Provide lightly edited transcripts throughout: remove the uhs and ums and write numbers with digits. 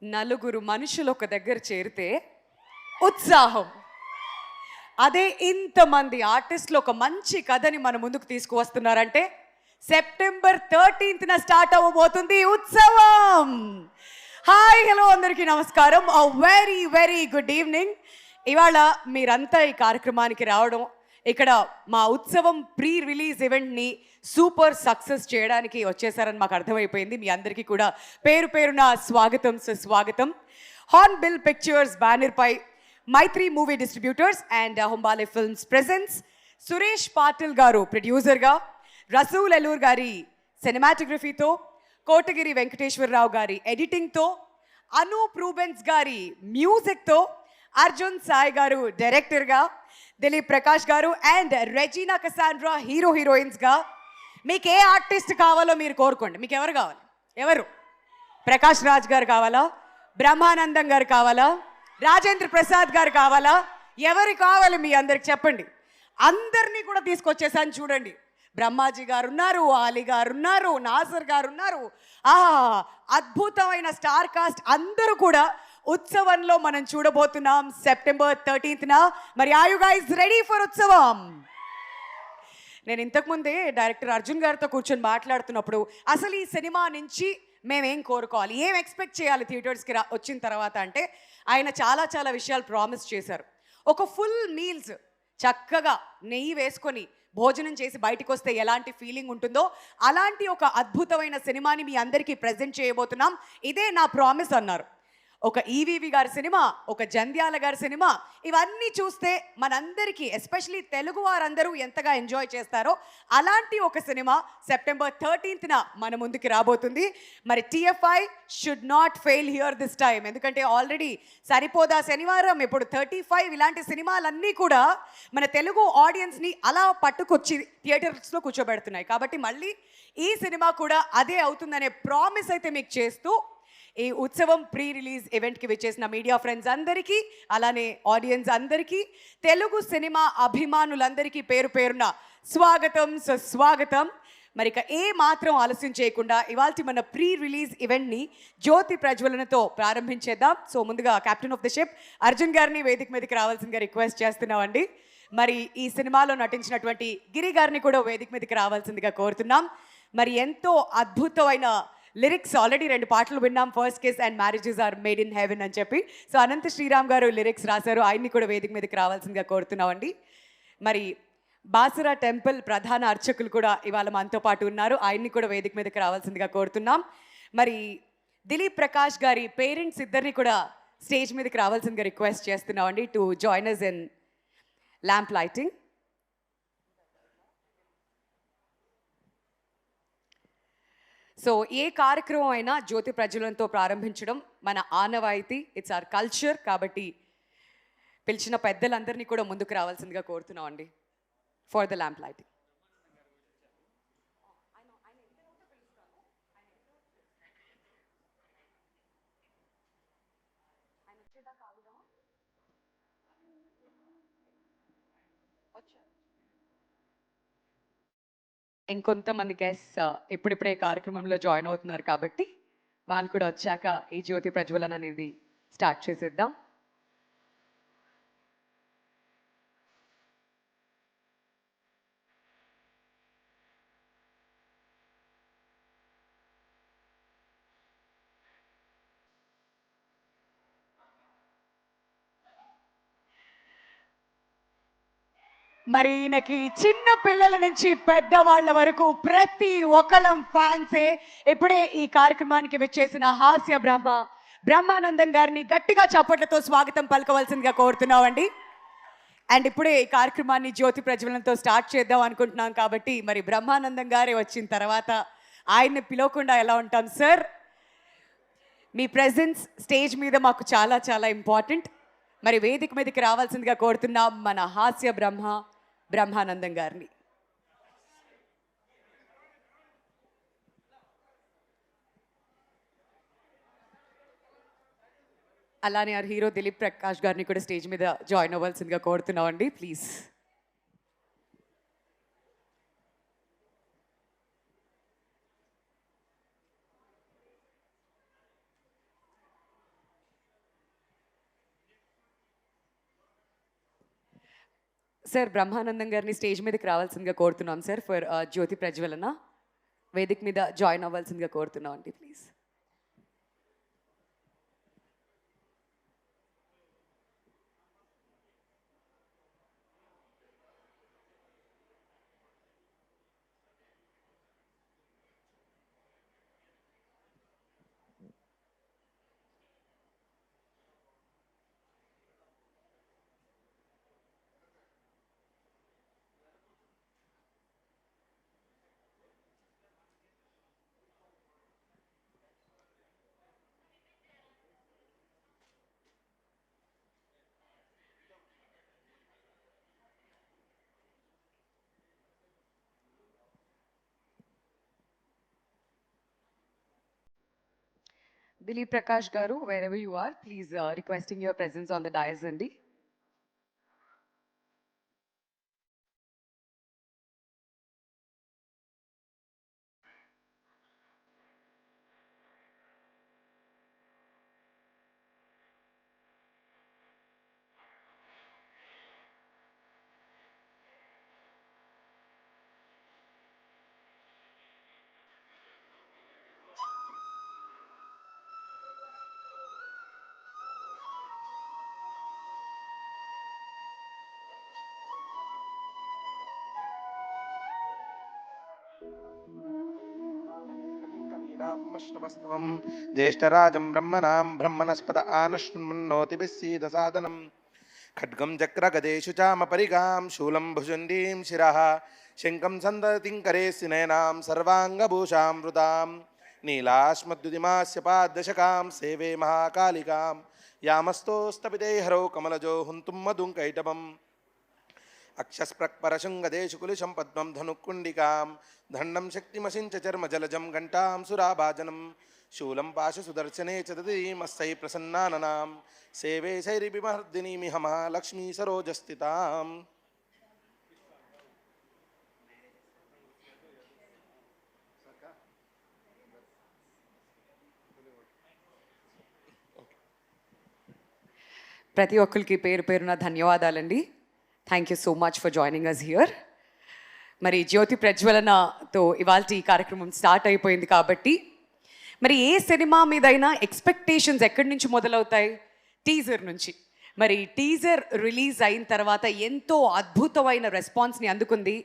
నలుగురు మనుషులు ఒక దగ్గర చేరితే ఉత్సాహం. అదే ఇంతమంది ఆర్టిస్టులు ఒక మంచి కథని మన ముందుకు తీసుకువస్తున్నారంటే సెప్టెంబర్ 13th స్టార్ట్ అవ్వబోతుంది ఉత్సవం. హాయ్ హలో అందరికీ నమస్కారం. Very very good evening. ఇవాళ మీరంతా ఈ కార్యక్రమానికి రావడం, ఇక్కడ మా ఉత్సవం ప్రీ రిలీజ్ ఈవెంట్ని సూపర్ సక్సెస్ చేయడానికి వచ్చేసారని మాకు అర్థమైపోయింది. మీ అందరికీ కూడా పేరు పేరున స్వాగతం సుస్వాగతం. హార్న్బిల్ పిక్చర్స్ బ్యానర్ పై Mythri movie distributors and Hombale films presents Suresh Patil గారు ప్రొడ్యూసర్గా, రసూల్ ఎలూర్ గారి సినిమాటోగ్రఫీతో, కోటగిరి వెంకటేశ్వరరావు గారి ఎడిటింగ్తో, అనూప్ రూబెన్స్ గారి మ్యూజిక్తో, అర్జున్ సాయి గారు డైరెక్టర్గా, దిలీప్ ప్రకాష్ గారు అండ్ రెజీనా కసాండ్రా హీరోయిన్స్గా. మీకు ఏ ఆర్టిస్ట్ కావాలో మీరు కోరుకోండి. మీకు ఎవరు కావాలి? ఎవరు? ప్రకాష్ రాజ్ గారు కావాలా? బ్రహ్మానందం గారు కావాలా? రాజేంద్ర ప్రసాద్ గారు కావాలా? ఎవరు కావాలి మీ అందరికి చెప్పండి. అందరినీ కూడా తీసుకొచ్చేసాను చూడండి. బ్రహ్మాజీ గారు ఉన్నారు, ఆలీ గారు ఉన్నారు, నాజర్ గారు ఉన్నారు. అద్భుతమైన స్టార్ కాస్ట్ అందరూ కూడా ఉత్సవంలో మనం చూడబోతున్నాం సెప్టెంబర్ 13th. మరి are you guys ready for Utsavam? నేను ఇంతకుముందే డైరెక్టర్ అర్జున్ గారితో కూర్చొని మాట్లాడుతున్నప్పుడు అసలు ఈ సినిమా నుంచి మేమేం కోరుకోవాలి, ఏం ఎక్స్పెక్ట్ చేయాలి థియేటర్స్కి వచ్చిన తర్వాత అంటే ఆయన చాలా విషయాలు ప్రామిస్ చేశారు. ఒక ఫుల్ మీల్స్ చక్కగా నెయ్యి వేసుకొని భోజనం చేసి బయటికి వస్తే ఎలాంటి ఫీలింగ్ ఉంటుందో అలాంటి ఒక అద్భుతమైన సినిమాని మీ అందరికీ ప్రజెంట్ చేయబోతున్నాం. ఇదే నా ప్రామిస్ అన్నారు. ఒక ఈవీవి గారి సినిమా, ఒక జంధ్యాల గారి సినిమా, ఇవన్నీ చూస్తే మనందరికీ ఎస్పెషలీ తెలుగు వారందరూ ఎంతగా ఎంజాయ్ చేస్తారో అలాంటి ఒక సినిమా సెప్టెంబర్ 13th మన ముందుకి రాబోతుంది. మరి TFI should not fail here this time. ఎందుకంటే ఆల్రెడీ సరిపోదా శనివారం, ఇప్పుడు 35 ఇలాంటి సినిమాలన్నీ కూడా మన తెలుగు ఆడియన్స్ని అలా పట్టుకొచ్చి థియేటర్స్లో కూర్చోబెడుతున్నాయి. కాబట్టి మళ్ళీ ఈ సినిమా కూడా అదే అవుతుందనే ప్రామిస్ అయితే మీకు చేస్తూ ఈ ఉత్సవం ప్రీ రిలీజ్ ఈవెంట్కి విచ్చేసిన మీడియా ఫ్రెండ్స్ అందరికీ, అలానే ఆడియన్స్ అందరికీ, తెలుగు సినిమా అభిమానులందరికీ పేరు పేరున స్వాగతం సుస్వాగతం. మరి ఇక ఏ మాత్రం ఆలస్యం చేయకుండా ఇవాల్టి మన ప్రీ రిలీజ్ ఈవెంట్ని జ్యోతి ప్రజ్వలనతో ప్రారంభించేద్దాం. సో ముందుగా captain of the ship Arjun గారిని వేదిక మీదకి రావాల్సిందిగా రిక్వెస్ట్ చేస్తున్నామండి. మరి ఈ సినిమాలో నటించినటువంటి గిరి గారిని కూడా వేదిక మీదకి రావాల్సిందిగా కోరుతున్నాం. మరి ఎంతో అద్భుతమైన లిరిక్స్, ఆల్రెడీ 2 పాటలు విన్నాం, first kiss and marriages are made in heaven అని చెప్పి. సో అనంత శ్రీరామ్ గారు లిరిక్స్ రాశారు, ఆయన్ని కూడా వేదిక మీదకి రావాల్సిందిగా కోరుతున్నామండి. మరి బాసరా టెంపుల్ ప్రధాన అర్చకులు కూడా ఇవాళ మనతో పాటు ఉన్నారు, ఆయన్ని కూడా వేదిక మీదకి రావాల్సిందిగా కోరుతున్నాం. మరి దిలీప్ ప్రకాష్ గారి పేరెంట్స్ ఇద్దరిని కూడా స్టేజ్ మీదకి రావాల్సిందిగా రిక్వెస్ట్ చేస్తున్నామండి to join us in lamp lighting. So ఏ కార్యక్రమం అయినా జ్యోతి ప్రజ్వలనతో ప్రారంభించడం మన ఆనవాయితీ, ఇట్స్ అవర్ కల్చర్. కాబట్టి పిలిచిన పెద్దలందరినీ కూడా ముందుకు రావాల్సిందిగా కోరుతున్నాం అండి ఫర్ ద ల్యాంప్ లైటింగ్. ఇంకొంతమంది గెస్ట్స్ ఇప్పుడిప్పుడే కార్యక్రమంలో జాయిన్ అవుతున్నారు కాబట్టి వాళ్ళు కూడా వచ్చాక ఈ జ్యోతి ప్రజ్వలన అనేది స్టార్ట్ చేసేద్దాం. మరి ఈయనకి చిన్న పిల్లల నుంచి పెద్దవాళ్ల వరకు ప్రతి ఒక్కళ్ళం ఫ్యాన్సే. ఇప్పుడే ఈ కార్యక్రమానికి విచ్చేసిన హాస్య బ్రహ్మానందం గారిని గట్టిగా చప్పట్లతో స్వాగతం పలకవలసిందిగా కోరుతున్నామండి. అండ్ ఇప్పుడే ఈ కార్యక్రమాన్ని జ్యోతి ప్రజ్వలనతో స్టార్ట్ చేద్దాం అనుకుంటున్నాం కాబట్టి మరి బ్రహ్మానందం గారే వచ్చిన తర్వాత ఆయన్ని పిలవకుండా ఎలా ఉంటాం సార్? మీ ప్రెజెన్స్ స్టేజ్ మీద మాకు చాలా ఇంపార్టెంట్. మరి వేదిక మీదకి రావాల్సిందిగా కోరుతున్నాం మన హాస్య బ్రహ్మానందం గారిని. అలానే ఆ హీరో దిలీప్ ప్రకాష్ గారిని కూడా స్టేజ్ మీద జాయిన్ అవ్వాల్సిందిగా కోరుతున్నాం అండి ప్లీజ్. సార్ బ్రహ్మానందం గారిని స్టేజ్ మీదకి రావాల్సిందిగా కోరుతున్నాం సార్ ఫర్ జ్యోతి ప్రజ్వలన. వేదిక మీద జాయిన్ అవ్వాల్సిందిగా కోరుతున్నాం అండి ప్లీజ్. దిలీప్ ప్రకాష్ గారు, wherever you are, please requesting your presence on the dais అండి. శ్రవస్తవం జ్యేష్ఠరాజం బ్రహ్మణాం బ్రహ్మణస్పద ఆనశృణ్వన్నోతిభిः सीदसादनं ఖడ్గం చక్రగదేషు చామపరిగాం శూలం భుజండీం శిరః శంఖం సందతిం కరేస్సి నయనాం సర్వాంగభూషాం వృతాం నీలాశ్మద్యుతిమాస్య పాదశకాం సేవే మహాకాళికాం యామస్తోస్తపితే హరౌ కమలజో హుంతుం మధుం కైటభం అక్షస్ప్రక్పరశృంగదేశు కులిశం పద్మం ధనుక్కుండికాం దండం శక్తిమసించ చర్మ జలజం ఘంటాం సురాభాజనం శూలం పాశ సుదర్శనే చదతీమస్తై ప్రసన్నాననాం సేవే శైరిభిమర్దినీమిహ మహాలక్ష్మీ సరోజస్థితాం. ప్రతి ఒక్కరికి పేరు పేరున ధన్యవాదాలండి. Thank you so much for joining us here. మరి జ్యోతి ప్రజ్వలనతో ఇవాళ ఈ కార్యక్రమం స్టార్ట్ అయిపోయింది కాబట్టి మరి ఏ సినిమా మీదైనా ఎక్స్పెక్టేషన్స్ ఎక్కడి నుంచి మొదలవుతాయి? టీజర్ నుంచి. మరి టీజర్ రిలీజ్ అయిన తర్వాత ఎంతో అద్భుతమైన రెస్పాన్స్ని అందుకుంది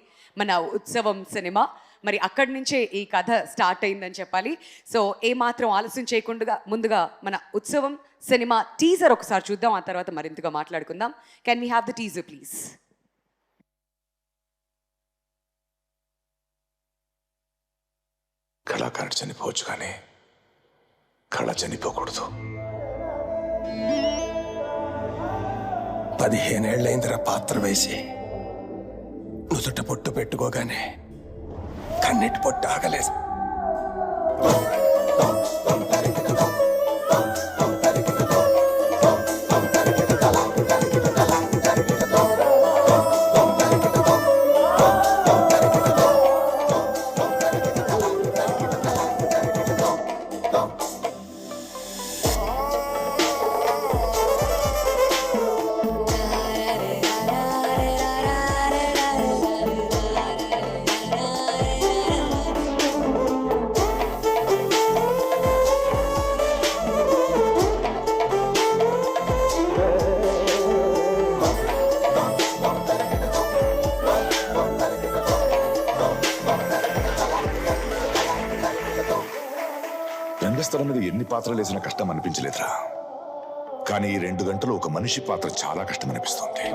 మన ఉత్సవం సినిమా. మరి అక్కడి నుంచే ఈ కథ స్టార్ట్ అయిందని చెప్పాలి. సో ఏమాత్రం ఆలస్యం చేయకుండా ముందుగా మన ఉత్సవం సినిమా టీజర్ ఒకసారి చూద్దాం, ఆ తర్వాత మరింతగా మాట్లాడుకుందాం. Can we have the teaser please? కళాకారుడు చనిపోవచ్చు కానీ కళ చనిపోకూడదు. 15 ఏళ్ళైందిరా పాత్ర వేసి. నుదుట పొట్టు పెట్టుకోగానే కన్నెట్టి పొట్టు ఆగలేదు. రంగస్థలం మీద ఎన్ని పాత్రలు వేసిన కష్టం అనిపించలేదురా, కానీ ఈ 2 గంటలు ఒక మనిషి పాత్ర చాలా కష్టం అనిపిస్తుంది.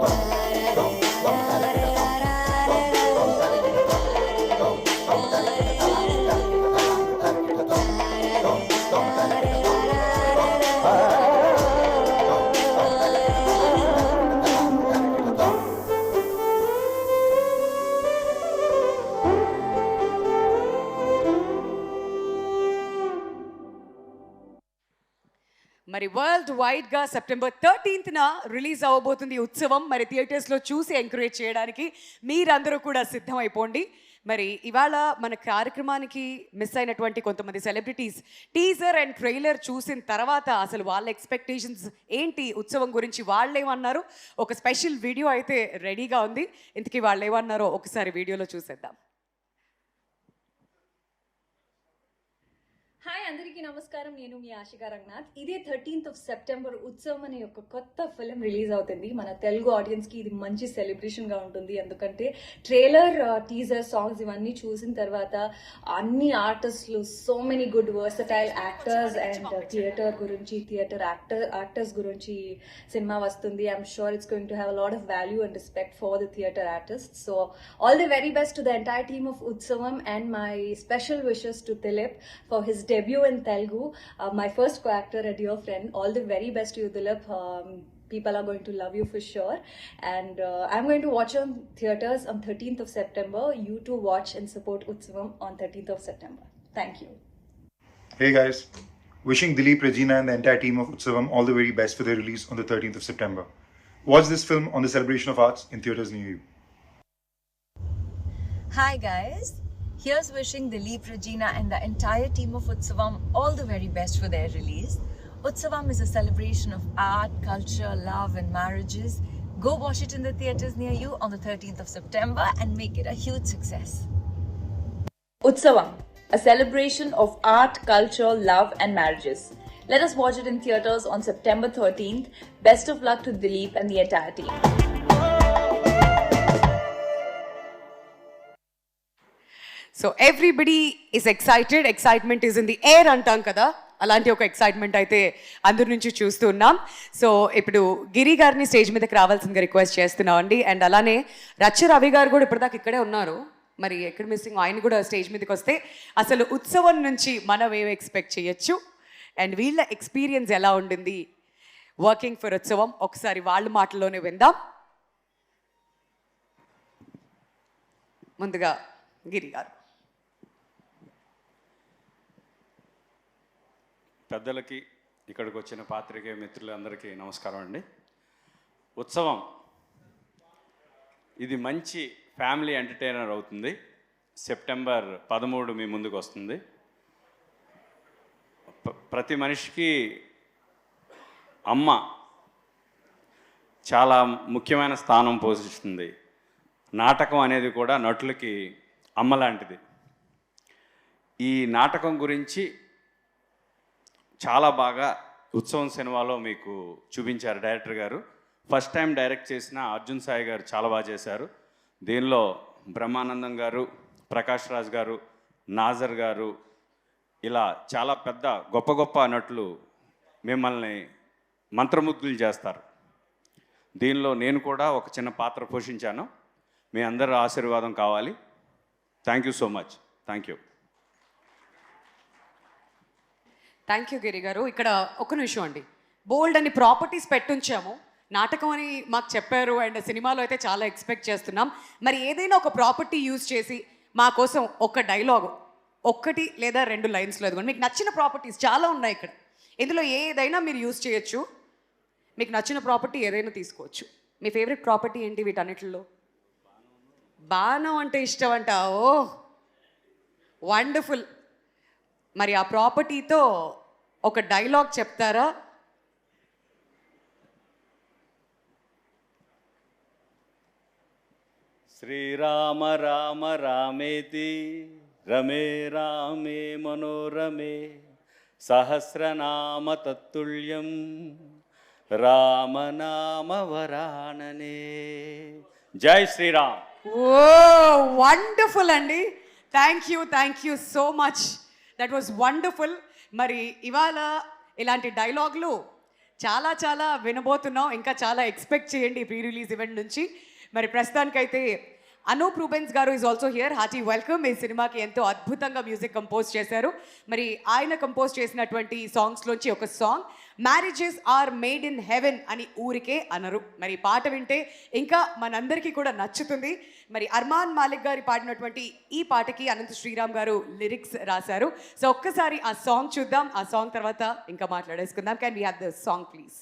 మరి వరల్డ్ వైడ్గా సెప్టెంబర్ 13న రిలీజ్ అవ్వబోతుంది ఉత్సవం. మరి థియేటర్స్లో చూసి ఎంకరేజ్ చేయడానికి మీరందరూ కూడా సిద్ధమైపోండి. మరి ఇవాళ మన కార్యక్రమానికి మిస్ అయినటువంటి కొంతమంది సెలబ్రిటీస్ టీజర్ అండ్ ట్రైలర్ చూసిన తర్వాత అసలు వాళ్ళ ఎక్స్పెక్టేషన్స్ ఏంటి ఉత్సవం గురించి వాళ్ళు ఏమన్నారు, ఒక స్పెషల్ వీడియో అయితే రెడీగా ఉంది. ఇంతకీ వాళ్ళు ఏమన్నారో ఒకసారి వీడియోలో చూసేద్దాం. హాయ్ అందరికీ నమస్కారం. నేను మీ ఆశికా రంగనాథ్. ఇదే 13th సెప్టెంబర్ ఉత్సవం అనే ఒక కొత్త ఫిలిం రిలీజ్ అవుతుంది. మన తెలుగు ఆడియన్స్కి ఇది మంచి సెలబ్రేషన్గా ఉంటుంది. ఎందుకంటే ట్రైలర్, టీజర్, సాంగ్స్ ఇవన్నీ చూసిన తర్వాత అన్ని ఆర్టిస్టులు, so many good versatile actors and theatre actors గురించి సినిమా వస్తుంది. I'm sure it's going to have a lot of value and respect for the theatre artist. So all the very best to the entire team of Utsavam and my special wishes to Dilip for his debut in Telugu, my first co-actor, a dear friend. All the very best to you, Dilip. People are going to love you for sure. And I'm going to watch on theatres on 13th of September. You too watch and support Utsavam on 13th of September. Thank you. Hey guys, wishing Dilip, Regina and the entire team of Utsavam all the very best for their release on the 13th of September. Watch this film on the celebration of arts in theatres near you. Hi guys, here's wishing Dilip, Regina and the entire team of Utsavam all the very best for their release. Utsavam is a celebration of art, culture, love and marriages. Go watch it in the theatres near you on the 13th of September and make it a huge success. Utsavam, a celebration of art, culture, love and marriages. Let us watch it in theatres on September 13th. Best of luck to Dilip and the entire team. So everybody is excited, excitement is in the air అంటాం కదా, అలాంటి ఒక excitement అయితే అందరి నుంచి చూస్తూ ఉన్నాం. So ఇప్పుడు గిరి గారిని స్టేజ్ మీదకి రావాల్సిందిగా రిక్వెస్ట్ చేస్తున్నాం అండి. అండ్ అలానే రచ్చ రవి గారు కూడా ఇప్పటిదాకా ఇక్కడే ఉన్నారు, మరి ఎక్కడ మిస్సింగ్, ఆయన కూడా స్టేజ్ మీదకి వస్తే అసలు ఉత్సవం నుంచి మనం ఏమి ఎక్స్పెక్ట్ చేయొచ్చు అండ్ వీళ్ళ ఎక్స్పీరియన్స్ ఎలా ఉండింది వర్కింగ్ ఫర్ ఉత్సవం, ఒకసారి వాళ్ళ మాటల్లోనే విందాం. ముందుగా గిరి గారు. పెద్దలకి, ఇక్కడికి వచ్చిన పాత్రికేయ మిత్రులందరికీ నమస్కారం అండి. ఉత్సవం ఇది మంచి ఫ్యామిలీ ఎంటర్టైనర్ అవుతుంది. సెప్టెంబర్ 13 మీ ముందుకు వస్తుంది. ప్రతి మనిషికి అమ్మ చాలా ముఖ్యమైన స్థానం పోషిస్తుంది. నాటకం అనేది కూడా నటులకి అమ్మ లాంటిది. ఈ నాటకం గురించి చాలా బాగా ఉత్సవం సినిమాలో మీకు చూపించారు డైరెక్టర్ గారు. ఫస్ట్ టైం డైరెక్ట్ చేసిన అర్జున్ సాయి గారు చాలా బాగా చేశారు. దీనిలో బ్రహ్మానందం గారు, ప్రకాష్ రాజ్ గారు, నాజర్ గారు, ఇలా చాలా పెద్ద గొప్ప గొప్ప నటులు మిమ్మల్ని మంత్రముగ్ధులు చేస్తారు. దీనిలో నేను కూడా ఒక చిన్న పాత్ర పోషించాను. మీ అందరి ఆశీర్వాదం కావాలి. Thank you so much. Thank you. Thank you Giri గారు. ఇక్కడ ఒక నిమిషం అండి, బోల్డ్ అని ప్రాపర్టీస్ పెట్టుంచాము, నాటకం అని మాకు చెప్పారు అండ్ సినిమాలో అయితే చాలా ఎక్స్పెక్ట్ చేస్తున్నాం. మరి ఏదైనా ఒక ప్రాపర్టీ యూజ్ చేసి మా కోసం ఒక డైలాగ్, ఒక్కటి లేదా 2 లైన్స్లో ఎదుగుండి. మీకు నచ్చిన ప్రాపర్టీస్ చాలా ఉన్నాయి ఇక్కడ, ఇందులో ఏదైనా మీరు యూజ్ చేయొచ్చు. మీకు నచ్చిన ప్రాపర్టీ ఏదైనా తీసుకోవచ్చు. మీ ఫేవరెట్ ప్రాపర్టీ ఏంటి వీటన్నిటిలో? బాణం అంటే ఇష్టం అంట. ఓ వండర్ఫుల్. మరి ఆ ప్రాపర్టీతో ఒక డైలాగ్ చెప్తారా? శ్రీరామ రామ రామేతి రమే రామే మనోరమే సహస్రనామ తత్తుల్యం రామనామ వరాననే. జై శ్రీరామ్. ఓ వండర్ఫుల్ అండి. Thank you so much. That was wonderful. మరి ఇవాళ ఇలాంటి డైలాగులు చాలా చాలా వినబోతున్నాం. ఇంకా చాలా ఎక్స్పెక్ట్ చేయండి ప్రీ రిలీజ్ ఈవెంట్ నుంచి. మరి ప్రస్తుతానికైతే అనూప్ రూబెన్స్ గారు is also here. Hearty welcome. ఈ సినిమాకి ఎంతో అద్భుతంగా మ్యూజిక్ కంపోజ్ చేశారు. మరి ఆయన కంపోజ్ చేసినటువంటి సాంగ్స్లోంచి ఒక song marriages are made in heaven అని ఊరికే అనరు. మరి పాట వింటే ఇంకా మనందరికీ కూడా నచ్చుతుంది. మరి అర్మాన్ మాలిక్ గారి పాడినటువంటి ఈ పాటకి అనంత శ్రీరామ్ గారు లిరిక్స్ రాశారు. సో ఒక్కసారి ఆ సాంగ్ చూద్దాం. ఆ సాంగ్ తర్వాత ఇంకా మాట్లాడేసుకుందాం. Can we have the song please?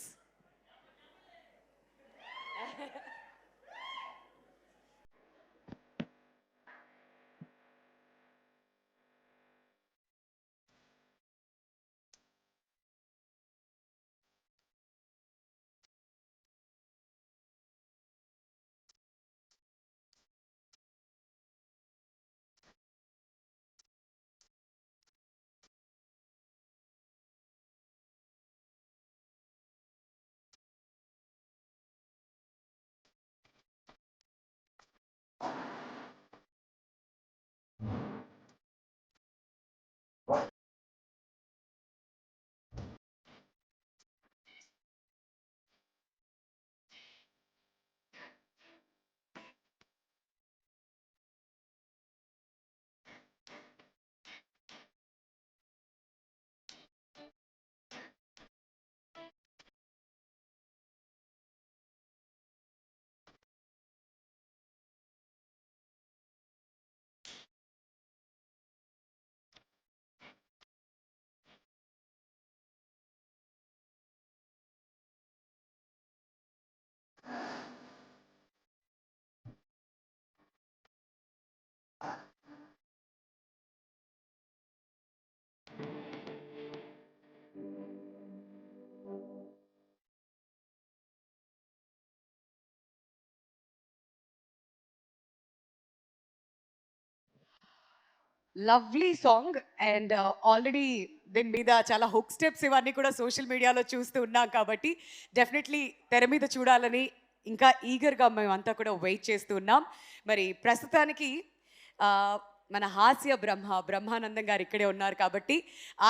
Lovely song and already దీని మీద చాలా హుక్ స్టెప్స్ ఇవన్నీ కూడా సోషల్ మీడియాలో చూస్తూ ఉన్నాం కాబట్టి డెఫినెట్లీ తెర మీద చూడాలని ఇంకా ఈగర్గా మేమంతా కూడా వెయిట్ చేస్తూ ఉన్నాం. మరి ప్రస్తుతానికి మన హాస్య బ్రహ్మానందం గారు ఇక్కడే ఉన్నారు కాబట్టి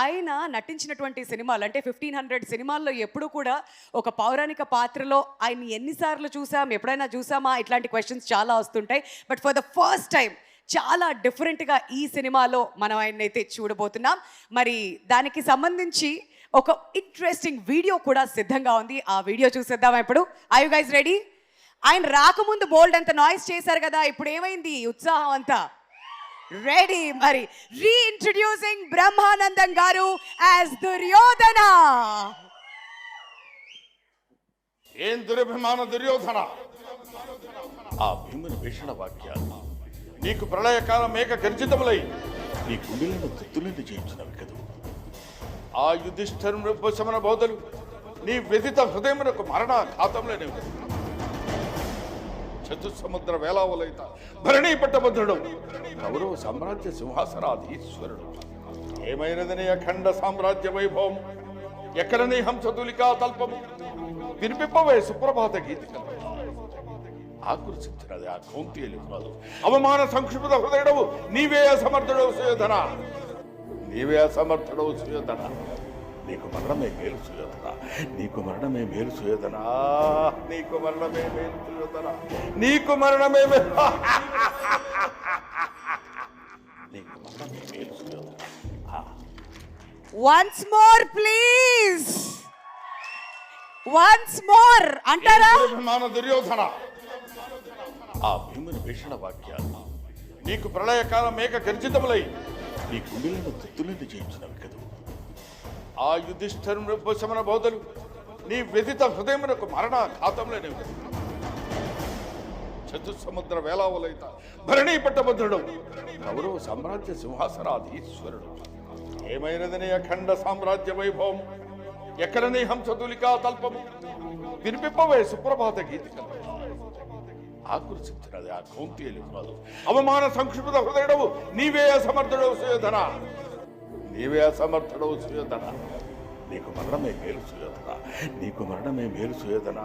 ఆయన నటించినటువంటి సినిమాలు అంటే 1500 సినిమాల్లో ఎప్పుడు కూడా ఒక పౌరాణిక పాత్రలో ఆయన ఎన్నిసార్లు చూసాం, ఎప్పుడైనా చూసామా, ఇట్లాంటి క్వశ్చన్స్ చాలా వస్తుంటాయి. But for the first time చాలా డిఫరెంట్గా ఈ సినిమాలో మనం ఆయనైతే చూడబోతున్నాం. మరి దానికి సంబంధించి ఒక ఇంట్రెస్టింగ్ వీడియో కూడా సిద్ధంగా ఉంది. ఆ వీడియో చూసేద్దామా ఇప్పుడు? I you guys ready? ఆయన రాకముందు బోల్డ్ అంత నాయిస్ చేశారు కదా, ఇప్పుడు ఏమైంది ఉత్సాహం అంతా? రెడీ. మరి రీఇంట్రడ్యూసింగ్ బ్రహ్మానందం గారు యాజ్ దుర్యోధన. ఏం దురభిమాన దుర్యోధన, ఆ భీముని భీషణ వాక్యాలు నీకు ప్రళయకాలం మేక గర్జితములై నీ గుండెలను తుత్తులను చేయించినవి కదూ. ఆ యుధిష్ఠిరుని ఉపశమన బోధలు నీ వ్యధిత హృదయమునకు మరణాఘాతంలోనే చతుసముద్ర వేలావలైత భరణీ పట్టభద్రుడు కౌరవ సామ్రాజ్య సింహాసనాధీశ్వరుడు. ఏమైనదని అఖండ సామ్రాజ్య వైభవం, ఎక్కడ నీ హంసతులికా తల్పము, వినిపింపవే సుప్రభాత గీతికలు. ఆకృషించినది ఆ కౌంతేయులు కాదు, అవమాన సంక్షిప్త హృదయుడవు నీవే అసమర్థుడవు సుయోధన, నీవే అసమర్థుడవు సుయోధన. నీకు మరణమే మేలు సుయోధన, నీకు మరణమే మేలు సుయోధన, నీకు మరణమే మేలు సుయోధన, నీకు మరణమే నీకు మరణమే మేలు Suyodhana. Once more please, once more అంటారా? దురభిమాన దుర్యోధన, ఆ భీముని భీషణ వాక్యాలు నీకు ప్రళయకాలం మేక గర్జితములై నీ గుండెలను తుత్తులను చేయించినవి కదూ. ఆ యుధిష్ఠిరుని ఉపశమన బోధలు నీ వ్యధిత హృదయమునకు మరణాఘాతంలోనే చతుసముద్ర వేలావలైత భరణీ పట్టభద్రుడు కౌరవ సామ్రాజ్య సింహాసనాధీశ్వరుడు. ఏమైనదని అఖండ సామ్రాజ్య వైభవం, ఎక్కడ నీ హంసతులికా తల్పము, వినిపింపవే సుప్రభాత గీతికలు. ఆకృషించినది ఆ కౌంతేయులు కాదు, అవమాన సంక్షిప్త హృదయుడవు నీవే అసమర్థుడవు సుయోధన, నీవే అసమర్థుడవు సుయోధన. నీకు మరణమే మేలు సుయోధన, నీకు మరణమే మేలు సుయోధన,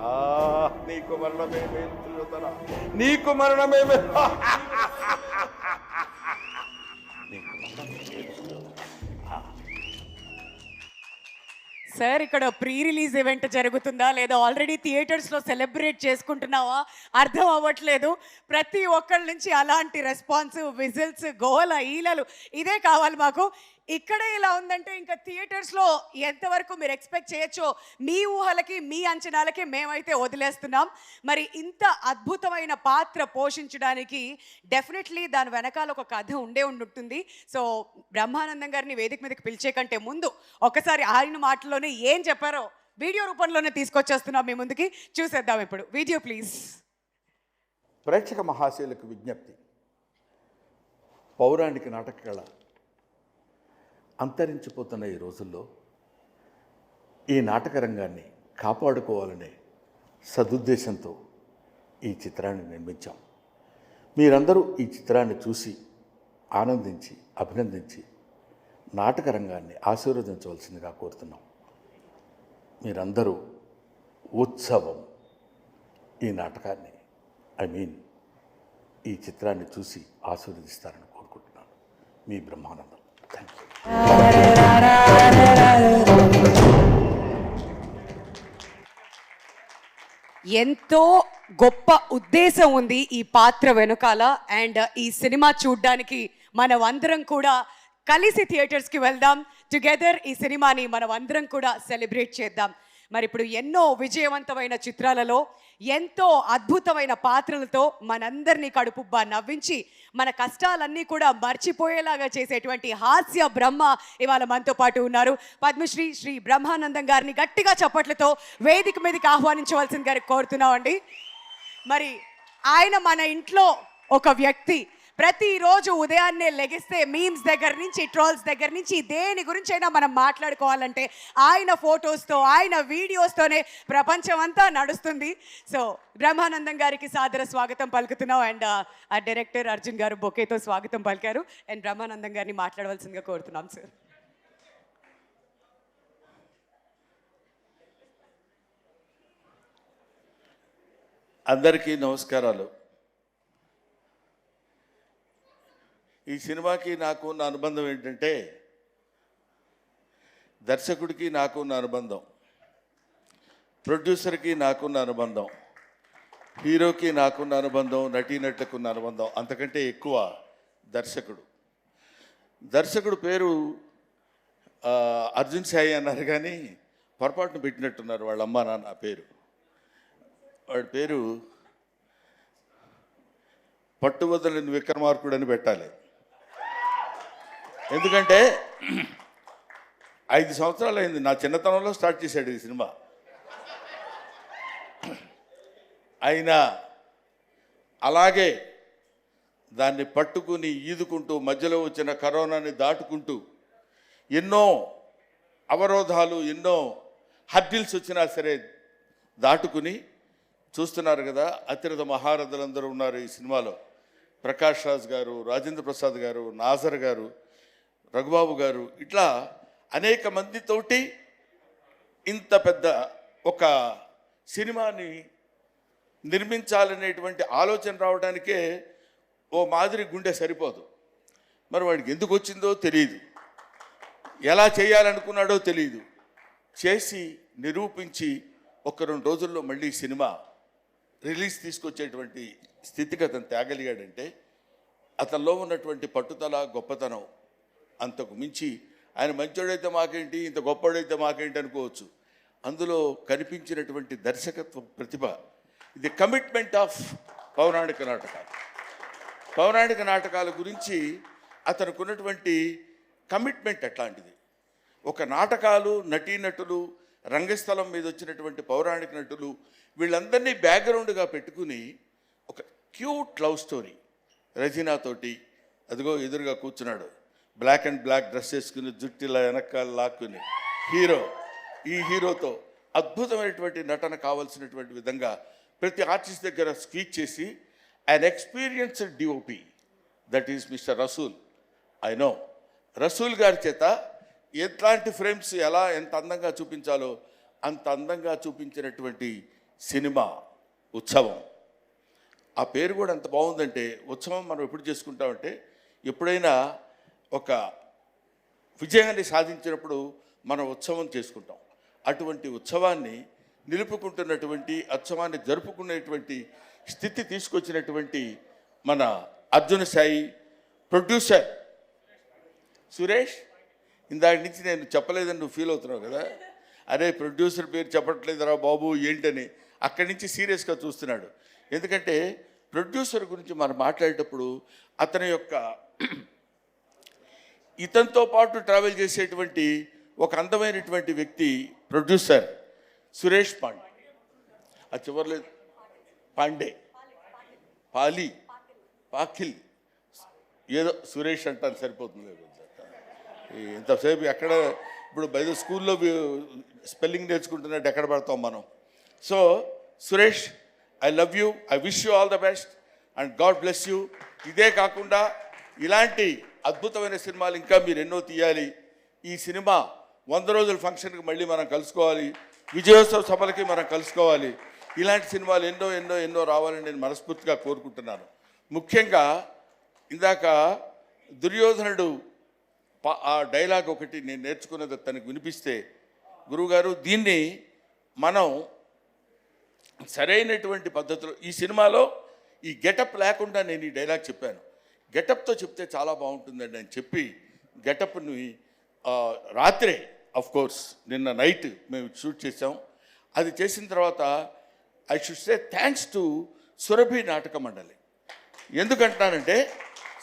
నీకు మరణమే మేలు సుయోధన, నీకు మరణమే నీకు మరణమే మేలు సుయోధన. సార్, ఇక్కడ ప్రీ రిలీజ్ ఈవెంట్ జరుగుతుందా లేదా ఆల్రెడీ థియేటర్స్లో సెలబ్రేట్ చేసుకుంటున్నావా అర్థం అవ్వట్లేదు. ప్రతి ఒక్కళ్ళ నుంచి అలాంటి రెస్పాన్స్, విజిల్స్, గోల, ఈలలు ఇదే కావాలి మాకు. ఇక్కడే ఇలా ఉందంటే ఇంకా థియేటర్స్లో ఎంతవరకు మీరు ఎక్స్పెక్ట్ చేయొచ్చో మీ ఊహలకి, మీ అంచనాలకి మేమైతే వదిలేస్తున్నాం. మరి ఇంత అద్భుతమైన పాత్ర పోషించడానికి డెఫినెట్లీ దాని వెనకాల ఒక కథ ఉంటుంది. సో బ్రహ్మానందం గారిని వేదిక మీదకి పిలిచే కంటే ముందు ఒకసారి ఆయన మాటల్లోనే ఏం చెప్పారో వీడియో రూపంలోనే తీసుకొచ్చేస్తున్నాం మీ ముందుకి. చూసేద్దాం ఇప్పుడు వీడియో ప్లీజ్. ప్రేక్షక మహాశయులకు విజ్ఞప్తి, పౌరాణిక నాటక కళ అంతరించిపోతున్న ఈ రోజుల్లో ఈ నాటక రంగాన్ని కాపాడుకోవాలనే సదుద్దేశంతో ఈ చిత్రాన్ని నిర్మించాం. మీరందరూ ఈ చిత్రాన్ని చూసి ఆనందించి, అభినందించి నాటక రంగాన్ని ఆశీర్వదించవలసిందిగా కోరుతున్నాం. మీరందరూ ఉత్సవం ఈ నాటకాన్ని ఈ చిత్రాన్ని చూసి ఆశీర్వదిస్తారని కోరుకుంటున్నాను. మీ బ్రహ్మానందం. Thank you. ఎంతో గొప్ప ఉద్దేశం ఉంది ఈ పాత్ర వెనుకాల. అండ్ ఈ సినిమా చూడ్డానికి మనం అందరం కూడా కలిసి థియేటర్స్కి వెళ్దాం. టుగెదర్ ఈ సినిమాని మనం అందరం కూడా సెలబ్రేట్ చేద్దాం. మరి ఇప్పుడు ఎన్నో విజయవంతమైన చిత్రాలలో ఎంతో అద్భుతమైన పాత్రలతో మనందరినీ కడుపుబ్బా నవ్వించి మన కష్టాలన్నీ కూడా మర్చిపోయేలాగా చేసేటువంటి హాస్య బ్రహ్మ ఇవాళ మనతో పాటు ఉన్నారు. పద్మశ్రీ శ్రీ బ్రహ్మానందం గారిని గట్టిగా చప్పట్లతో వేదిక మీదకి ఆహ్వానించవలసింది గారికి కోరుతున్నామండి. మరి ఆయన మన ఇంట్లో ఒక వ్యక్తి, ప్రతిరోజు ఉదయాన్నే లెగిస్తే మీమ్స్ దగ్గర నుంచి, ట్రోల్స్ దగ్గర నుంచి దేని గురించైనా మనం మాట్లాడుకోవాలంటే ఆయన ఫొటోస్తో, ఆయన వీడియోస్తోనే ప్రపంచం అంతా నడుస్తుంది. సో బ్రహ్మానందం గారికి సాదర స్వాగతం పలుకుతున్నాం. అండ్ ఆ డైరెక్టర్ అర్జున్ గారు బొకేతో స్వాగతం పలికారు. అండ్ బ్రహ్మానందం గారిని మాట్లాడవలసిందిగా కోరుతున్నాం సార్. అందరికీ నమస్కారాలు. ఈ సినిమాకి నాకు ఉన్న అనుబంధం ఏంటంటే, దర్శకుడికి నాకున్న అనుబంధం, ప్రొడ్యూసర్కి నాకున్న అనుబంధం, హీరోకి నాకున్న అనుబంధం, నటీనటులకు ఉన్న అనుబంధం, అంతకంటే ఎక్కువ దర్శకుడు పేరు అర్జున్ సాయి అన్నారు, కానీ పొరపాటును పెట్టినట్టున్నారు వాళ్ళ అమ్మ నాన్న పేరు. వాడి పేరు పట్టువదలని విక్రమార్కుడు అని పెట్టాలి. ఎందుకంటే 5 సంవత్సరాలు అయింది, నా చిన్నతనంలో స్టార్ట్ చేశాడు ఈ సినిమా. అయినా అలాగే దాన్ని పట్టుకుని ఈదుకుంటూ, మధ్యలో వచ్చిన కరోనాని దాటుకుంటూ, ఎన్నో అవరోధాలు, ఎన్నో హర్డిల్స్ వచ్చినా సరే దాటుకుని చూస్తున్నారు కదా. అతిరథ మహారథులందరూ ఉన్నారు ఈ సినిమాలో. ప్రకాష్ రాజ్ గారు, రాజేంద్ర ప్రసాద్ గారు, నాజర్ గారు, రఘుబాబు గారు, ఇట్లా అనేక మందితోటి ఇంత పెద్ద ఒక సినిమాని నిర్మించాలనేటువంటి ఆలోచన రావడానికే ఓ మాదిరి గుండె సరిపోదు. మరి వాడికి ఎందుకు వచ్చిందో తెలియదు, ఎలా చేయాలనుకున్నాడో తెలియదు. చేసి నిరూపించి 1-2 రోజుల్లో మళ్ళీ సినిమా రిలీజ్ తీసుకొచ్చేటువంటి స్థితిగతను తేగలిగాడంటే అతనిలో ఉన్నటువంటి పట్టుదల, గొప్పతనం అంతకు మించి. ఆయన మంచోడైతే మాకేంటి, ఇంత గొప్పవాడైతే మాకేంటి అనుకోవచ్చు. అందులో కనిపించినటువంటి దర్శకత్వ ప్రతిభ, ఇది కమిట్మెంట్ ఆఫ్ పౌరాణిక నాటకాల గురించి అతనికి ఉన్నటువంటి కమిట్మెంట్ ఎట్లాంటిది. ఒక నాటకాలు, నటీనటులు, రంగస్థలం మీద వచ్చినటువంటి పౌరాణిక నటులు, వీళ్ళందరినీ బ్యాక్గ్రౌండ్గా పెట్టుకుని ఒక క్యూట్ లవ్ స్టోరీ రజీనాతోటి, అదిగో ఎదురుగా కూర్చున్నాడు, బ్లాక్ అండ్ బ్లాక్ డ్రెస్ వేసుకుని, జుట్టిలా వెనకాల లాక్కుని ఈ హీరోతో అద్భుతమైనటువంటి నటన కావాల్సినటువంటి విధంగా ప్రతి ఆర్టిస్ట్ దగ్గర స్పీచ్ చేసి, an experienced DOP, that is Mr. Rasool. I know Rasool గారి చేత ఎట్లాంటి ఫ్రేమ్స్ ఎలా ఎంత అందంగా చూపించాలో అంత అందంగా చూపించినటువంటి సినిమా ఉత్సవం. ఆ పేరు కూడా ఎంత బాగుందంటే, ఉత్సవం మనం ఎప్పుడు చేసుకుంటామంటే, ఎప్పుడైనా ఒక విజయాన్ని సాధించినప్పుడు మనం ఉత్సవం చేసుకుంటాం. అటువంటి ఉత్సవాన్ని నిలుపుకుంటున్నటువంటి, ఉత్సవాన్ని జరుపుకునేటువంటి స్థితి తీసుకొచ్చినటువంటి మన అర్జున్ సాయి, ప్రొడ్యూసర్ సురేష్. ఇందాక నుంచి నేను చెప్పలేదని నువ్వు ఫీల్ అవుతున్నావు కదా, అరే ప్రొడ్యూసర్ పేరు చెప్పట్లేదురా బాబు ఏంటని. అక్కడి నుంచి సీరియస్గా చూస్తున్నాడు. ఎందుకంటే ప్రొడ్యూసర్ గురించి మనం మాట్లాడేటప్పుడు అతని యొక్క ఇతనితో పాటు ట్రావెల్ చేసేటువంటి ఒక అందమైనటువంటి వ్యక్తి ప్రొడ్యూసర్ సురేష్ పాండే. ఆ చివర్లేదు పాఖిల్ ఏదో సురేష్ అంటాను సరిపోతుంది. ఇంతసేపు ఎక్కడ ఇప్పుడు బయట స్కూల్లో స్పెల్లింగ్ నేర్చుకుంటున్నట్టు ఎక్కడ పడతాం మనం. So Suresh, I love you, I wish you all the best and God bless you. ఇదే కాకుండా ఇలాంటి అద్భుతమైన సినిమాలు ఇంకా మీరు ఎన్నో తీయాలి. ఈ సినిమా 100 రోజుల ఫంక్షన్కి మళ్ళీ మనం కలుసుకోవాలి, విజయోత్సవ సభలకి మనం కలుసుకోవాలి. ఇలాంటి సినిమాలు ఎన్నో ఎన్నో ఎన్నో రావాలని నేను మనస్ఫూర్తిగా కోరుకుంటున్నాను. ముఖ్యంగా ఇందాక దుర్యోధనుడు ఆ డైలాగ్ ఒకటి నేను నేర్చుకున్నది తనకు వినిపిస్తే, గురువుగారు దీన్ని మనం సరైనటువంటి పద్ధతిలో ఈ సినిమాలో ఈ గెటప్ లేకుండా నేను ఈ డైలాగ్ చెప్పాను. గెటప్తో చెప్తే చాలా బాగుంటుందండి అని చెప్పి గెటప్ని రాత్రే కోర్స్ నిన్న నైట్ మేము షూట్ చేసాం. అది చేసిన తర్వాత I should say thanks to Surabhi నాటక మండలి. ఎందుకంటున్నానంటే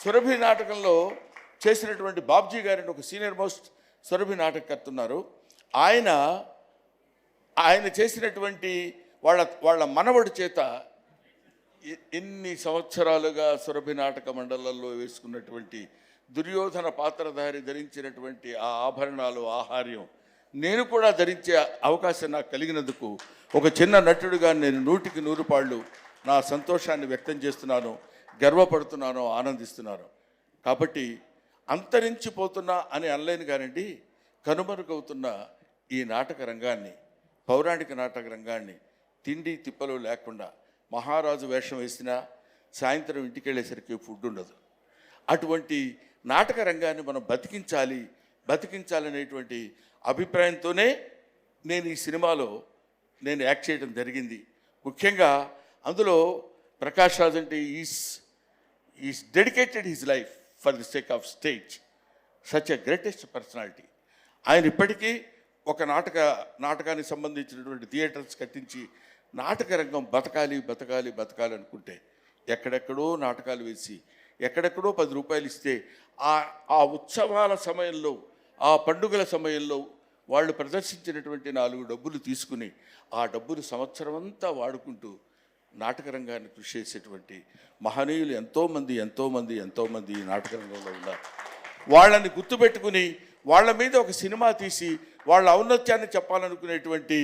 సురభి నాటకంలో చేసినటువంటి బాబ్జీ గారిని ఒక సీనియర్ మోస్ట్ సురభి నాటకకర్త ఉన్నారు. ఆయన చేసినటువంటి వాళ్ళ మనవడి చేత ఎన్ని సంవత్సరాలుగా సురభి నాటక మండలంలో వేసుకున్నటువంటి దుర్యోధన పాత్రధారి ధరించినటువంటి ఆ ఆభరణాలు, ఆహార్యం నేను కూడా ధరించే అవకాశం నాకు కలిగినందుకు ఒక చిన్న నటుడిగా నేను 100కి 100 నా సంతోషాన్ని వ్యక్తం చేస్తున్నాను, గర్వపడుతున్నాను, ఆనందిస్తున్నాను. కాబట్టి అంతరించిపోతున్నా అని అనలేను కానండి, కనుమరుగవుతున్న ఈ నాటక రంగాన్ని, పౌరాణిక నాటక రంగాన్ని తిండి తిప్పలు లేకుండా మహారాజు వేషం వేసినా సాయంత్రం ఇంటికి వెళ్ళేసరికి ఫుడ్ ఉండదు. అటువంటి నాటక రంగాన్ని మనం బతికించాలనేటువంటి అభిప్రాయంతోనే నేను ఈ సినిమాలో యాక్ట్ చేయడం జరిగింది. ముఖ్యంగా అందులో ప్రకాష్ రాజ్ అంటే is dedicated his life for the sake of stage, such a greatest personality. ఆయన ఇప్పటికీ ఒక నాటకానికి సంబంధించినటువంటి థియేటర్స్ కట్టించి నాటక రంగం బతకాలి అనుకుంటే ఎక్కడెక్కడో నాటకాలు వేసి ఎక్కడెక్కడో 10 రూపాయలు ఇస్తే ఆ ఉత్సవాల సమయంలో, ఆ పండుగల సమయంలో వాళ్ళు ప్రదర్శించినటువంటి 4 డబ్బులు తీసుకుని ఆ డబ్బులు సంవత్సరం అంతా వాడుకుంటూ నాటక రంగాన్ని కృషి చేసేటువంటి మహనీయులు ఎంతోమంది ఈ నాటక రంగంలో ఉన్నారు. వాళ్ళని గుర్తుపెట్టుకుని వాళ్ళ మీద ఒక సినిమా తీసి వాళ్ళ ఔన్నత్యాన్ని చెప్పాలనుకునేటువంటి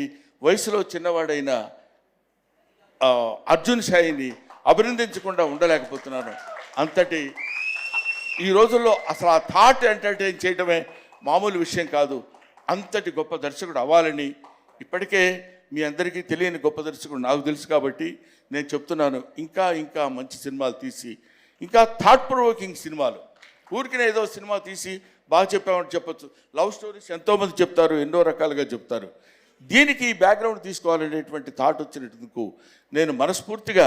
వయసులో చిన్నవాడైన అర్జున్ సాయిని అభినందించకుండా ఉండలేకపోతున్నాను. అంతటి ఈ రోజుల్లో అసలు ఆ థాట్ ఎంటర్టైన్ చేయడమే మామూలు విషయం కాదు. అంతటి గొప్ప దర్శకుడు అవ్వాలని, ఇప్పటికే మీ అందరికీ తెలియని గొప్ప దర్శకుడు నాకు తెలుసు కాబట్టి నేను చెప్తున్నాను, ఇంకా మంచి సినిమాలు తీసి, ఇంకా థాట్ ప్రొవోకింగ్ సినిమాలు, ఊరికినే ఏదో సినిమా తీసి బాగా చెప్పామని చెప్పొచ్చు. లవ్ స్టోరీస్ ఎంతోమంది చెప్తారు, ఎన్నో రకాలుగా చెప్తారు. దీనికి బ్యాక్గ్రౌండ్ తీసుకోవాలనేటువంటి థాట్ వచ్చినందుకు నేను మనస్ఫూర్తిగా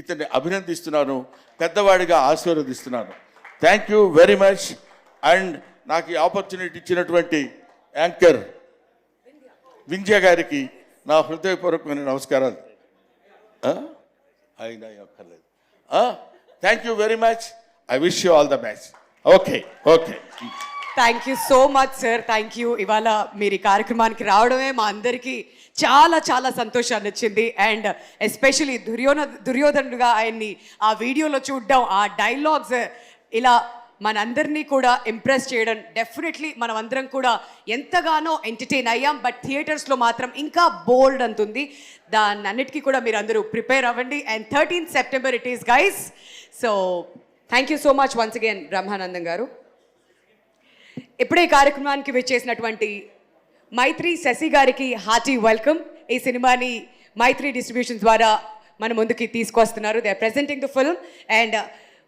ఇతన్ని అభినందిస్తున్నాను, పెద్దవాడిగా ఆశీర్వదిస్తున్నాను. Thank you very much. And నాకు ఈ ఆపర్చునిటీ ఇచ్చినటువంటి యాంకర్ వింధ్య గారికి నా హృదయపూర్వకమైన నమస్కారాలు. అయినా అక్కర్లేదు. Thank you very much. I wish you all the best. Okay. Thank you so much sir. Thank you. ఇవాళ మీరు ఈ కార్యక్రమానికి రావడమే మా అందరికీ చాలా సంతోషాన్ని ఇచ్చింది. అండ్ ఎస్పెషలీ దుర్యోధనుడుగా ఆయన్ని ఆ వీడియోలో చూడడం, ఆ డైలాగ్స్ ఇలా మనందరినీ కూడా ఇంప్రెస్ చేయడం, డెఫినెట్లీ మనం అందరం కూడా ఎంతగానో ఎంటర్టైన్ అయ్యాం. బట్ థియేటర్స్లో మాత్రం ఇంకా బోల్డ్ అంతుంది. దాన్ని అన్నిటికీ కూడా మీరు అందరూ ప్రిపేర్ అవ్వండి. And 13th September it is guys. So thank you so much once again Brahmanandam గారు. ఇప్పుడే ఈ కార్యక్రమానికి వచ్చేసినటువంటి మైత్రి శశి గారికి హార్టీ వెల్కమ్. ఈ సినిమాని మైత్రి డిస్ట్రిబ్యూషన్ ద్వారా మన ముందుకి తీసుకొస్తున్నారు. They are presenting the film. And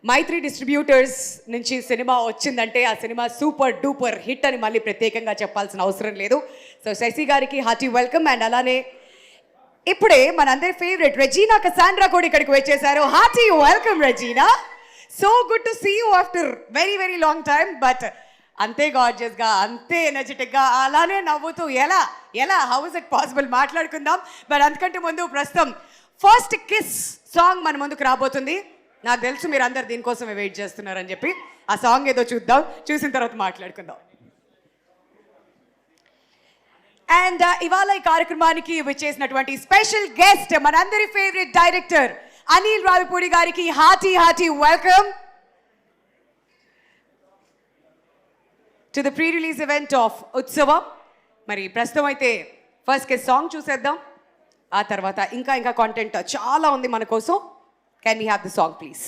Mythri distributors నుంచి సినిమా వచ్చిందంటే ఆ సినిమా సూపర్ డూపర్ హిట్ అని మళ్ళీ ప్రత్యేకంగా చెప్పాల్సిన అవసరం లేదు. సో శశి గారికి హార్టీ వెల్కమ్. అండ్ అలానే ఇప్పుడే మనందరి ఫేవరెట్ రెజీనా కసాండ్రా కూడా ఇక్కడికి వచ్చేసారు. Hearty welcome Regina. So good to see you after very long time. But అంతే గార్జియస్గా, అంతే ఎనర్జెటిక్గా, అలానే నవ్వుతూ ఎలా హౌ ఇస్ ఇట్ పాసిబుల్ మాట్లాడుకుందాం. బట్ అంతకంటే ముందు ప్రస్తుతం ఫస్ట్ కిస్ సాంగ్ మన ముందుకు రాబోతుంది. నాకు తెలుసు మీరు అందరు దీనికోసమే వెయిట్ చేస్తున్నారని చెప్పి. ఆ సాంగ్ ఏదో చూద్దాం, చూసిన తర్వాత మాట్లాడుకుందాం. అండ్ ఇవాళ ఈ కార్యక్రమానికి వచ్చేసినటువంటి స్పెషల్ గెస్ట్ మనందరి ఫేవరెట్ డైరెక్టర్ అనిల్ రావిపూడి గారికి hearty welcome to the pre-release event of ఉత్సవం. మరి ప్రస్తుతం అయితే ఫస్ట్ కిస్ సాంగ్ చూసేద్దాం. ఆ తర్వాత ఇంకా కాంటెంట్ చాలా ఉంది మన కోసం. Can we have the song please?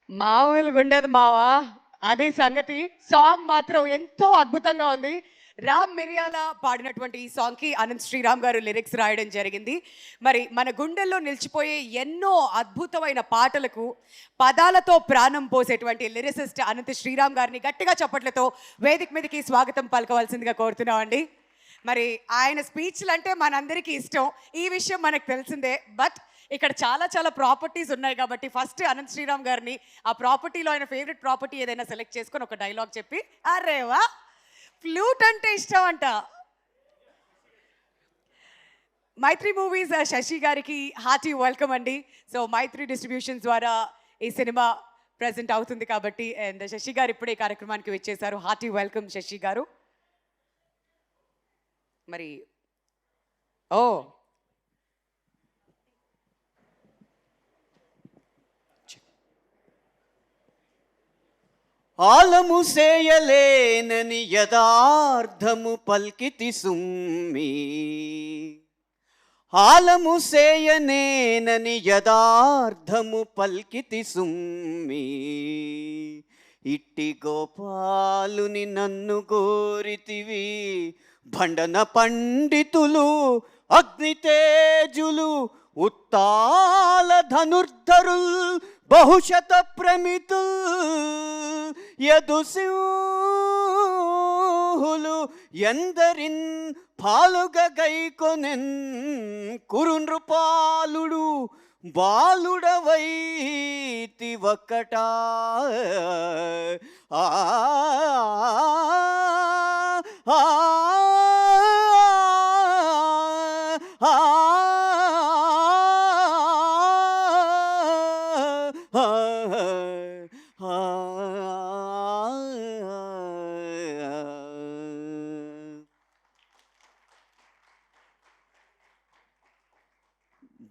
మామూలుగా ఉండదు మావా, అదే సంగతి. సాంగ్ మాత్రం ఎంతో అద్భుతంగా ఉంది. రామ్ మిరియాల పాడినటువంటి ఈ సాంగ్ కి అనంత్ శ్రీరామ్ గారు లిరిక్స్ రాయడం జరిగింది. మరి మన గుండెల్లో నిలిచిపోయే ఎన్నో అద్భుతమైన పాటలకు పదాలతో ప్రాణం పోసేటువంటి లిరిసిస్ట్ అనంత్ శ్రీరామ్ గారిని గట్టిగా చప్పట్లతో వేదిక మీదకి స్వాగతం పలకవలసిందిగా కోరుతున్నామండి. మరి ఆయన స్పీచ్లు అంటే మనందరికీ ఇష్టం, ఈ విషయం మనకు తెలిసిందే. బట్ ఇక్కడ చాలా చాలా ప్రాపర్టీస్ ఉన్నాయి కాబట్టి ఫస్ట్ అనంత్ శ్రీరామ్ గారిని ఆ ప్రాపర్టీలో ఆయన ఫేవరెట్ ప్రాపర్టీ ఏదైనా సెలెక్ట్ చేసుకొని ఒక డైలాగ్ చెప్పి, అరేవా ఫ్లూట్ అంటే ఇష్టం అంట. మైత్రి మూవీస్ శశి గారికి హార్టీ వెల్కమ్ అండి. సో మైత్రి డిస్ట్రిబ్యూషన్స్ ద్వారా ఈ సినిమా ప్రెజెంట్ అవుతుంది కాబట్టి, అండ్ శశి గారు ఇప్పుడే కార్యక్రమానికి వచ్చేసారు. హార్టీ వెల్కమ్ శశి గారు. మరి ఆలము సేయలేనని యదార్థము పల్కితి సుమ్మి, ఆలము సేయనేనని యదార్థము పల్కితి సుమ్మి, ఇట్టి గోపాలుని నన్ను గోరితివి, భండన పండితులు అగ్నితేజులు ఉత్తాల ధనుర్ధరుల్ బహుశత ప్రమితుల్ యదుసింహులు ఎందరిన్ పాలుగ గైకొనెన్ కురు నృపాలుడు బాలుడవైతి ఒక్కటా ఆ ఆ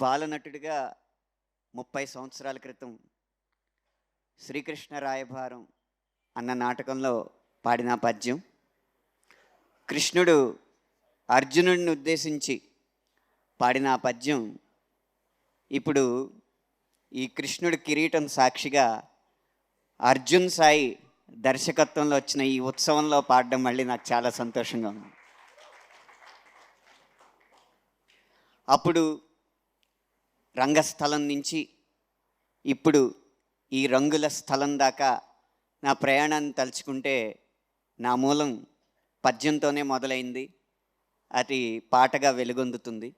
బాలనటుడిగా 30 సంవత్సరాల క్రితం శ్రీకృష్ణ రాయభారం అన్న నాటకంలో పాడిన పద్యం, కృష్ణుడు అర్జునుడిని ఉద్దేశించి పాడిన పద్యం ఇప్పుడు ఈ కృష్ణుడి కిరీటం సాక్షిగా అర్జున్ సాయి దర్శకత్వంలో వచ్చిన ఈ ఉత్సవంలో పాడడం మళ్ళీ నాకు చాలా సంతోషంగా ఉంది. అప్పుడు రంగస్థలం నుంచి ఇప్పుడు ఈ రంగుల స్థలం దాకా నా ప్రయాణాన్ని తలుచుకుంటే నా మూలం పద్యంతోనే మొదలైంది, అది పాటగా వెలుగొందుతుంది.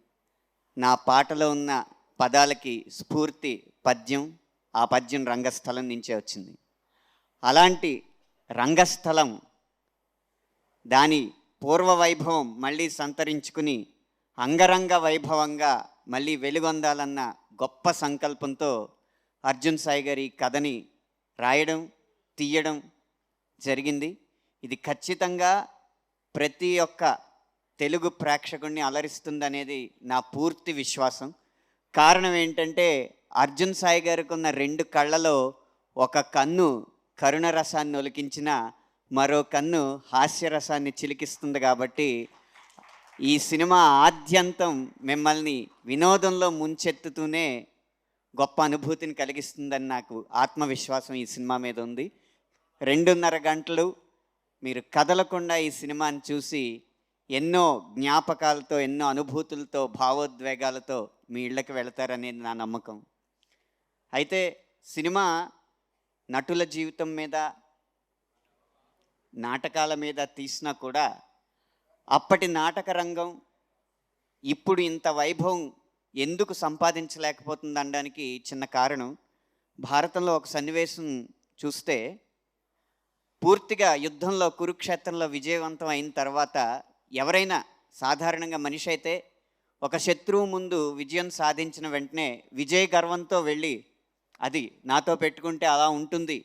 నా పాటలో ఉన్న పదాలకి స్ఫూర్తి పద్యం, ఆ పద్యం రంగస్థలం నుంచే వచ్చింది. అలాంటి రంగస్థలం దాని పూర్వ వైభవం మళ్ళీ సంతరించుకుని అంగరంగ వైభవంగా మళ్ళీ వెలుగొందాలన్న గొప్ప సంకల్పంతో అర్జున్ సాయి గారి కథని రాయడం తీయడం జరిగింది. ఇది ఖచ్చితంగా ప్రతి ఒక్క తెలుగు ప్రేక్షకుడిని అలరిస్తుందనేది నా పూర్తి విశ్వాసం. కారణం ఏంటంటే అర్జున్ సాయి గారికి ఉన్న 2 కళ్ళలో ఒక కన్ను కరుణరసాన్ని ఒలికించిన మరో కన్ను హాస్యరసాన్ని చిలికిస్తుంది. కాబట్టి ఈ సినిమా ఆద్యంతం మిమ్మల్ని వినోదంలో ముంచెత్తుతూనే గొప్ప అనుభూతిని కలిగిస్తుందని నాకు ఆత్మవిశ్వాసం ఈ సినిమా మీద ఉంది. 2.5 గంటలు మీరు కదలకుండా ఈ సినిమాని చూసి ఎన్నో జ్ఞాపకాలతో, ఎన్నో అనుభూతులతో, భావోద్వేగాలతో మీ ఇళ్ళకి వెళతారనేది నా నమ్మకం. అయితే సినిమా నటుల జీవితం మీద, నాటకాల మీద తీసినా కూడా అప్పటి నాటక రంగం ఇప్పుడు ఇంత వైభవం ఎందుకు సంపాదించలేకపోతుంది అనడానికి చిన్న కారణం. భారతంలో ఒక సన్నివేశం చూస్తే, పూర్తిగా యుద్ధంలో కురుక్షేత్రంలో విజయవంతం అయిన తర్వాత ఎవరైనా సాధారణంగా మనిషి అయితే ఒక శత్రువు ముందు విజయం సాధించిన వెంటనే విజయ గర్వంతో వెళ్ళి అది నాతో పెట్టుకుంటే అలా ఉంటుంది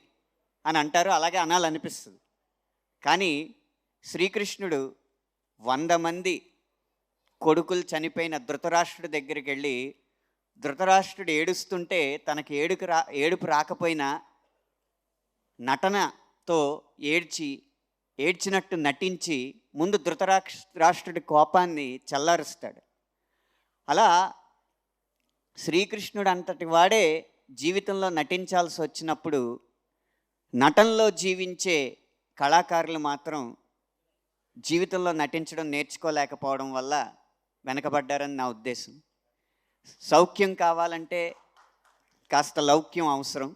అని అంటారు, అలాగే అనాలనిపిస్తుంది. కానీ శ్రీకృష్ణుడు 100 మంది కొడుకులు చనిపోయిన ధృతరాష్ట్రుడి దగ్గరికి వెళ్ళి, ధృతరాష్ట్రుడు ఏడుస్తుంటే తనకి ఏడుపు రాకపోయినా నటనతో ఏడ్చినట్టు నటించి ముందు ధృతరాష్ట్రుడి కోపాన్ని చల్లారుస్తాడు. అలా శ్రీకృష్ణుడు అంతటి వాడే జీవితంలో నటించాల్సి వచ్చినప్పుడు నటనలో జీవించే కళాకారులు మాత్రం జీవితంలో నటించడం నేర్చుకోలేకపోవడం వల్ల వెనకబడ్డారని నా ఉద్దేశం. సౌఖ్యం కావాలంటే కాస్త లౌక్యం అవసరం.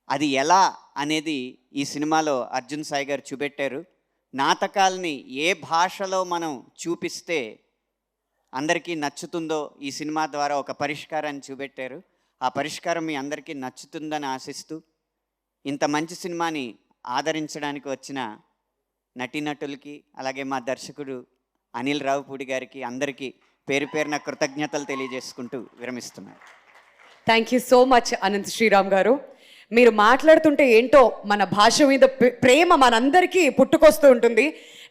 అది ఎలా అనేది ఈ సినిమాలో అర్జున్ సాయి గారు చూపెట్టారు. నాటకాల్ని ఏ భాషలో మనం చూపిస్తే అందరికీ నచ్చుతుందో ఈ సినిమా ద్వారా ఒక పరిష్కారాన్ని చూపెట్టారు. ఆ పరిష్కారం మీ అందరికీ నచ్చుతుందని ఆశిస్తూ ఇంత మంచి సినిమాని ఆదరించడానికి వచ్చిన నటీనటులకి అలాగే మా దర్శకుడు అనిల్ రావుపూడి గారికి అందరికీ పేరు పేరున కృతజ్ఞతలు తెలియజేసుకుంటూ విరమిస్తున్నాను. Thank you so much Anant Sriram గారు. మీరు మాట్లాడుతుంటే ఏంటో మన భాష మీద ప్రేమ మనందరికీ పుట్టుకొస్తూ ఉంటుంది.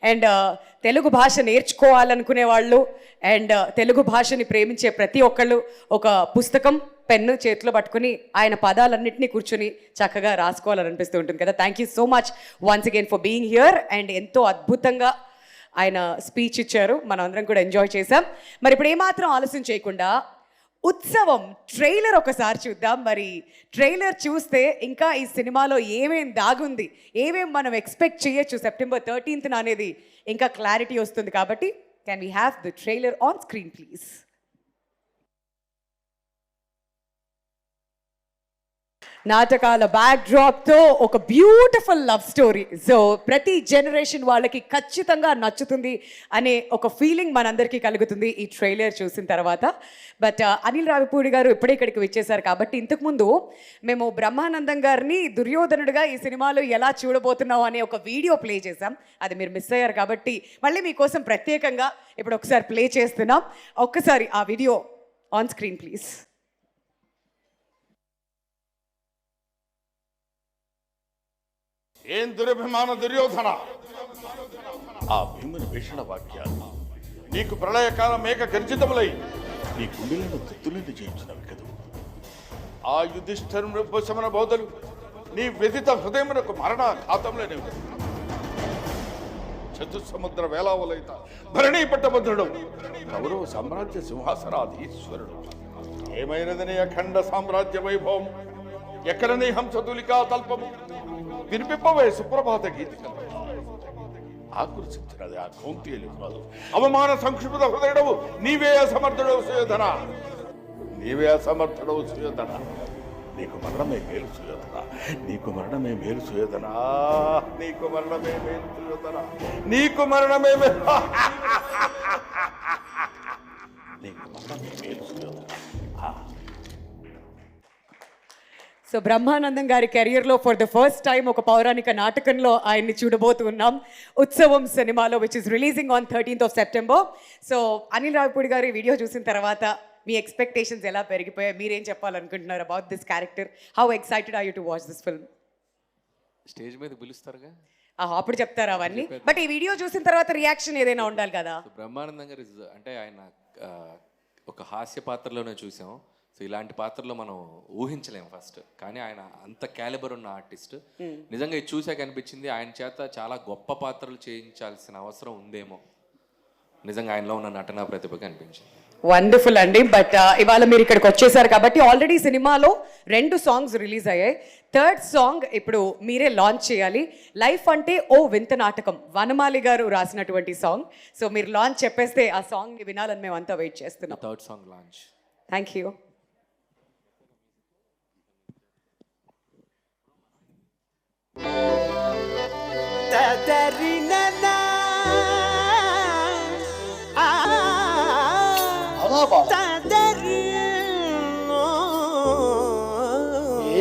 అండ్ తెలుగు భాష నేర్చుకోవాలనుకునే వాళ్ళు అండ్ తెలుగు భాషని ప్రేమించే ప్రతి ఒక్కళ్ళు ఒక పుస్తకం పెన్ను చేతిలో పట్టుకుని ఆయన పదాలన్నింటినీ కూర్చొని చక్కగా రాసుకోవాలని అనిపిస్తూ ఉంటుంది కదా. Thank you so much once again for being here. And ఎంతో అద్భుతంగా ఆయన స్పీచ్ ఇచ్చారు, మనం అందరం కూడా ఎంజాయ్ చేసాం. మరి ఇప్పుడు ఏమాత్రం ఆలస్యం చేయకుండా ఉత్సవం ట్రైలర్ ఒకసారి చూద్దాం. మరి ట్రైలర్ చూస్తే ఇంకా ఈ సినిమాలో ఏమేం దాగుంది, ఏమేం మనం ఎక్స్పెక్ట్ చేయొచ్చు సెప్టెంబర్ 13th అనేది ఇంకా క్లారిటీ వస్తుంది. కాబట్టి can we have the trailer on screen please? నాటకాల బ్యాక్డ్రాప్తో ఒక బ్యూటిఫుల్ లవ్ స్టోరీ. సో ప్రతి జనరేషన్ వాళ్ళకి ఖచ్చితంగా నచ్చుతుంది అనే ఒక ఫీలింగ్ మనందరికీ కలుగుతుంది ఈ ట్రైలర్ చూసిన తర్వాత. బట్ అనిల్ రావిపూడి గారు ఇప్పుడే ఇక్కడికి వచ్చేసారు కాబట్టి ఇంతకుముందు మేము బ్రహ్మానందం గారిని దుర్యోధనుడిగా ఈ సినిమాలో ఎలా చూడబోతున్నాం అనే ఒక వీడియో ప్లే చేసాం. అది మీరు మిస్ అయ్యారు కాబట్టి మళ్ళీ మీకోసం ప్రత్యేకంగా ఇప్పుడు ఒకసారి ప్లే చేస్తున్నాం. ఒక్కసారి ఆ వీడియో ఆన్ స్క్రీన్ ప్లీజ్. ఏం దురభిమాన దుర్యోధన, ఆ భీముని భీషణ వాక్యాలు నీకు ప్రళయకాల మేక గర్జితములై నీ గుండెలను తుత్తులను చేయించినవి కదూ. ఆ యుధిష్ఠిరుని ఉపశమన బోధలు నీ వ్యధిత హృదయమునకు మరణాఘాతములైనవి కదూ. చతుస్సముద్ర వేలావలయిత భరణీ పట్టభద్రుడు కౌరవ సామ్రాజ్య సింహాసనాధీశ్వరుడు ఏమైనదని అఖండ సామ్రాజ్య వైభవం ఎక్కడ నీ హంసతులికా తల్పము వినిపింపవే సుప్రభాత గీతిక ఆకృషించినది ఆ కౌంతేయులు కాదు. అవమాన సంక్షిప్త హృదయుడవు నీవే అసమర్థుడవు సుయోధన, నీవే అసమర్థుడవు సుయోధన. నీకు మరణమే మేలు సుయోధన, నీకు మరణమే మేలు సుయోధన, నీకు మరణమే మేలు సుయోధన, నీకు మరణమే మేలు నీకు మరణమే మేలు సుయోధన. సో బ్రహ్మానందం గారి కెరియర్లో ఫర్ ద ఫస్ట్ టైం ఒక పౌరాణిక నాటకంలో ఆయన్ని చూడబోతున్నాం ఉత్సవం సినిమాలో, which is releasing on 13th of September. So Anil Ravipudi గారి వీడియో చూసిన తర్వాత మీ ఎక్స్పెక్టేషన్స్ ఎలా పెరిగిపోయాయి, మీరేం చెప్పాలనుకుంటున్నారు about this character? How excited are you to watch this film? Stage మీద పిలుస్తారుగా, అప్పుడు చెప్తారు అవన్నీ. బట్ ఈ వీడియో చూసిన తర్వాత రియాక్షన్ ఏదైనా ఉండాలి కదా. బ్రహ్మానందం గారు అంటే ఆయన ఒక హాస్య పాత్రలోనే చూసాం. సో ఇలాంటి పాత్రలో మనం ఊహించలేం ఫస్ట్, కానీ ఆయన అంత క్యాలిబర్ ఉన్న ఆర్టిస్ట్. నిజంగా ఇది చూసాక అనిపించింది ఆయన చేత చాలా గొప్ప పాత్రలు చేయించాల్సిన అవసరం ఉందేమో నిజంగా ఆయనలో ఉన్న నటనా ప్రతిభగా అనిపించింది. వండర్ఫుల్ అండి. బట్ ఇవాళ మీరు ఇక్కడికి వచ్చేసారు కాబట్టి ఆల్రెడీ సినిమాలో 2 songs రిలీజ్ అయ్యాయి. 3rd song ఇప్పుడు మీరే లాంచ్ చేయాలి. లైఫ్ అంటే ఓ వింత నాటకం, వనమాలి గారు రాసినటువంటి సాంగ్. సో మీరు లాంచ్ చెప్పేస్తే ఆ సాంగ్ని వినాలని మేము అంతా వెయిట్ చేస్తున్నాం. 3rd song launch. Thank you.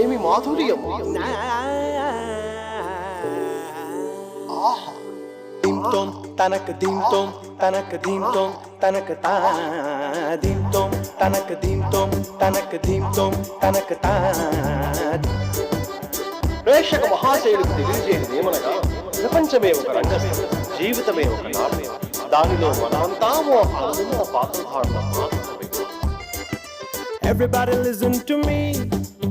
ఏమి మాధుర్యం! దింతోం తనక దింతోం తనక దింతోం తనక తా దింతోం తనక దింతోం తనక దింతోం తనక తా. ప్రేక్షక మహాశయులకు తెలియజేయనిది ఏమనగా ప్రపంచమే ఒక రంగస్థలం, జీవితమే ఒక నాటకం, దానిలో మనమంతా ఓ ఆనంద పాత్రధారణ మాత్రమే. Everybody listen to me,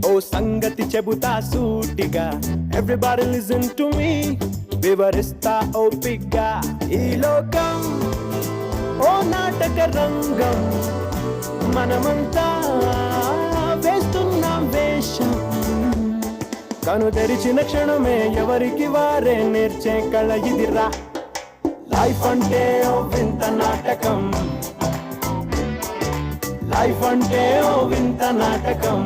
ఓ సంగతి చెబుతా సూటిగా. Everybody listen to me, వివరిస్తా ఓపిగ్గా. ఈ లోకం ఓ నాటక రంగం, మనమంతా వేస్తున్నాం వేషం కను తెరిచిన క్షణమే ఎవరికి వారే నేర్చే కళ ఇదిరా లైఫ్ అంటే ఓ వింత నాటకం లైఫ్ అంటే ఓ వింత నాటకం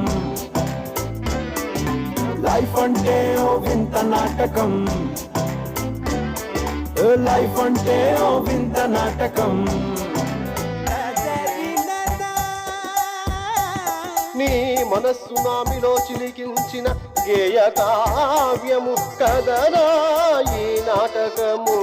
లైఫ్ అంటే ఓ వింత నాటకం లైఫ్ అంటే ఓ వింత నాటకం నీ మనస్సు నామిలో చిలికించిన గేయ కావ్యము కదనా ఈ నాటకము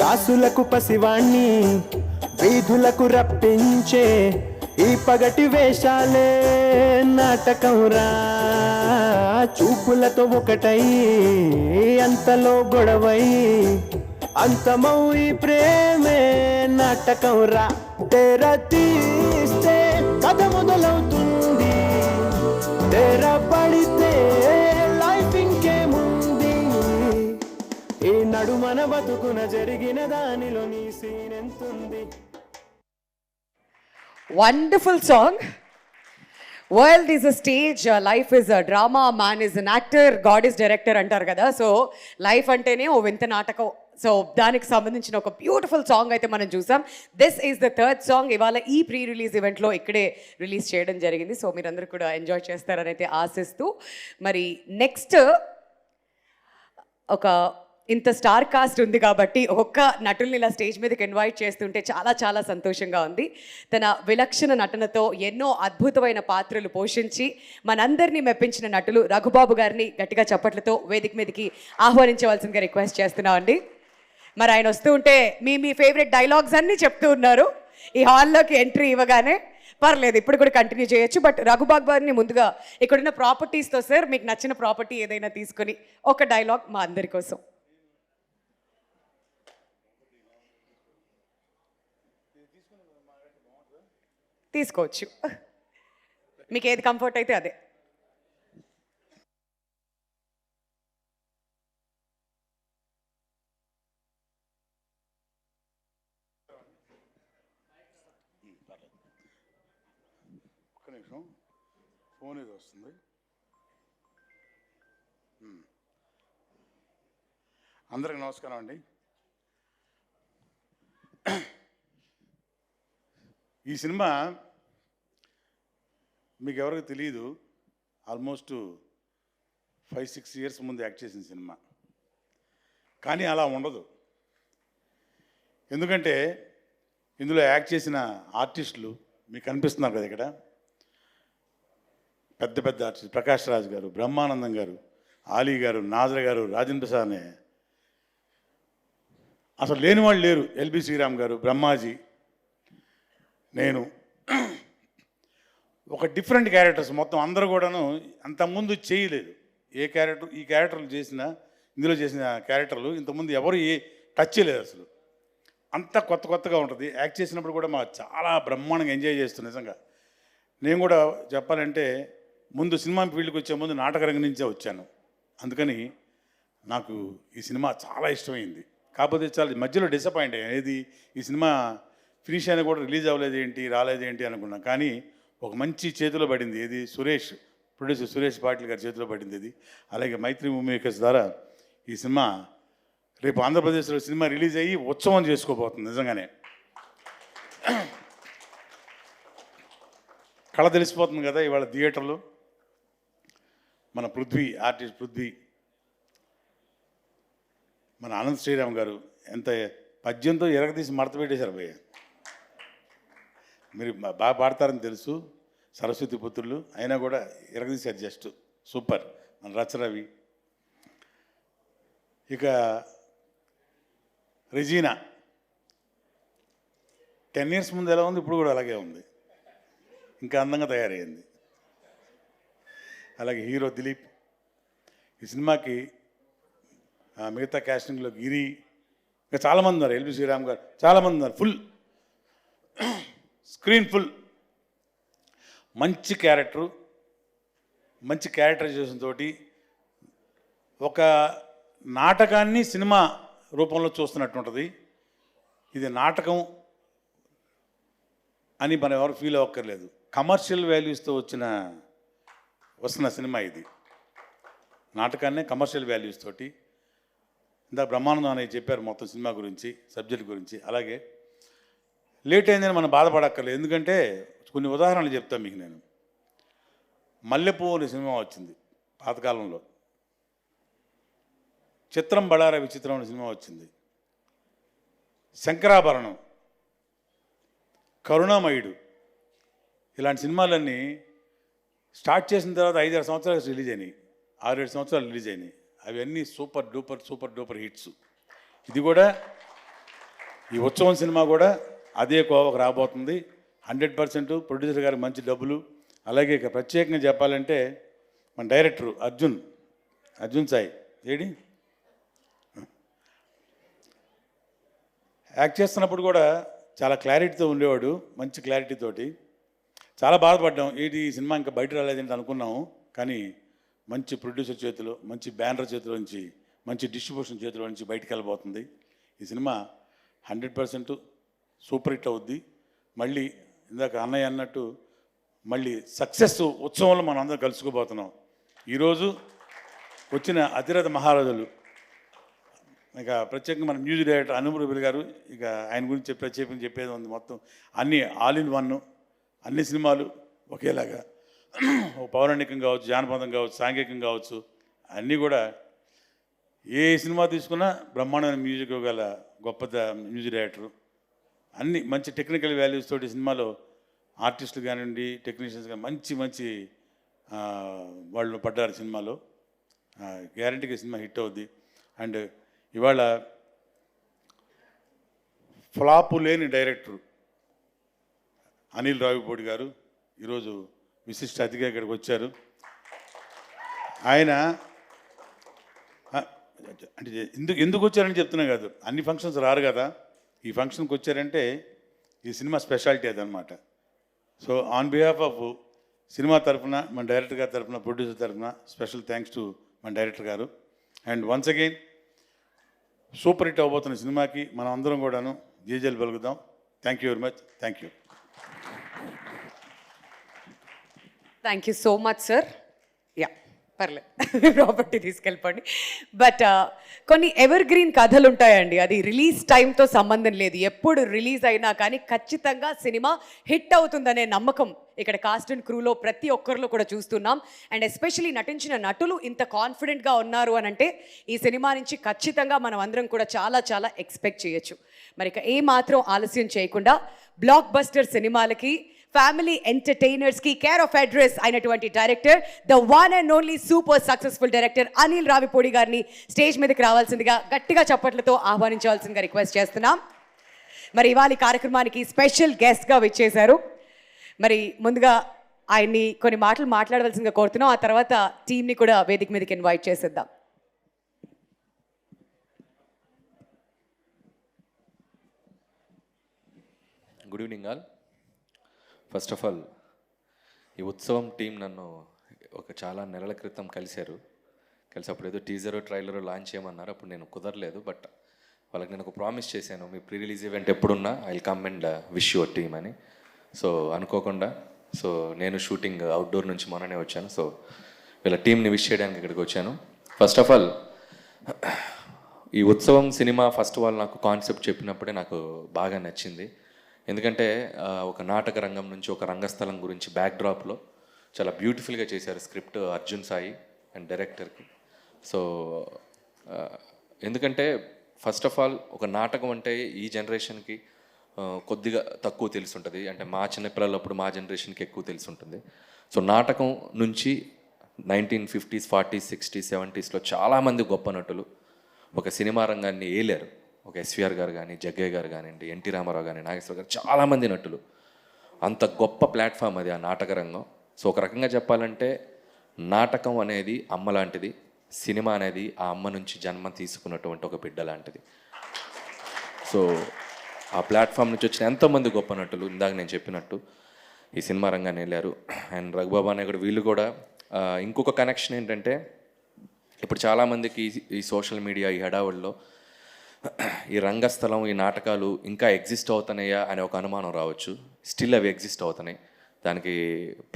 కాసులకు పసివాణ్ణి వీధులకు రప్పించే ఈ పగటి వేషాలే నాటకం రా చూపులతో ఒకటై అంతలో గొడవై అంతమౌ ఈ ప్రేమే నాటకం రా తెర తీస్తే కథ మొదలవుతుంది తెర పడితే లైఫ్ ఇంకేముంది ఈ నడుమన బతుకున జరిగిన దానిలో నీ సీన్ ఎంతుంది wonderful song. World is a stage, life is a drama, man is an actor, God is director అంటారు కదా. సో లైఫ్ అంటేనే ఓ వింత నాటకం. సో దానికి సంబంధించిన ఒక బ్యూటిఫుల్ సాంగ్ అయితే మనం చూసాం. This is the third song. ఇవాళ ఈ ప్రీ రిలీజ్ ఈవెంట్లో ఇక్కడే రిలీజ్ చేయడం జరిగింది. సో మీరందరూ కూడా ఎంజాయ్ చేస్తారని అయితే ఆశిస్తూ, మరి నెక్స్ట్ ఒక ఇంత స్టార్ కాస్ట్ ఉంది కాబట్టి ఒక్క నటుల్ని ఇలా స్టేజ్ మీదకి ఇన్వైట్ చేస్తుంటే చాలా చాలా సంతోషంగా ఉంది. తన విలక్షణ నటనతో ఎన్నో అద్భుతమైన పాత్రలు పోషించి మనందరినీ మెప్పించిన నటులు రఘుబాబు గారిని గట్టిగా చప్పట్లతో వేదిక మీదకి ఆహ్వానించవలసిందిగా రిక్వెస్ట్ చేస్తున్నామండి. మరి ఆయన వస్తూ ఉంటే మీ ఫేవరెట్ డైలాగ్స్ అన్నీ చెప్తూ ఉన్నారు. ఈ హాల్లోకి ఎంట్రీ ఇవ్వగానే పర్లేదు, ఇప్పుడు కూడా కంటిన్యూ చేయొచ్చు. బట్ రఘుబాబు గారిని ముందుగా ఇక్కడున్న ప్రాపర్టీస్తో సార్ మీకు నచ్చిన ప్రాపర్టీ ఏదైనా తీసుకొని ఒక డైలాగ్ మా అందరి కోసం. తీసుకోవచ్చు, మీకు ఏది కంఫర్ట్ అయితే అదే. ఒక్క నిమిషం, ఫోన్ ఏదో వస్తుంది. అందరికి నమస్కారం అండి. ఈ సినిమా మీకు ఎవరికి తెలియదు, ఆల్మోస్ట్ 5-6 ఇయర్స్ ముందు యాక్ట్ చేసిన సినిమా. కానీ అలా ఉండదు, ఎందుకంటే ఇందులో యాక్ట్ చేసిన ఆర్టిస్టులు మీకు కనిపిస్తున్నారు కదా ఇక్కడ, పెద్ద పెద్ద ఆర్టిస్ట్ ప్రకాష్ రాజ్ గారు, బ్రహ్మానందం గారు, ఆలీ గారు, నాజర్ గారు, రాజేంద్ర ప్రసాద్ అనే అసలు లేని వాళ్ళు లేరు. ఎల్బి శ్రీరామ్ గారు, బ్రహ్మాజీ, నేను, ఒక డిఫరెంట్ క్యారెక్టర్స్ మొత్తం అందరూ కూడాను అంతకుముందు చేయలేదు. ఈ క్యారెక్టర్లు చేసిన, ఇందులో చేసిన క్యారెక్టర్లు ఇంతకుముందు ఎవరు టచ్ చేయలేదు అసలు. అంత కొత్తగా ఉంటుంది. యాక్ట్ చేసినప్పుడు కూడా మాకు చాలా బ్రహ్మాండంగా ఎంజాయ్ చేస్తుంది. నిజంగా నేను కూడా చెప్పాలంటే ముందు సినిమా ఫీల్డ్కి వచ్చే ముందు నాటకరంగం నుంచే వచ్చాను. అందుకని నాకు ఈ సినిమా చాలా ఇష్టమైంది. కాకపోతే చాలా మధ్యలో డిసప్పాయింట్ అయ్యాను. ఏది ఈ సినిమా ఫినిష్ అయినా కూడా రిలీజ్ అవ్వలేదు ఏంటి, రాలేదు ఏంటి అనుకున్నాను. కానీ ఒక మంచి చేతిలో పడింది. ఏది సురేష్, ప్రొడ్యూసర్ సురేష్ పాటిల్ గారి చేతిలో పడింది ఇది. అలాగే మైత్రి మూవీ మేకర్స్ ద్వారా ఈ సినిమా రేపు ఆంధ్రప్రదేశ్లో సినిమా రిలీజ్ అయ్యి ఉత్సవం చేసుకోబోతుంది. నిజంగానే కళ తెలిసిపోతుంది కదా ఇవాళ థియేటర్లో. మన ఆర్టిస్ట్ పృథ్వీ, మన అనంత్ శ్రీరామ్ గారు ఎంత పద్యంతో ఎరగదీసి మడత పెట్టేశారు భయ్య. మీరు బాగా పాడతారని తెలుసు, సరస్వతి పుత్రులు, అయినా కూడా ఎరగదీశారు జస్ట్ సూపర్. మన రచరవి, ఇక రెజీనా 10 ఇయర్స్ ముందు ఎలా ఉంది ఇప్పుడు కూడా అలాగే ఉంది, ఇంకా అందంగా తయారైంది. అలాగే హీరో దిలీప్. ఈ సినిమాకి మిగతా క్యాస్టింగ్లో గిరి, ఇంకా చాలామంది ఉన్నారు, ఎల్బి శ్రీరామ్ గారు, చాలామంది ఉన్నారు. Full screen full. మంచి క్యారెక్టరు, మంచి క్యారెక్టరైజేషన్ తోటి ఒక నాటకాన్ని సినిమా రూపంలో చూస్తున్నట్టు ఉంటుంది. ఇది నాటకం అని మనం ఎవరు ఫీల్ అవ్వక్కర్లేదు. కమర్షియల్ వాల్యూస్తో వస్తున్న సినిమా ఇది. నాటకాన్నే కమర్షియల్ వాల్యూస్ తోటి. ఇందాక బ్రహ్మానందం అనేది చెప్పారు మొత్తం సినిమా గురించి, సబ్జెక్ట్ గురించి. అలాగే లేట్ అయిందని మనం బాధపడక్కర్లేదు, ఎందుకంటే కొన్ని ఉదాహరణలు చెప్తాను మీకు నేను. మల్లెపువ్వు అనే సినిమా వచ్చింది పాతకాలంలో. చిత్రం బళార విచిత్రం అనే సినిమా వచ్చింది. శంకరాభరణం, కరుణామయుడు, ఇలాంటి సినిమాలన్నీ స్టార్ట్ చేసిన తర్వాత 5-6 సంవత్సరాలు రిలీజ్ అయినాయి, 6-7 సంవత్సరాలు రిలీజ్ అయినాయి. అవన్నీ సూపర్ డూపర్ హిట్స్. ఇది కూడా, ఈ ఉత్సవం సినిమా కూడా అదే కోవకు రాబోతుంది. 100% ప్రొడ్యూసర్ గారికి మంచి డబ్బులు. అలాగే ఇక ప్రత్యేకంగా చెప్పాలంటే మన director Arjun Sai AD act చేస్తున్నప్పుడు కూడా చాలా క్లారిటీతో ఉండేవాడు, మంచి క్లారిటీతోటి. చాలా బాధపడ్డాం, ఈ సినిమా ఇంకా బయట రాలేదంటే అనుకున్నాము. కానీ మంచి ప్రొడ్యూసర్ చేతిలో, మంచి బ్యానర్ చేతిలో నుంచి, మంచి డిస్ట్రిబ్యూషన్ చేతిలో నుంచి బయటికి వెళ్ళబోతుంది. ఈ సినిమా 100% సూపర్ హిట్ అవుద్ది. మళ్ళీ ఇందాక అన్నయ్య అన్నట్టు మళ్ళీ సక్సెస్ ఉత్సవంలో మనం అందరం కలుసుకోబోతున్నాం. ఈరోజు వచ్చిన అతిరథ మహారాజులు, ఇక ప్రత్యేకంగా మన మ్యూజిక్ డైరెక్టర్ అనుమరుబిల్ గారు, ఇక ఆయన గురించి ప్రత్యేకంగా చెప్పేది ఉంది. మొత్తం అన్నీ ఆల్ ఇన్ వన్, అన్ని సినిమాలు ఒకేలాగా, పౌరాణికం కావచ్చు, జానపదం కావచ్చు, సాంఘికం కావచ్చు, అన్నీ కూడా ఏ సినిమా తీసుకున్నా బ్రహ్మాండమైన మ్యూజిక్ గల గొప్ప మ్యూజిక్ డైరెక్టరు. అన్ని మంచి టెక్నికల్ వాల్యూస్ తోటి సినిమాలో ఆర్టిస్టులు కానివ్వండి, టెక్నీషియన్స్ కానీ మంచి వాళ్ళు పడ్డారు సినిమాలో. గ్యారంటీగా సినిమా హిట్ అవుద్ది. అండ్ ఇవాళ ఫ్లాపు లేని డైరెక్టరు అనిల్ రావిపూడి గారు ఈరోజు విశిష్ట అతిథిగా ఇక్కడికి వచ్చారు. ఆయన అంటే ఎందుకు వచ్చారని చెప్తున్నా కాదు, అన్ని ఫంక్షన్స్ రారు కదా, ఈ ఫంక్షన్కి వచ్చారంటే ఈ సినిమా స్పెషాలిటీ అదనమాట. So on behalf of cinema తరఫున, మన డైరెక్టర్ గారి తరఫున, ప్రొడ్యూసర్ తరఫున స్పెషల్ థ్యాంక్స్ టు మన డైరెక్టర్ గారు. And once again super hit అవబోతున్న సినిమాకి మనం అందరం కూడాను జేజేలు పలుకుదాం. Thank you very much. Thank you. Thank you so much sir. Yeah పర్లేదు, ప్రాపర్టీ తీసుకెళ్ళిపోండి. బట్ కొన్ని ఎవర్ గ్రీన్ కథలు ఉంటాయండి, అది రిలీజ్ టైంతో సంబంధం లేదు. ఎప్పుడు రిలీజ్ అయినా కానీ ఖచ్చితంగా సినిమా హిట్ అవుతుందనే నమ్మకం ఇక్కడ కాస్ట్ అండ్ క్రూలో ప్రతి ఒక్కరిలో కూడా చూస్తున్నాం. అండ్ ఎస్పెషలీ నటించిన నటులు ఇంత కాన్ఫిడెంట్గా ఉన్నారు అని అంటే ఈ సినిమా నుంచి ఖచ్చితంగా మనం అందరం కూడా చాలా ఎక్స్పెక్ట్ చేయొచ్చు. మరి ఇక ఏమాత్రం ఆలస్యం చేయకుండా బ్లాక్ బస్టర్ సినిమాలకి, ఫ్యామిలీ ఎంటర్టైనర్స్కి కేర్ ఆఫ్ అడ్రస్ అయినటువంటి director, the one and only super successful director Anil Ravipudi గారిని స్టేజ్ మీదకి రావాల్సిందిగా గట్టిగా చప్పట్లతో ఆహ్వానించవలసిందిగా రిక్వెస్ట్ చేస్తున్నాం. మరి ఇవాళ కార్యక్రమానికి స్పెషల్ గెస్ట్గా విచ్చేశారు. మరి ముందుగా ఆయన్ని కొన్ని మాటలు మాట్లాడవలసిందిగా కోరుతున్నాం. ఆ తర్వాత టీంని కూడా వేదిక మీదకి ఇన్వైట్ చేసేద్దాం. Good evening all. First of all ఈ ఉత్సవం టీం నన్ను చాలా నెలల క్రితం కలిశారు. అప్పుడు ఏదో టీజరు ట్రైలరు లాంచ్ చేయమన్నారు. అప్పుడు నేను కుదరలేదు. బట్ వాళ్ళకి నేను ఒక ప్రామిస్ చేశాను, మీ ప్రీ రిలీజ్ ఈవెంట్ ఎప్పుడున్నా I will come and wish your team అని. సో అనుకోకుండా నేను షూటింగ్ అవుట్డోర్ నుంచి మొన్ననే వచ్చాను. సో వీళ్ళ టీంని విష్ చేయడానికి ఇక్కడికి వచ్చాను. ఫస్ట్ ఆఫ్ ఆల్ ఈ ఉత్సవం సినిమా ఫస్ట్ ఆల్ నాకు కాన్సెప్ట్ చెప్పినప్పుడే నాకు బాగా నచ్చింది. ఎందుకంటే ఒక నాటక రంగం నుంచి ఒక రంగస్థలం గురించి బ్యాక్డ్రాప్లో చాలా బ్యూటిఫుల్గా చేశారు స్క్రిప్ట్ అర్జున్ సాయి అండ్ డైరెక్టర్కి. సో ఎందుకంటే ఫస్ట్ ఆఫ్ ఆల్ ఒక నాటకం అంటే ఈ జనరేషన్కి కొద్దిగా తక్కువ తెలిసి ఉంటుంది, అంటే మా చిన్నపిల్లలప్పుడు మా జనరేషన్కి ఎక్కువ తెలిసి ఉంటుంది. సో నాటకం నుంచి 1950s, 40s, 60s, 70sలో చాలామంది గొప్ప నటులు ఒక సినిమా రంగాన్ని ఏలారు. ఒక ఎస్వీఆర్ గారు కానీ, జగ్గయ్య గారు కానివ్వండి, ఎన్టీ రామారావు కానీ, నాగేశ్వర గారు, చాలామంది నటులు. అంత గొప్ప ప్లాట్ఫామ్ అది ఆ నాటక రంగం. సో ఒక రకంగా చెప్పాలంటే నాటకం అనేది అమ్మ లాంటిది, సినిమా అనేది ఆ అమ్మ నుంచి జన్మ తీసుకున్నటువంటి ఒక బిడ్డ లాంటిది. సో ఆ ప్లాట్ఫామ్ నుంచి వచ్చిన ఎంతోమంది గొప్ప నటులు ఇందాక నేను చెప్పినట్టు ఈ సినిమా రంగాన్ని వెళ్ళారు. అండ్ రఘుబాబు అనే కూడా వీళ్ళు కూడా ఇంకొక కనెక్షన్ ఏంటంటే ఇప్పుడు చాలామందికి ఈ సోషల్ మీడియా ఈ హడావుల్లో ఈ రంగస్థలం ఈ నాటకాలు ఇంకా ఎగ్జిస్ట్ అవుతున్నాయా అనే ఒక అనుమానం రావచ్చు. స్టిల్ అవి ఎగ్జిస్ట్ అవుతున్నాయి. దానికి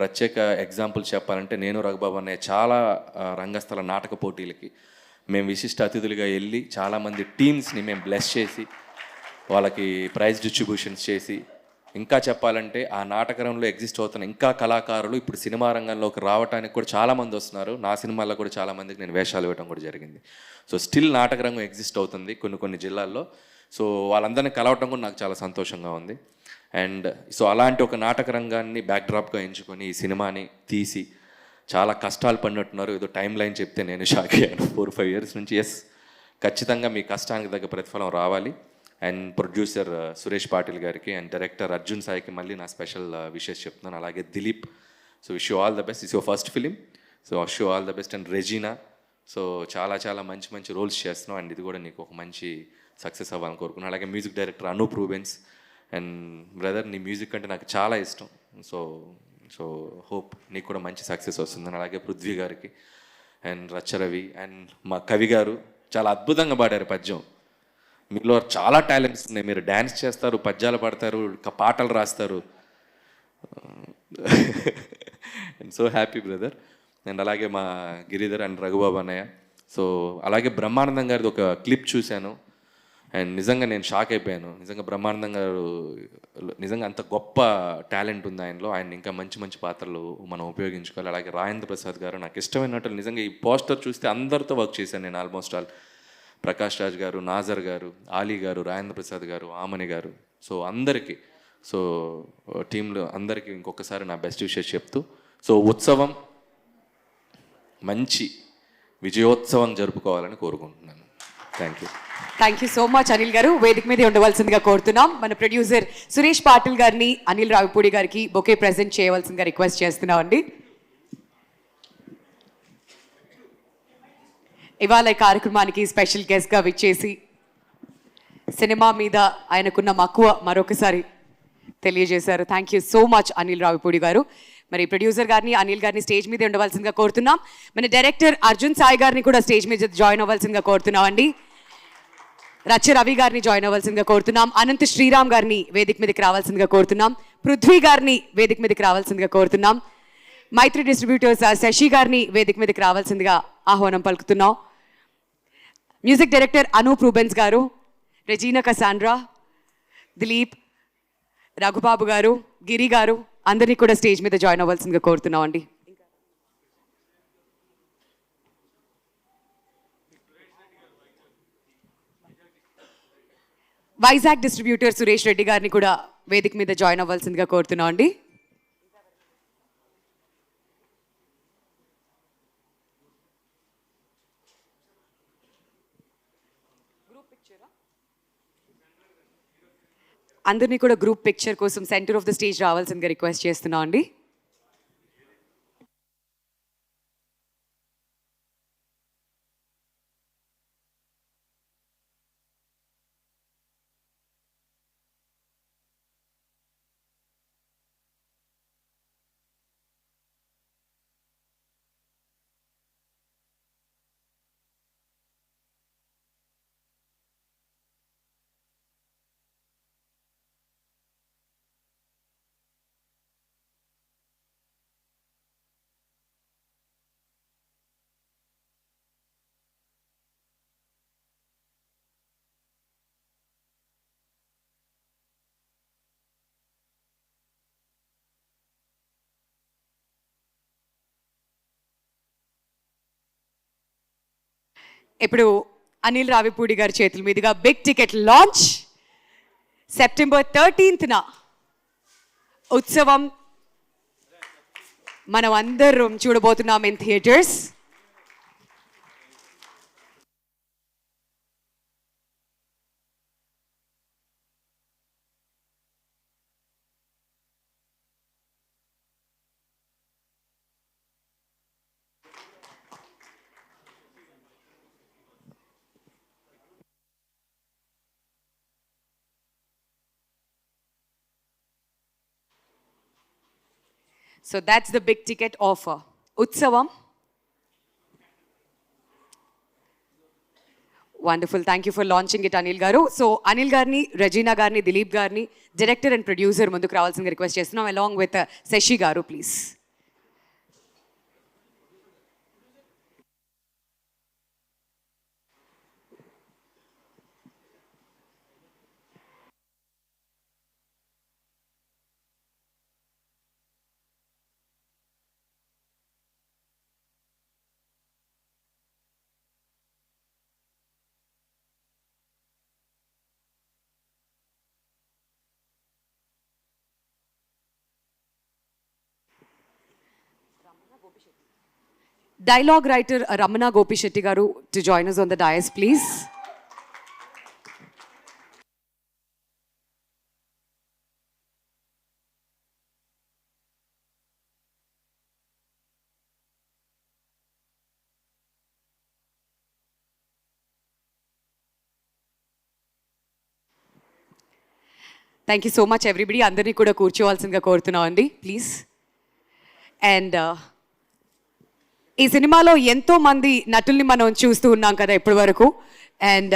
ప్రత్యేక ఎగ్జాంపుల్ చెప్పాలంటే నేను రఘుబాబు అనే చాలా రంగస్థల నాటక పోటీలకి మేము విశిష్ట అతిథులుగా వెళ్ళి చాలామంది టీమ్స్ని మేము బ్లెస్ చేసి వాళ్ళకి ప్రైజ్ డిస్ట్రిబ్యూషన్స్ చేసి, ఇంకా చెప్పాలంటే ఆ నాటకరంలో ఎగ్జిస్ట్ అవుతున్న ఇంకా కళాకారులు ఇప్పుడు సినిమా రంగంలోకి రావడానికి కూడా చాలామంది వస్తున్నారు. నా సినిమాల్లో కూడా చాలామందికి నేను వేషాలు ఇవ్వడం కూడా జరిగింది. సో స్టిల్ నాటక రంగం ఎగ్జిస్ట్ అవుతుంది కొన్ని జిల్లాల్లో. సో వాళ్ళందరినీ కలవటం కూడా నాకు చాలా సంతోషంగా ఉంది. అండ్ సో అలాంటి ఒక నాటక రంగాన్ని బ్యాక్డ్రాప్గా ఎంచుకొని ఈ సినిమాని తీసి చాలా కష్టాలు పడినట్టున్నారు. ఏదో టైం లైన్ చెప్తే నేను షాక్ అయ్యాను. 4-5 years నుంచి. ఎస్, ఖచ్చితంగా మీ కష్టానికి తగ్గ ప్రతిఫలం రావాలి. అండ్ ప్రొడ్యూసర్ సురేష్ పాటిల్ గారికి అండ్ డైరెక్టర్ అర్జున్ సాయికి మళ్ళీ నా స్పెషల్ విషెస్ చెప్తున్నాను. అలాగే Dilip, so wish you all the best. Is your first film, so wish you all the best. And Regina, so చాలా మంచి రోల్స్ చేస్తున్నావు అండ్ ఇది కూడా నీకు ఒక మంచి సక్సెస్ అవ్వాలని కోరుకున్నాను. అలాగే music director Anup Rubens. And brother, నీ మ్యూజిక్ అంటే నాకు చాలా ఇష్టం. సో హోప్ నీకు కూడా మంచి సక్సెస్ వస్తుందని. అలాగే పృథ్వీ గారికి అండ్ రచ్చరవి అండ్ మా కవి గారు చాలా అద్భుతంగా పాడారు పద్యం. మీలో చాలా టాలెంట్స్ ఉన్నాయి. మీరు డ్యాన్స్ చేస్తారు, పద్యాలు పాడతారు, పాటలు రాస్తారు. And so happy brother. And అలాగే మా గిరిధర్ అండ్ రఘుబాబు అన్నయ్య. సో అలాగే బ్రహ్మానందం గారిది ఒక క్లిప్ చూశాను అండ్ నిజంగా నేను షాక్ అయిపోయాను. నిజంగా బ్రహ్మానందం గారు నిజంగా అంత గొప్ప టాలెంట్ ఉంది ఆయనలో. ఆయన ఇంకా మంచి పాత్రలు మనం ఉపయోగించుకోవాలి. అలాగే రాజేంద్ర ప్రసాద్ గారు నాకు ఇష్టమైన నటులు. నిజంగా ఈ పోస్టర్ చూస్తే అందరితో వర్క్ చేశాను నేను ఆల్మోస్ట్ ఆల్. ప్రకాష్ రాజ్ గారు, నాజర్ గారు, ఆలీ గారు, రాజేంద్ర ప్రసాద్ గారు, ఆమని గారు, సో అందరికీ, సో టీంలో అందరికీ ఇంకొకసారి నా బెస్ట్ విషెస్ చెప్తూ, సో ఉత్సవం మంచి విజయోత్సవం జరుపుకోవాలని కోరుకుంటున్నాను. Thank you so much Anil గారు. వేదిక మీద ఉండవలసిందిగా కోరుతున్నాం. మన ప్రొడ్యూసర్ సురేష్ పాటిల్ గారిని అనిల్ రావిపూడి గారికి బొకే ప్రెజెంట్ చేయవలసిందిగా రిక్వెస్ట్ చేస్తున్నాం అండి. ఇవాళ ఈ కార్యక్రమానికి స్పెషల్ గెస్ట్గా విచ్చేసి సినిమా మీద ఆయనకున్న మక్కువ మరొకసారి తెలియజేశారు. Thank you so much Anil Ravipudi గారు. మరి ప్రొడ్యూసర్ గారిని అనిల్ గారిని స్టేజ్ మీద ఉండవలసిందిగా కోరుతున్నాం. మన డైరెక్టర్ అర్జున్ సాయి గారిని కూడా స్టేజ్ మీద జాయిన్ అవ్వాల్సిందిగా కోరుతున్నాం అండి. రచ్చ రవి గారిని జాయిన్ అవ్వాల్సిందిగా కోరుతున్నాం. అనంత శ్రీరామ్ గారిని వేదిక మీదకి రావాల్సిందిగా కోరుతున్నాం. పృథ్వీ గారిని వేదిక మీదకి రావాల్సిందిగా కోరుతున్నాం. మైత్రి డిస్ట్రిబ్యూటర్స్ శశి గారిని వేదిక మీదకి రావాల్సిందిగా ఆహ్వానం పలుకుతున్నాం. మ్యూజిక్ డైరెక్టర్ అనూప్ రూబెన్స్ గారు, రెజీనా కసాండ్రా, దిలీప్, రఘుబాబు గారు, గిరి గారు అందరినీ కూడా స్టేజ్ మీద జాయిన్ అవ్వాల్సిందిగా కోరుతున్నాం అండి. వైజాగ్ డిస్ట్రిబ్యూటర్ సురేష్ రెడ్డి గారిని కూడా వేదిక మీద జాయిన్ అవ్వాల్సిందిగా కోరుతున్నాం అండి. అందరినీ కూడా గ్రూప్ పిక్చర్ కోసం సెంటర్ ఆఫ్ ద స్టేజ్ రావాల్సిందిగా రిక్వెస్ట్ చేస్తున్నాం అండి. ఇప్పుడు అనిల్ రావిపూడి గారి చేతుల మీదుగా big ticket launch. September 13th ఉత్సవం మనం అందరం చూడబోతున్నాం in theatres. So that's the big ticket of Utsavam. Wonderful, thank you for launching it Anil గారు. సో అనిల్ గారిని, రెజీనా గారిని, దిలీప్ గారిని, డైరెక్టర్ అండ్ ప్రొడ్యూసర్ ముందుకు రావాల్సిందిగా రిక్వెస్ట్ చేస్తున్నాం, అలాంగ్ విత్ శశి గారు please. Dialogue writer Ramana Gopi Shetty garu to join us on the dais, please. Thank you so much everybody. Andarni kuda కూర్చోవాల్సిందిగా కోరుతున్నామండి ప్లీజ్. అండ్ ఈ సినిమాలో ఎంతో మంది నటుల్ని మనం చూస్తూ ఉన్నాం కదా ఇప్పటి వరకు. అండ్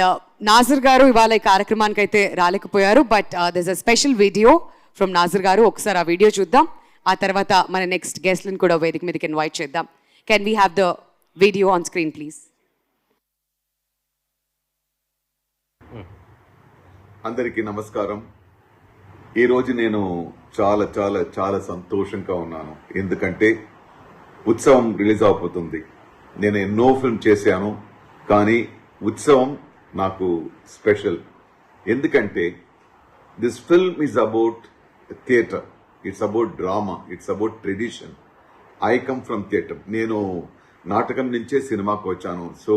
నాజర్ గారు ఇవాళ ఈ కార్యక్రమానికి అయితే రాలేకపోయారు, but this a special video from Nassar గారు. ఒకసారి ఆ వీడియో చూద్దాం, ఆ తర్వాత మన నెక్స్ట్ గెస్ట్లను కూడా వేదిక మీదకి ఇన్వైట్ చేద్దాం. Can we have the video on screen please? అందరికీ నమస్కారం. ఈరోజు నేను చాలా చాలా చాలా సంతోషంగా ఉన్నాను, ఎందుకంటే ఉత్సవం రిలీజ్ అవబోతుంది. నేను ఎన్నో ఫిల్మ్ చేశాను, కానీ ఉత్సవం నాకు స్పెషల్. ఎందుకంటే this film is about theatre, it's about drama, it's about tradition. I come from theatre. నేను నాటకం నుంచే సినిమాకి వచ్చాను. సో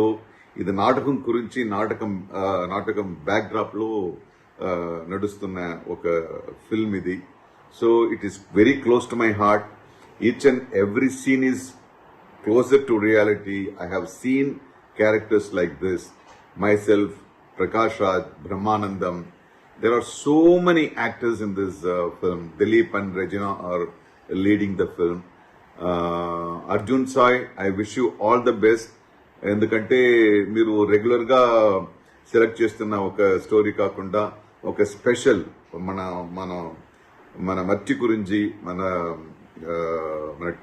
ఇది నాటకం గురించి, నాటకం బ్యాక్డ్రాప్ లో నడుస్తున్న ఒక ఫిల్మ్ ఇది. So it is very close to my heart. Each and every scene is closer to reality. I have seen characters like this. Myself, Prakash Raj, Brahmanandam. There are so many actors in this film. Dileep and Regina are leading the film. Arjun Sai, I wish you all the best. ఎందుకంటే మీరు రెగ్యులర్గా select చేస్తున్న ఒక story కాకుండా ఒక special మన మట్టి గురించి, మన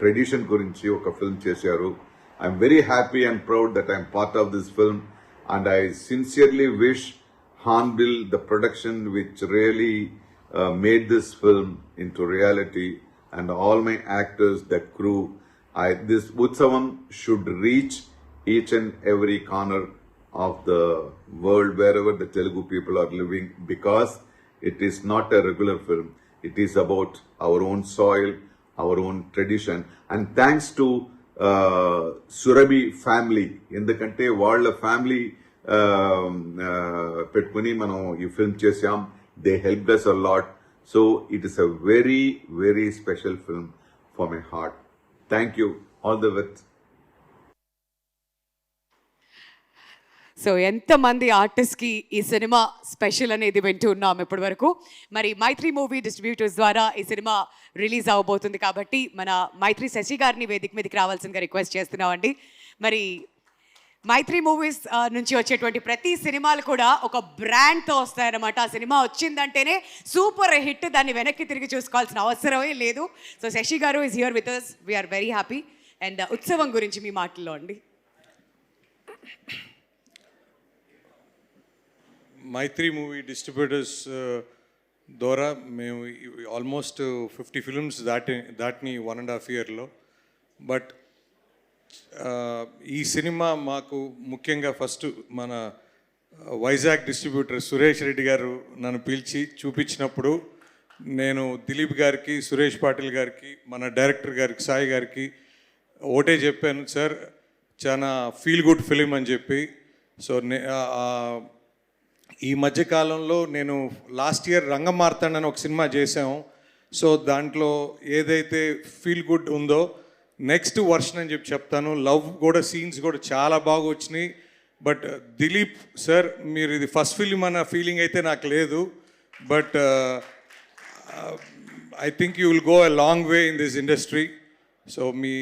ట్రెడిషన్ గురించి ఒక ఫిల్మ్ చేశారు. I'm very happy and proud that I'm part of this film, and I sincerely wish Hornbill the production which really made this film into reality, and all my actors, the crew. This Utsavam should reach each and every corner of the world wherever the Telugu people are living, because it is not a regular film. It is about our own soil, our own tradition, and thanks to Surabhi family, ఎందుకంటే వాళ్ళ family పెట్టుకుని మనం ఈ film చేసాం. They helped us a lot. So it is a very very special film for my heart. Thank you. All the best. So ఎంతమంది ఆర్టిస్ట్కి ఈ cinema special అనేది వింటూ ఉన్నాం ఇప్పటి వరకు. మరి మైత్రి మూవీ డిస్ట్రిబ్యూటర్స్ ద్వారా ఈ సినిమా రిలీజ్ అవబోతుంది కాబట్టి మన మైత్రి శశి గారిని వేదిక మీదకి రావాల్సిందిగా రిక్వెస్ట్ చేస్తున్నామండి. మరి మైత్రి మూవీస్ నుంచి వచ్చేటువంటి ప్రతి సినిమాలు కూడా ఒక బ్రాండ్తో వస్తాయన్నమాట. ఆ సినిమా వచ్చిందంటేనే సూపర్ హిట్, దాన్ని వెనక్కి తిరిగి చూసుకోవాల్సిన అవసరమే లేదు. సో శశి గారు is here with us. We are very happy. And Utsavam గురించి మీ మాటల్లో అండి. మైత్రి మూవీ డిస్ట్రిబ్యూటర్స్ ద్వారా మేము ఆల్మోస్ట్ 50 ఫిల్మ్స్ దాటిని 1.5 yearలో. బట్ ఈ సినిమా మాకు ముఖ్యంగా ఫస్ట్ మన వైజాగ్ డిస్ట్రిబ్యూటర్ సురేష్ రెడ్డి గారు నన్ను పిలిచి చూపించినప్పుడు నేను దిలీప్ గారికి, సురేష్ పాటిల్ గారికి, మన డైరెక్టర్ గారికి, సాయి గారికి ఒకటే చెప్పాను, సార్ చాలా ఫీల్ గుడ్ ఫిలిం అని చెప్పి. సో ఈ మధ్యకాలంలో నేను లాస్ట్ ఇయర్ రంగం మార్తాండని ఒక సినిమా చేసాము. సో దాంట్లో ఏదైతే ఫీల్ గుడ్ ఉందో నెక్స్ట్ వర్షన్ అని చెప్పి చెప్తాను. లవ్ కూడా సీన్స్ కూడా చాలా బాగా వచ్చినాయి. బట్ దిలీప్ సార్, మీరు ఇది ఫస్ట్ ఫిలిం అన్న ఫీలింగ్ అయితే నాకు లేదు. But I think you will go a long way in this industry. So me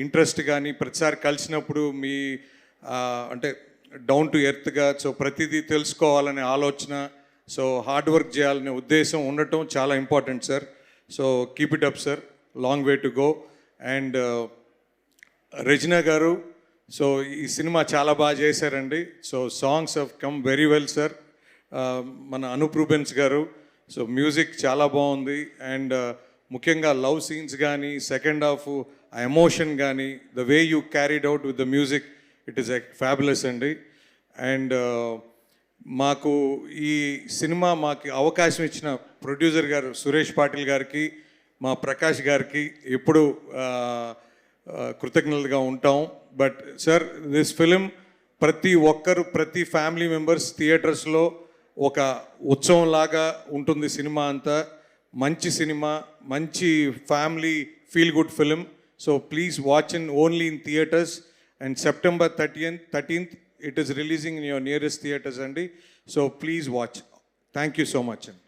interest కానీ ప్రతిసారి కలిసినప్పుడు మీ అంటే డౌన్ టు ఎర్త్గా, సో ప్రతిదీ తెలుసుకోవాలనే ఆలోచన, సో హార్డ్ వర్క్ చేయాలనే ఉద్దేశం ఉండటం చాలా important sir. So keep it up sir, long way to go. And Regina గారు, సో ఈ సినిమా చాలా బాగా చేశారండి. So songs have come very well sir. మన అనూప్ రూబెన్స్ గారు, సో మ్యూజిక్ చాలా బాగుంది. అండ్ ముఖ్యంగా లవ్ సీన్స్ కానీ, సెకండ్ హాఫ్ ఆ ఎమోషన్ కానీ, the way you carried out with the music, it is fabulous అండి. అండ్ మాకు ఈ సినిమా మాకు అవకాశం ఇచ్చిన ప్రొడ్యూసర్ గారు సురేష్ పాటిల్ గారికి, మా ప్రకాష్ గారికి ఎప్పుడు కృతజ్ఞతగా ఉంటాం. బట్ సార్, దిస్ ఫిలిం ప్రతి ఒక్కరు, ప్రతి ఫ్యామిలీ మెంబర్స్ థియేటర్స్లో ఒక ఉత్సవం లాగా ఉంటుంది. సినిమా అంతా మంచి సినిమా, మంచి family feel good film. So please watch only in theatres. And September 13th it is releasing in your nearest theatres అండి. So please watch. Thank you so much అండి.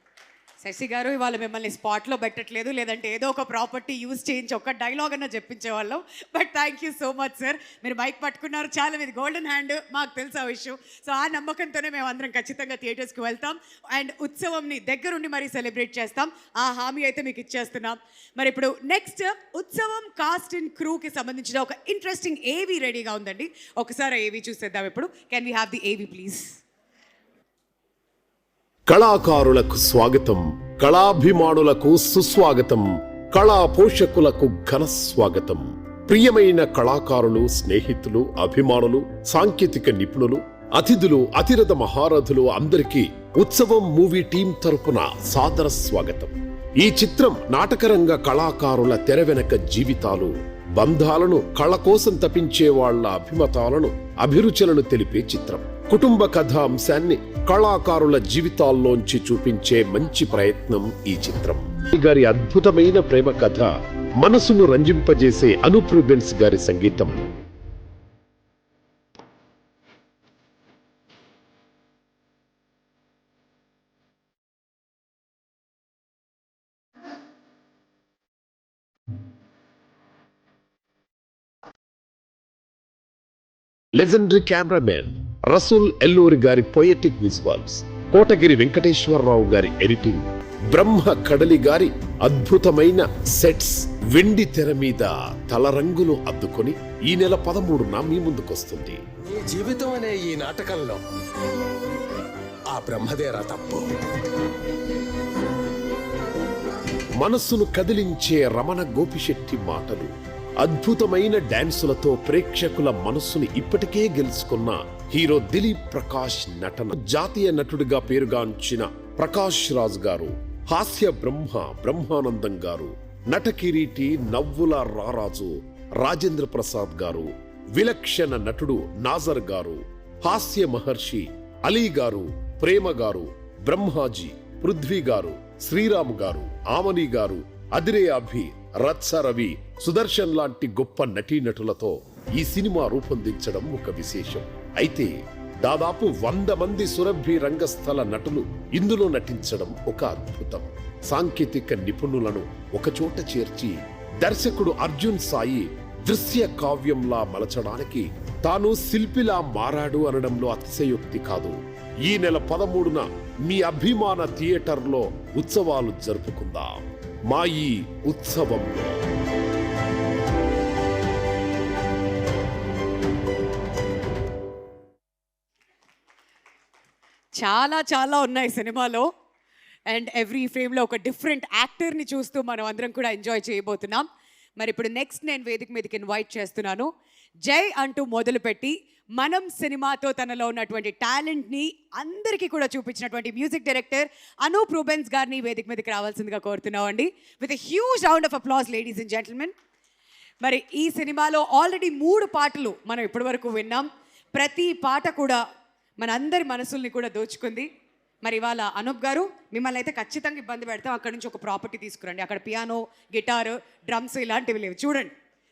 శశి గారు, ఇవాళ మిమ్మల్ని స్పాట్లో పెట్టట్లేదు, లేదంటే ఏదో ఒక ప్రాపర్టీ యూజ్ చేయించి ఒక డైలాగ్ అన్న చెప్పించేవాళ్ళం. But thank you so much sir. మీరు మైక్ పట్టుకున్నారు, చాలా మీది గోల్డెన్ హ్యాండ్, మాకు తెలుసు ఆ విషయం. సో ఆ నమ్మకంతోనే మేము అందరం ఖచ్చితంగా థియేటర్స్కి వెళ్తాం అండ్ ఉత్సవంని దగ్గరుండి మరీ సెలబ్రేట్ చేస్తాం. ఆ హామీ అయితే మీకు ఇచ్చేస్తున్నాం. మరి ఇప్పుడు నెక్స్ట్ ఉత్సవం కాస్ట్ అండ్ క్రూకి సంబంధించిన ఒక ఇంట్రెస్టింగ్ ఏవీ రెడీగా ఉందండి. ఒకసారి ఏవీ చూసేద్దాం ఇప్పుడు. కెన్ వీ హ్యావ్ ది ఏవీ ప్లీజ్? కళాకారులకు స్వాగతం, కళాభిమానులకు సుస్వాగతం, కళా పోషకులకు ఘన స్వాగతం. ప్రియమైన కళాకారులు, స్నేహితులు, అభిమానులు, సాంకేతిక నిపుణులు, అతిథులు, అతిరథ మహారథులు అందరికీ ఉత్సవం మూవీ టీం తరపున సాదర స్వాగతం. ఈ చిత్రం నాటకరంగ కళాకారుల తెర వెనక జీవితాలు, బంధాలను, కళ కోసం తపించే వాళ్ల అభిమతాలను, అభిరుచులను తెలిపే చిత్రం. కుటుంబ కథ అంశాన్ని కళాకారుల జీవితాల్లోంచి చూపించే మంచి ప్రయత్నం ఈ చిత్రం. గారి అద్భుతమైన ప్రేమ కథ, మనసును రంజింపజేసే అనూప్ రూబెన్స్ గారి సంగీతం. లెజెండరీ కెమెరామెన్ రసూల్ ఎల్లూరి గారి పొయెటిక్ విజువల్స్, కోటగిరి వెంకటేశ్వరరావు గారి ఎడిటింగ్, బ్రహ్మ కడలి గారి అద్భుతమైన సెట్స్ వెండి తెర మీద తలరంగులు అద్దుకొని ఈ నెల 13న మీ ముందుకొస్తుంది. నీ జీవితం అనే ఈ నాటకంలో ఆ బ్రహ్మదేరా తప్పు. మనస్సును కదిలించే రమణ గోపిశెట్టి మాటలు, అద్భుతమైన డాన్సులతో ప్రేక్షకుల మనస్సుని ఇప్పటికే గెలుచుకున్న హీరో దిలీప్ ప్రకాష్ నటన, జాతీయ నటుడిగా పేరుగాంచిన ప్రకాష్ రాజ్ గారు, హాస్య బ్రహ్మానందం గారు, నట కిరీటి నవ్వుల రారాజు రాజేంద్ర ప్రసాద్ గారు, విలక్షణ నటుడు నాజర్ గారు, హాస్య మహర్షి అలీ గారు, ప్రేమ గారు, బ్రహ్మాజీ, పృథ్వీ గారు, శ్రీరామ్ గారు, ఆమని గారు, అదిరే అభి, రత్స రవి, సుదర్శన్ లాంటి గొప్ప నటీనటులతో ఈ సినిమా రూపొందించడం ఒక విశేషం. అయితే దాదాపు 100 మంది సురభి రంగస్థల నటులు ఇందులో నటించడం ఒక అద్భుతం. సాంకేతిక నిపుణులను ఒకచోట చేర్చి దర్శకుడు అర్జున్ సాయి దృశ్య కావ్యంలా మలచడానికి తాను శిల్పిలా మారాడు అనడంలో అతిశయోక్తి కాదు. ఈ నెల 13న మీ అభిమాన థియేటర్లో ఉత్సవాలు జరుపుకుందాం. మా ఈ ఉత్సవంలో చాలా చాలా ఉన్నాయి సినిమాలో. అండ్ ఎవ్రీ ఫ్రేమ్లో ఒక డిఫరెంట్ యాక్టర్ని చూస్తూ మనం అందరం కూడా ఎంజాయ్ చేయబోతున్నాం. మరి ఇప్పుడు నెక్స్ట్ నేను వేదిక మీదకి ఇన్వైట్ చేస్తున్నాను. జై అంటూ మొదలుపెట్టి మనం సినిమాతో తనలో ఉన్నటువంటి టాలెంట్ని అందరికీ కూడా చూపించినటువంటి మ్యూజిక్ డైరెక్టర్ అనూప్ రూబెన్స్ గారిని వేదిక మీదకి రావాల్సిందిగా కోరుతున్నామండి. With a huge round of applause ladies and gentlemen. మరి ఈ సినిమాలో ఆల్రెడీ 3 పాటలు మనం ఇప్పటివరకు విన్నాం. ప్రతి పాట కూడా మనందరి మనసుల్ని కూడా దోచుకుంది. మరి ఇవాళ అనూప్ గారు మిమ్మల్ని అయితే ఖచ్చితంగా ఇబ్బంది పెడతాం. అక్కడ నుంచి ఒక ప్రాపర్టీ తీసుకురండి. అక్కడ పియానో, గిటార్, డ్రమ్స్ ఇలాంటివి లేవు.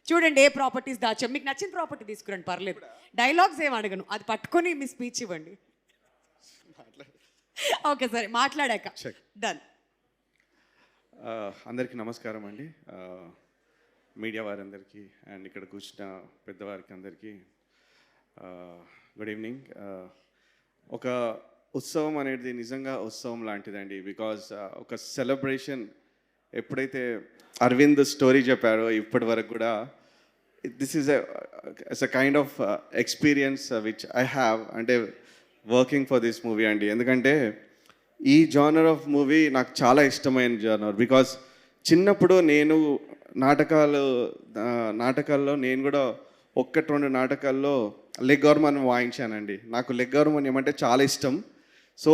చూడండి ఏ ప్రాపర్టీస్ దాచాం. మీకు నచ్చిన ప్రాపర్టీ తీసుకురండి, పర్లేదు. డైలాగ్స్ ఏం అడగను, అది పట్టుకొని మీ స్పీచ్ ఇవ్వండి. ఓకే సరే, మాట్లాడాక డన్. అందరికీ నమస్కారం అండి, మీడియా వారందరికీ అండ్ ఇక్కడ కూర్చున్న పెద్దవారికి అందరికీ గుడ్ ఈవినింగ్. ఒక ఉత్సవం అనేది నిజంగా ఉత్సవం లాంటిదండి. బికాజ్ ఒక సెలబ్రేషన్ ఎప్పుడైతే అరవింద్ స్టోరీ చెప్పారో ఇప్పటి వరకు కూడా this is a kind of experience which I have, అంటే వర్కింగ్ ఫర్ దిస్ మూవీ అండి. ఎందుకంటే ఈ జానర్ ఆఫ్ మూవీ నాకు చాలా ఇష్టమైన జానర్. బికాజ్ చిన్నప్పుడు నేను నాటకాల్లో నేను కూడా 1-2 నాటకాల్లో లెగ్ హార్మోనియం వాయించానండి. నాకు లెగ్ హార్మోనియం అంటే చాలా ఇష్టం. సో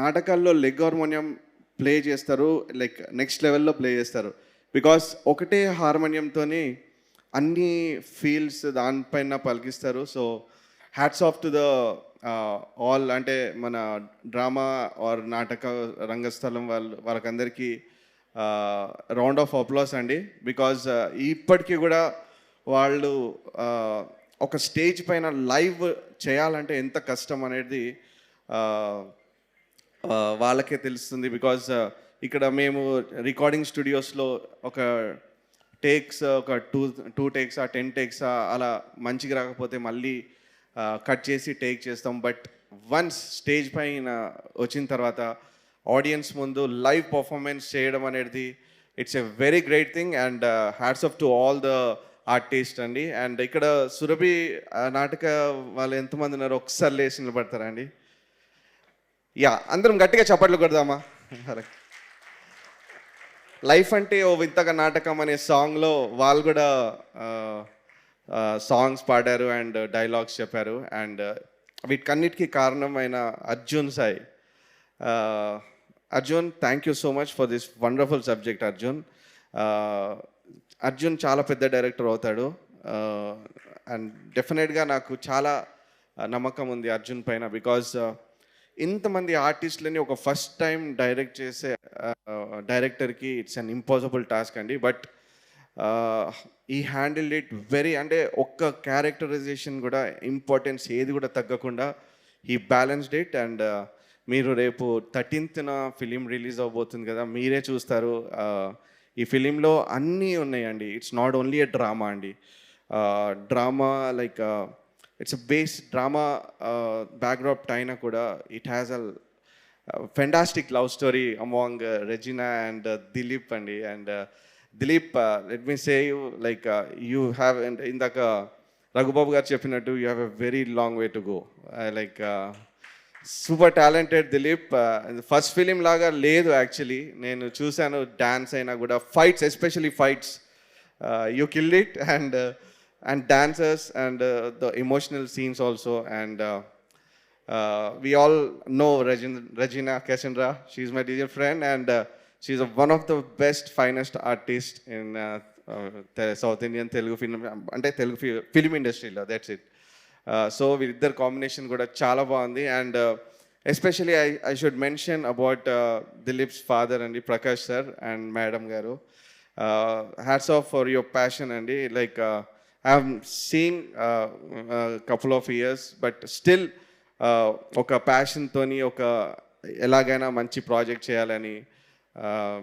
నాటకాల్లో లెగ్ హార్మోనియం ప్లే చేస్తారు, లైక్ నెక్స్ట్ లెవెల్లో ప్లే చేస్తారు. బికాస్ ఒకటే హార్మోనియంతోని అన్ని ఫీల్స్ దానిపైన పలికిస్తారు. So hats off to the all, అంటే మన డ్రామా ఆర్ నాటక రంగస్థలం వాళ్ళకందరికీ రౌండ్ ఆఫ్ అప్లాస్ అండి. బికాజ్ ఇప్పటికీ కూడా వాళ్ళు ఒక స్టేజ్ పైన లైవ్ చేయాలంటే ఎంత కష్టం అనేది వాళ్ళకే తెలుస్తుంది. బికాజ్ ఇక్కడ మేము రికార్డింగ్ స్టూడియోస్లో ఒక టేక్స్ ఒక టూ టేక్స్ 10 టేక్స్ అలా మంచిగా రాకపోతే మళ్ళీ కట్ చేసి టేక్ చేస్తాం. బట్ వన్స్ స్టేజ్ పైన వచ్చిన తర్వాత ఆడియన్స్ ముందు లైవ్ పర్ఫార్మెన్స్ చేయడం అనేది it's a very great thing. And hats off to all the artist అండి. అండ్ ఇక్కడ సురభి నాటక వాళ్ళు ఎంతమంది ఉన్నారు ఒకసారి లేచి నిలబడతారా అండి? యా, అందరం గట్టిగా చప్పట్లు కొడదామా? లైఫ్ అంటే ఓ వింతగా నాటకం అనే సాంగ్లో వాళ్ళు కూడా సాంగ్స్ పాడారు అండ్ డైలాగ్స్ చెప్పారు. అండ్ వీటికన్నిటికీ కారణమైన Arjun Sai. Arjun, thank you so much for this wonderful subject. Arjun చాలా పెద్ద డైరెక్టర్ అవుతాడు. అండ్ డెఫినెట్గా నాకు చాలా నమ్మకం ఉంది అర్జున్ పైన. బికాజ్ ఇంతమంది ఆర్టిస్టులని ఒక ఫస్ట్ టైం డైరెక్ట్ చేసే డైరెక్టర్కి ఇట్స్ అన్ ఇంపాసిబుల్ టాస్క్ అండి. బట్ ఈ హ్యాండిల్ ఇట్ వెరీ, అంటే ఒక్క క్యారెక్టరైజేషన్ కూడా ఇంపార్టెన్స్ ఏది కూడా తగ్గకుండా ఈ బ్యాలెన్స్డ్ ఇట్. అండ్ మీరు రేపు 13th ఫిలిం రిలీజ్ అవబోతుంది కదా, మీరే చూస్తారు. ఈ ఫిలింలో అన్నీ ఉన్నాయండి. It's not only a drama అండి. Drama like it's base drama backdrop అయినా కూడా it has a fantastic love story among Regina and Dilip అండి. And Dilip, let me say you like you have, ఇందాక రఘుబాబు గారు చెప్పినట్టు you have a very long way to go. Like super talented Dilip. First film లాగా లేదు actually, నేను చూశాను. డాన్స్ అయినా కూడా fights, especially fights, you killed it. And dancers and the emotional scenes also. And we all know Regina Cassandra. She's my dear friend, and she's one of the best, finest artists in South Indian Telugu film, ante Telugu film industry lo. That's it. So వీళ్ళిద్దరు combination కూడా చాలా బాగుంది. And especially I should mention about Dilip's father and Prakash sir and madam garu. Hats off for your passion అండి. Like I have seen a couple of years, but still ఒక ప్యాషన్తోని ఒక ఎలాగైనా మంచి project చేయాలని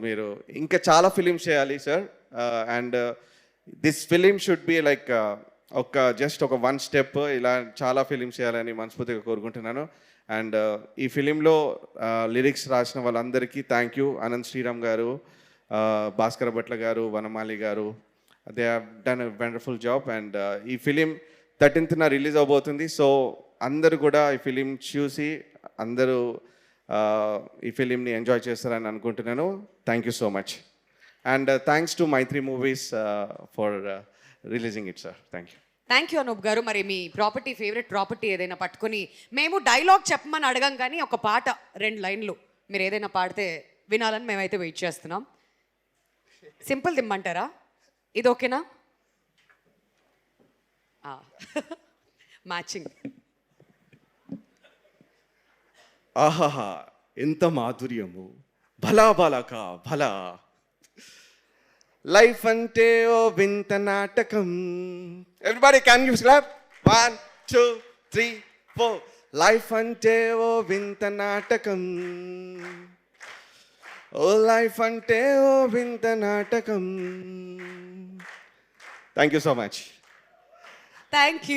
మీరు ఇంకా చాలా ఫిలిమ్స్ చేయాలి sir. And this film should be like ఒక జస్ట్ ఒక 1 స్టెప్, ఇలా చాలా ఫిలిమ్స్ చేయాలని మనస్ఫూర్తిగా కోరుకుంటున్నాను. అండ్ ఈ ఫిలింలో లిరిక్స్ రాసిన వాళ్ళందరికీ థ్యాంక్ యూ. అనంత్ శ్రీరామ్ గారు, భాస్కర భట్ల గారు, వనమాలి గారు, they have done a wonderful job. And ఈ ఫిలిం 13th రిలీజ్ అవబోతుంది. సో అందరూ కూడా ఈ ఫిలిం చూసి అందరూ ఈ ఫిలింని ఎంజాయ్ చేస్తారని అనుకుంటున్నాను. Thank you so much. And thanks to Mythri movies for releasing it sir. Thank you. Thank you Anup గారు. మరి మీ ప్రాపర్టీ, ఫేవరెట్ ప్రాపర్టీ ఏదైనా పట్టుకొని, మేము డైలాగ్ చెప్పమని అడగం కానీ ఒక పాట 2 లైన్లు మీరు ఏదైనా పాడితే వినాలని మేమైతే వెయిట్ చేస్తున్నాం. సింపుల్ దిమ్మంటారా? ఇది ఓకేనా? మ్యాచింగ్. ఆహాహా, ఎంత మాధుర్యము, భలా బాలక భలా. లైఫ్ అంటే ఓ వింత నాటకం. Everybody can you clap? 1 2 3 4. Life అంటే ఓ వింత నాటకం, ఓ లైఫ్ అంటే ఓ వింత నాటకం. Thank you so much. Thank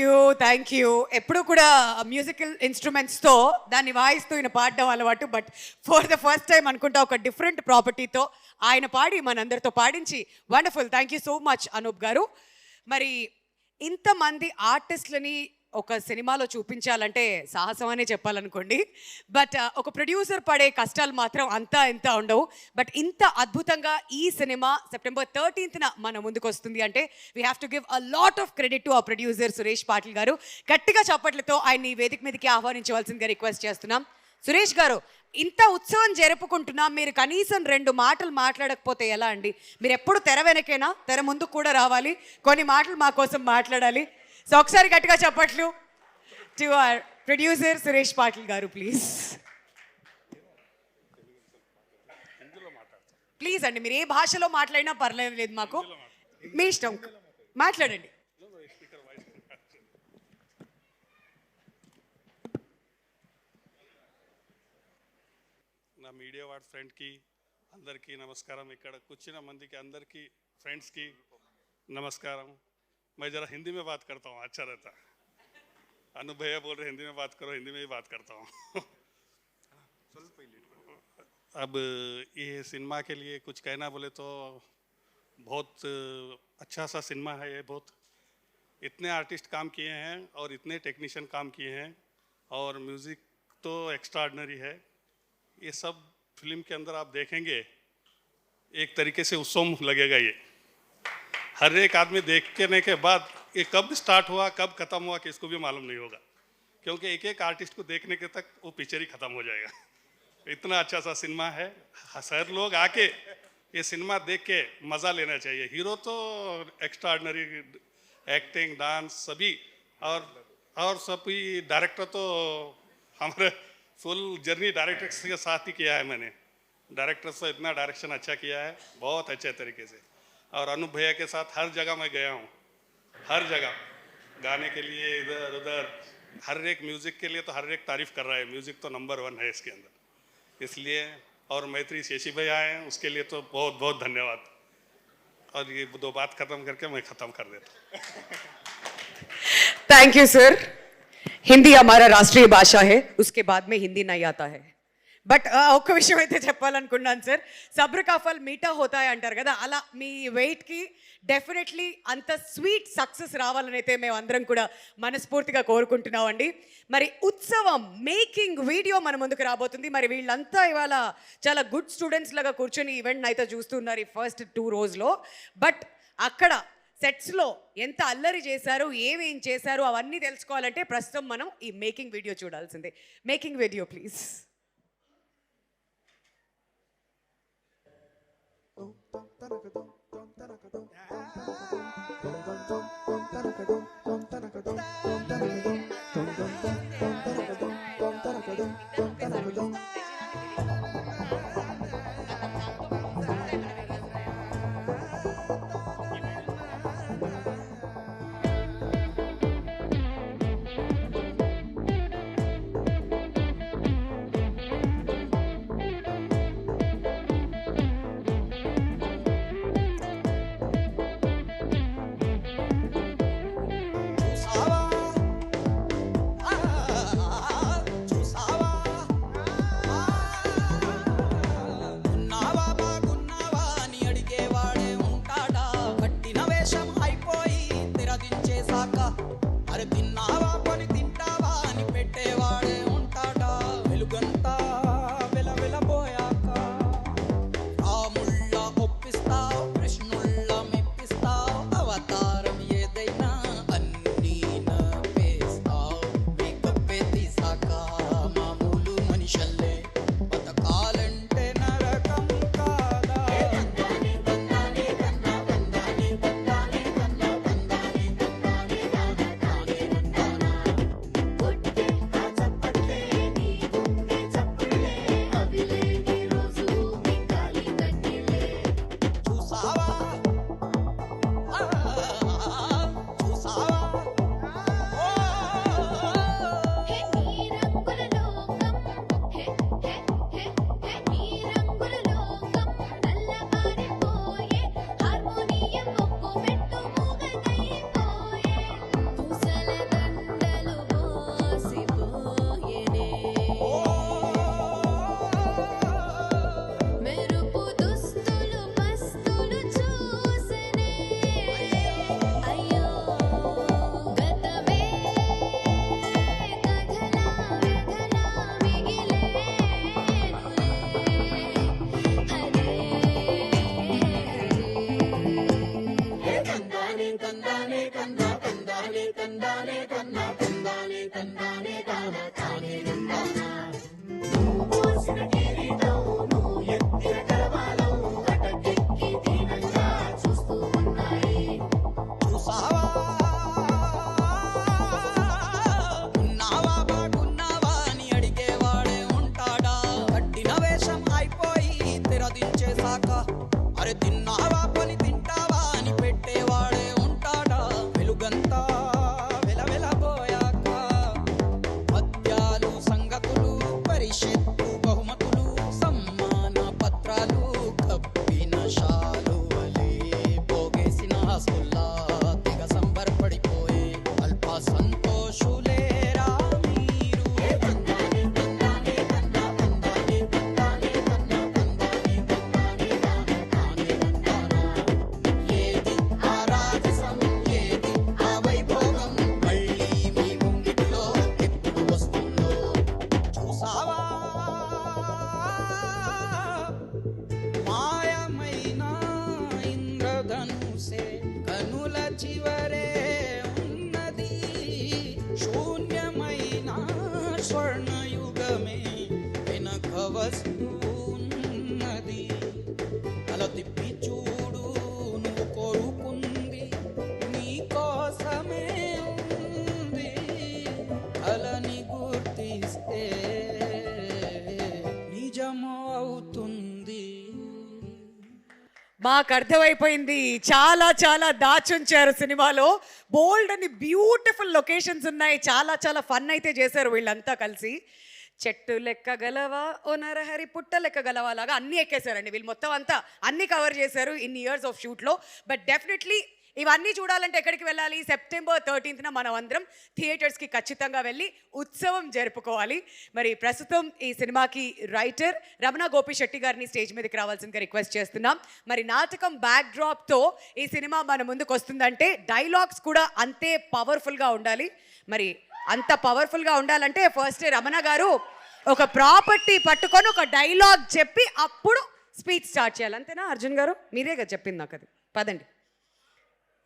you. ఎప్పుడు కూడా మ్యూజికల్ ఇన్స్ట్రుమెంట్స్తో దాన్ని వాయిస్తూ ఈయన పాడడం అలవాటు, but for the first time అనుకుంటా ఒక డిఫరెంట్ ప్రాపర్టీతో ఆయన పాడి మనందరితో పాడించి wonderful. Thank you so much Anup గారు. మరి ఇంతమంది ఆర్టిస్టులని ఒక సినిమాలో చూపించాలంటే సాహసం అనే చెప్పాలనుకోండి, బట్ ఒక ప్రొడ్యూసర్ పడే కష్టాలు మాత్రం అంతా ఇంత ఉండవు. బట్ ఇంత అద్భుతంగా ఈ సినిమా సెప్టెంబర్ 13th మన ముందుకు వస్తుంది అంటే we have to give a lot of credit to ఆ ప్రొడ్యూసర్ సురేష్ పాటిల్ గారు. గట్టిగా చప్పట్లతో ఆయన్ని వేదిక మీదకి ఆహ్వానించవలసిందిగా రిక్వెస్ట్ చేస్తున్నాం. సురేష్ గారు, ఇంత ఉత్సవం జరుపుకుంటున్నాం, మీరు కనీసం 2 మాటలు మాట్లాడకపోతే ఎలా అండి? మీరు ఎప్పుడు తెర వెనకేనా, తెర ముందుకు కూడా రావాలి, కొన్ని మాటలు మా కోసం మాట్లాడాలి. సో ఒకసారి గట్టిగా చెప్పట్లు to our producer Suresh Patil గారు ప్లీజ్. ప్లీజ్ అండి, మీరు ఏ భాషలో మాట్లాడినా పర్లేదు, మాకు మీ ఇష్టం, మాట్లాడండి. నా మీడియా వార్డ్ ఫ్రెండ్కి అందరికీ నమస్కారం. ఇక్కడ కూర్చున్న మందికి అందరికీ फ्रेंड्स की नमस्कारम. मैं ज़रा हिंदी में बात करता हूँ, अच्छा रहता. अनु भैया बोल रहे हिंदी में बात करो, हिंदी में ही बात करता हूँ. अब ये सिनेमा के लिए कुछ कहना बोले तो बहुत अच्छा सा सिनेमा है ये. बहुत इतने आर्टिस्ट काम किए हैं और इतने टेक्नीशियन काम किए हैं और म्यूज़िक तो एक्स्ट्राऑर्डिनरी है. ये सब फिल्म के अंदर आप देखेंगे एक तरीके से उत्सव लगेगा. ये हर एक आदमी देखने के बाद ये कब स्टार्ट हुआ कब ख़त्म हुआ किसको भी मालूम नहीं होगा, क्योंकि एक एक आर्टिस्ट को देखने के तक वो पिक्चर ही ख़त्म हो जाएगा. इतना अच्छा सा सिनेमा है. हर लोग आके ये सिनेमा देख के मज़ा लेना चाहिए. हीरो तो एक्स्ट्राऑर्डिनरी एक्टिंग डांस सभी और सभी. डायरेक्टर तो हमारे फुल जर्नी डायरेक्टर के साथ ही किया है मैंने. डायरेक्टर से इतना डायरेक्शन अच्छा किया है बहुत अच्छे तरीके से. और अनु भैया के साथ हर जगह मैं गया हूँ, हर जगह गाने के लिए इधर उधर, हर एक म्यूज़िक के लिए तो हर एक तारीफ़ कर रहा है. म्यूज़िक तो नंबर 1 है इसके अंदर, इसलिए. और मैत्री शेषी भाई आए हैं उसके लिए तो बहुत बहुत धन्यवाद. और ये 2 बात ख़त्म करके मैं ख़त्म कर देता हूँ. Thank you sir. हिंदी हमारा राष्ट्रीय भाषा है, उसके बाद में हिंदी नहीं आता है. బట్ ఒక్క విషయం అయితే చెప్పాలనుకున్నాను సార్, సబ్ర్ కా ఫల్ మీఠా హోతా హై అంటారు కదా, అలా మీ వెయిట్కి డెఫినెట్లీ అంత స్వీట్ సక్సెస్ రావాలని అయితే మేము అందరం కూడా మనస్ఫూర్తిగా కోరుకుంటున్నామండి. మరి ఉత్సవం మేకింగ్ వీడియో మన ముందుకు రాబోతుంది. మరి వీళ్ళంతా ఇవాళ చాలా గుడ్ స్టూడెంట్స్ లాగా కూర్చొని ఈవెంట్ అయితే చూస్తున్నారు ఈ ఫస్ట్ 2 రోజులో. బట్ అక్కడ సెట్స్లో ఎంత అల్లరి చేశారు, ఏమేం చేశారు అవన్నీ తెలుసుకోవాలంటే ప్రస్తుతం మనం ఈ మేకింగ్ వీడియో చూడాల్సిందే. Making video please. అరే తిన్నావా పని తింటావా అని పెట్టేవాడే ఉంటాడా వెలుగంతా వెలవెలబోయాక పద్యాలు సంగతులు పరిషత్తు బహుమతులు సమ్మాన పత్రాలు కప్పిన శాలువలే పోగేసిన ఆస్తుల్లా తెగ సంబరపడిపోయే అల్ప సంతోషులేరా మీరు ఏది ఆరాధసం ఏది ఆ వైభోగం మళ్ళీ మీ ముంగిటిలో ఎప్పుడు వస్తుందో చూసావా మాయమైన ఇంద్రధనుసే కనుల చివరే ఉన్నది శూన్యమైన స్వర్ణయుగమే వెనక వస్తున్నది తల తిప్పి చూడు నువ్వు కోరుకుంది నీ కోసమే ఉంది కలని గుర్తిస్తే నిజము అవుతుంది. మాకు అర్థమైపోయింది, చాలా చాలా దాచుంచారు సినిమాలో. బోల్డ్ అని బ్యూటిఫుల్ లొకేషన్స్ ఉన్నాయి, చాలా చాలా ఫన్ అయితే చేశారు వీళ్ళంతా కలిసి. చెట్టు లెక్కగలవా ఓ నరహరి పుట్ట లెక్కగలవా లాగా అన్నీ ఎక్కేశారండి వీళ్ళు. మొత్తం అంతా అన్నీ కవర్ చేశారు ఇన్ని ఇయర్స్ ఆఫ్ షూట్లో. బట్ డెఫినెట్లీ ఇవన్నీ చూడాలంటే ఎక్కడికి వెళ్ళాలి? సెప్టెంబర్ 13న మనం అందరం థియేటర్స్కి ఖచ్చితంగా వెళ్ళి ఉత్సవం జరుపుకోవాలి. మరి ప్రస్తుతం ఈ సినిమాకి రైటర్ రమణ గోపిశెట్టి గారిని స్టేజ్ మీదకి రావాల్సిందిగా రిక్వెస్ట్ చేస్తున్నాం. మరి నాటకం బ్యాక్డ్రాప్తో ఈ సినిమా మన ముందుకు వస్తుందంటే డైలాగ్స్ కూడా అంతే పవర్ఫుల్గా ఉండాలి. మరి అంత పవర్ఫుల్గా ఉండాలంటే ఫస్ట్ రమణ గారు ఒక ప్రాపర్టీ పట్టుకొని ఒక డైలాగ్ చెప్పి అప్పుడు స్పీచ్ స్టార్ట్ చేయాలి. అంతేనా అర్జున్ గారు? మీరే కదా చెప్పింది నాకు అది. పదండి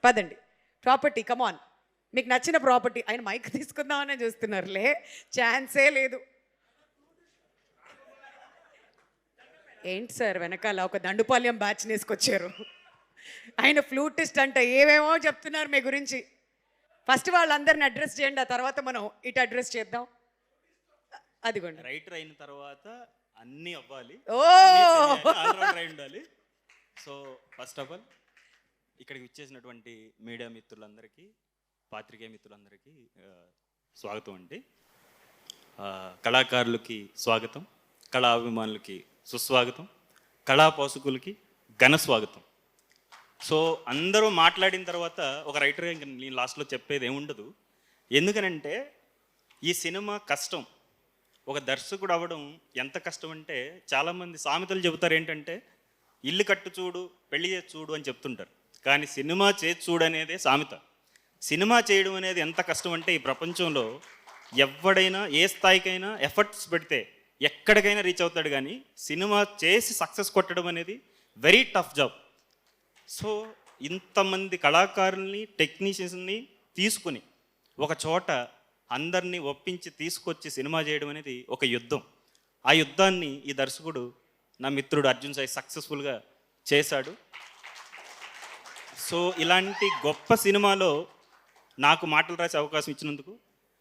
పదండి. ప్రాపర్టీ కమాన్, మీకు నచ్చిన ప్రాపర్టీ. ఆయన మైక్ తీసుకుందామనే చూస్తున్నారులే, ఛాన్సే లేదు. ఏంటి సార్ వెనకాల ఒక దండుపాల్యం బ్యాచ్ వేసుకొచ్చారు. ఆయన ఫ్లూటిస్ట్ అంట, ఏమేమో చెప్తున్నారు మీ గురించి. ఫస్ట్ వాళ్ళందరిని అడ్రస్ చేయండి, ఆ తర్వాత మనం ఇటు అడ్రస్ చేద్దాం. అదిగోండి. రైటర్ అయిన తర్వాత అన్నీ అవ్వాలి, ఓ ఆల్రౌండర్ అయి ఉండాలి. సో ఫస్ట్ ఆఫ్ ఆల్ ఇక్కడికి విచ్చేసినటువంటి మీడియా మిత్రులందరికీ, పాత్రికేయ మిత్రులందరికీ స్వాగతం అండి. కళాకారులకి స్వాగతం, కళా అభిమానులకి సుస్వాగతం, కళా పోషకులకి ఘన స్వాగతం. సో అందరూ మాట్లాడిన తర్వాత ఒక రైటర్గా ఇంక నేను లాస్ట్లో చెప్పేది ఏముండదు. ఎందుకనంటే ఈ సినిమా కష్టం, ఒక దర్శకుడు అవ్వడం ఎంత కష్టం అంటే, చాలామంది సామెతలు చెబుతారు ఏంటంటే ఇల్లు కట్టు చూడు పెళ్లి చేసి చూడు అని చెప్తుంటారు. కానీ సినిమా చేసి చూడు అనేదే సామెత. సినిమా చేయడం అనేది ఎంత కష్టం అంటే, ఈ ప్రపంచంలో ఎవడైనా ఏ స్థాయికైనా ఎఫర్ట్స్ పెడితే ఎక్కడికైనా రీచ్ అవుతాడు, కానీ సినిమా చేసి సక్సెస్ కొట్టడం అనేది వెరీ టఫ్ జాబ్. సో ఇంతమంది కళాకారుల్ని టెక్నీషియన్స్ని తీసుకుని ఒక చోట అందరినీ ఒప్పించి తీసుకొచ్చి సినిమా చేయడం అనేది ఒక యుద్ధం. ఆ యుద్ధాన్ని ఈ దర్శకుడు నా మిత్రుడు అర్జున్ సాయి సక్సెస్ఫుల్గా చేశాడు. సో ఇలాంటి గొప్ప సినిమాలో నాకు మాటలు రాసే అవకాశం ఇచ్చినందుకు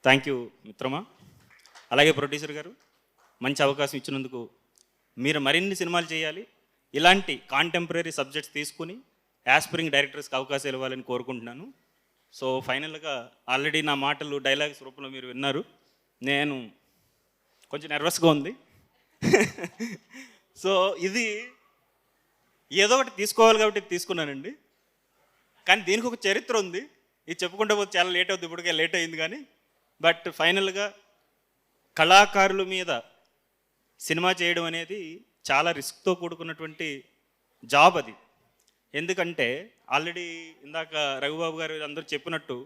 థ్యాంక్ యూ మిత్రమా. అలాగే ప్రొడ్యూసర్ గారు మంచి అవకాశం ఇచ్చినందుకు. మీరు మరిన్ని సినిమాలు చేయాలి, ఇలాంటి కాంటెంపరీ సబ్జెక్ట్స్ తీసుకుని యాస్పిరింగ్ డైరెక్టర్స్కి అవకాశాలు ఇవ్వాలని కోరుకుంటున్నాను. సో ఫైనల్గా ఆల్రెడీ నా మాటలు డైలాగ్స్ రూపంలో మీరు విన్నారు. నేను కొంచెం నర్వస్గా ఉంది. సో ఇది ఏదో ఒకటి తీసుకోవాలి కాబట్టి తీసుకున్నానండి. కానీ దీనికి ఒక చరిత్ర ఉంది, ఇది చెప్పుకుంటే పోతే చాలా లేట్ అవుతుంది, ఇప్పటికే లేట్ అయింది. కానీ బట్ ఫైనల్గా కళాకారుల మీద సినిమా చేయడం అనేది చాలా రిస్క్తో కూడుకున్నటువంటి జాబ్ అది. ఎందుకంటే ఆల్రెడీ ఇందాక రఘుబాబు గారు అందరూ చెప్పినట్టు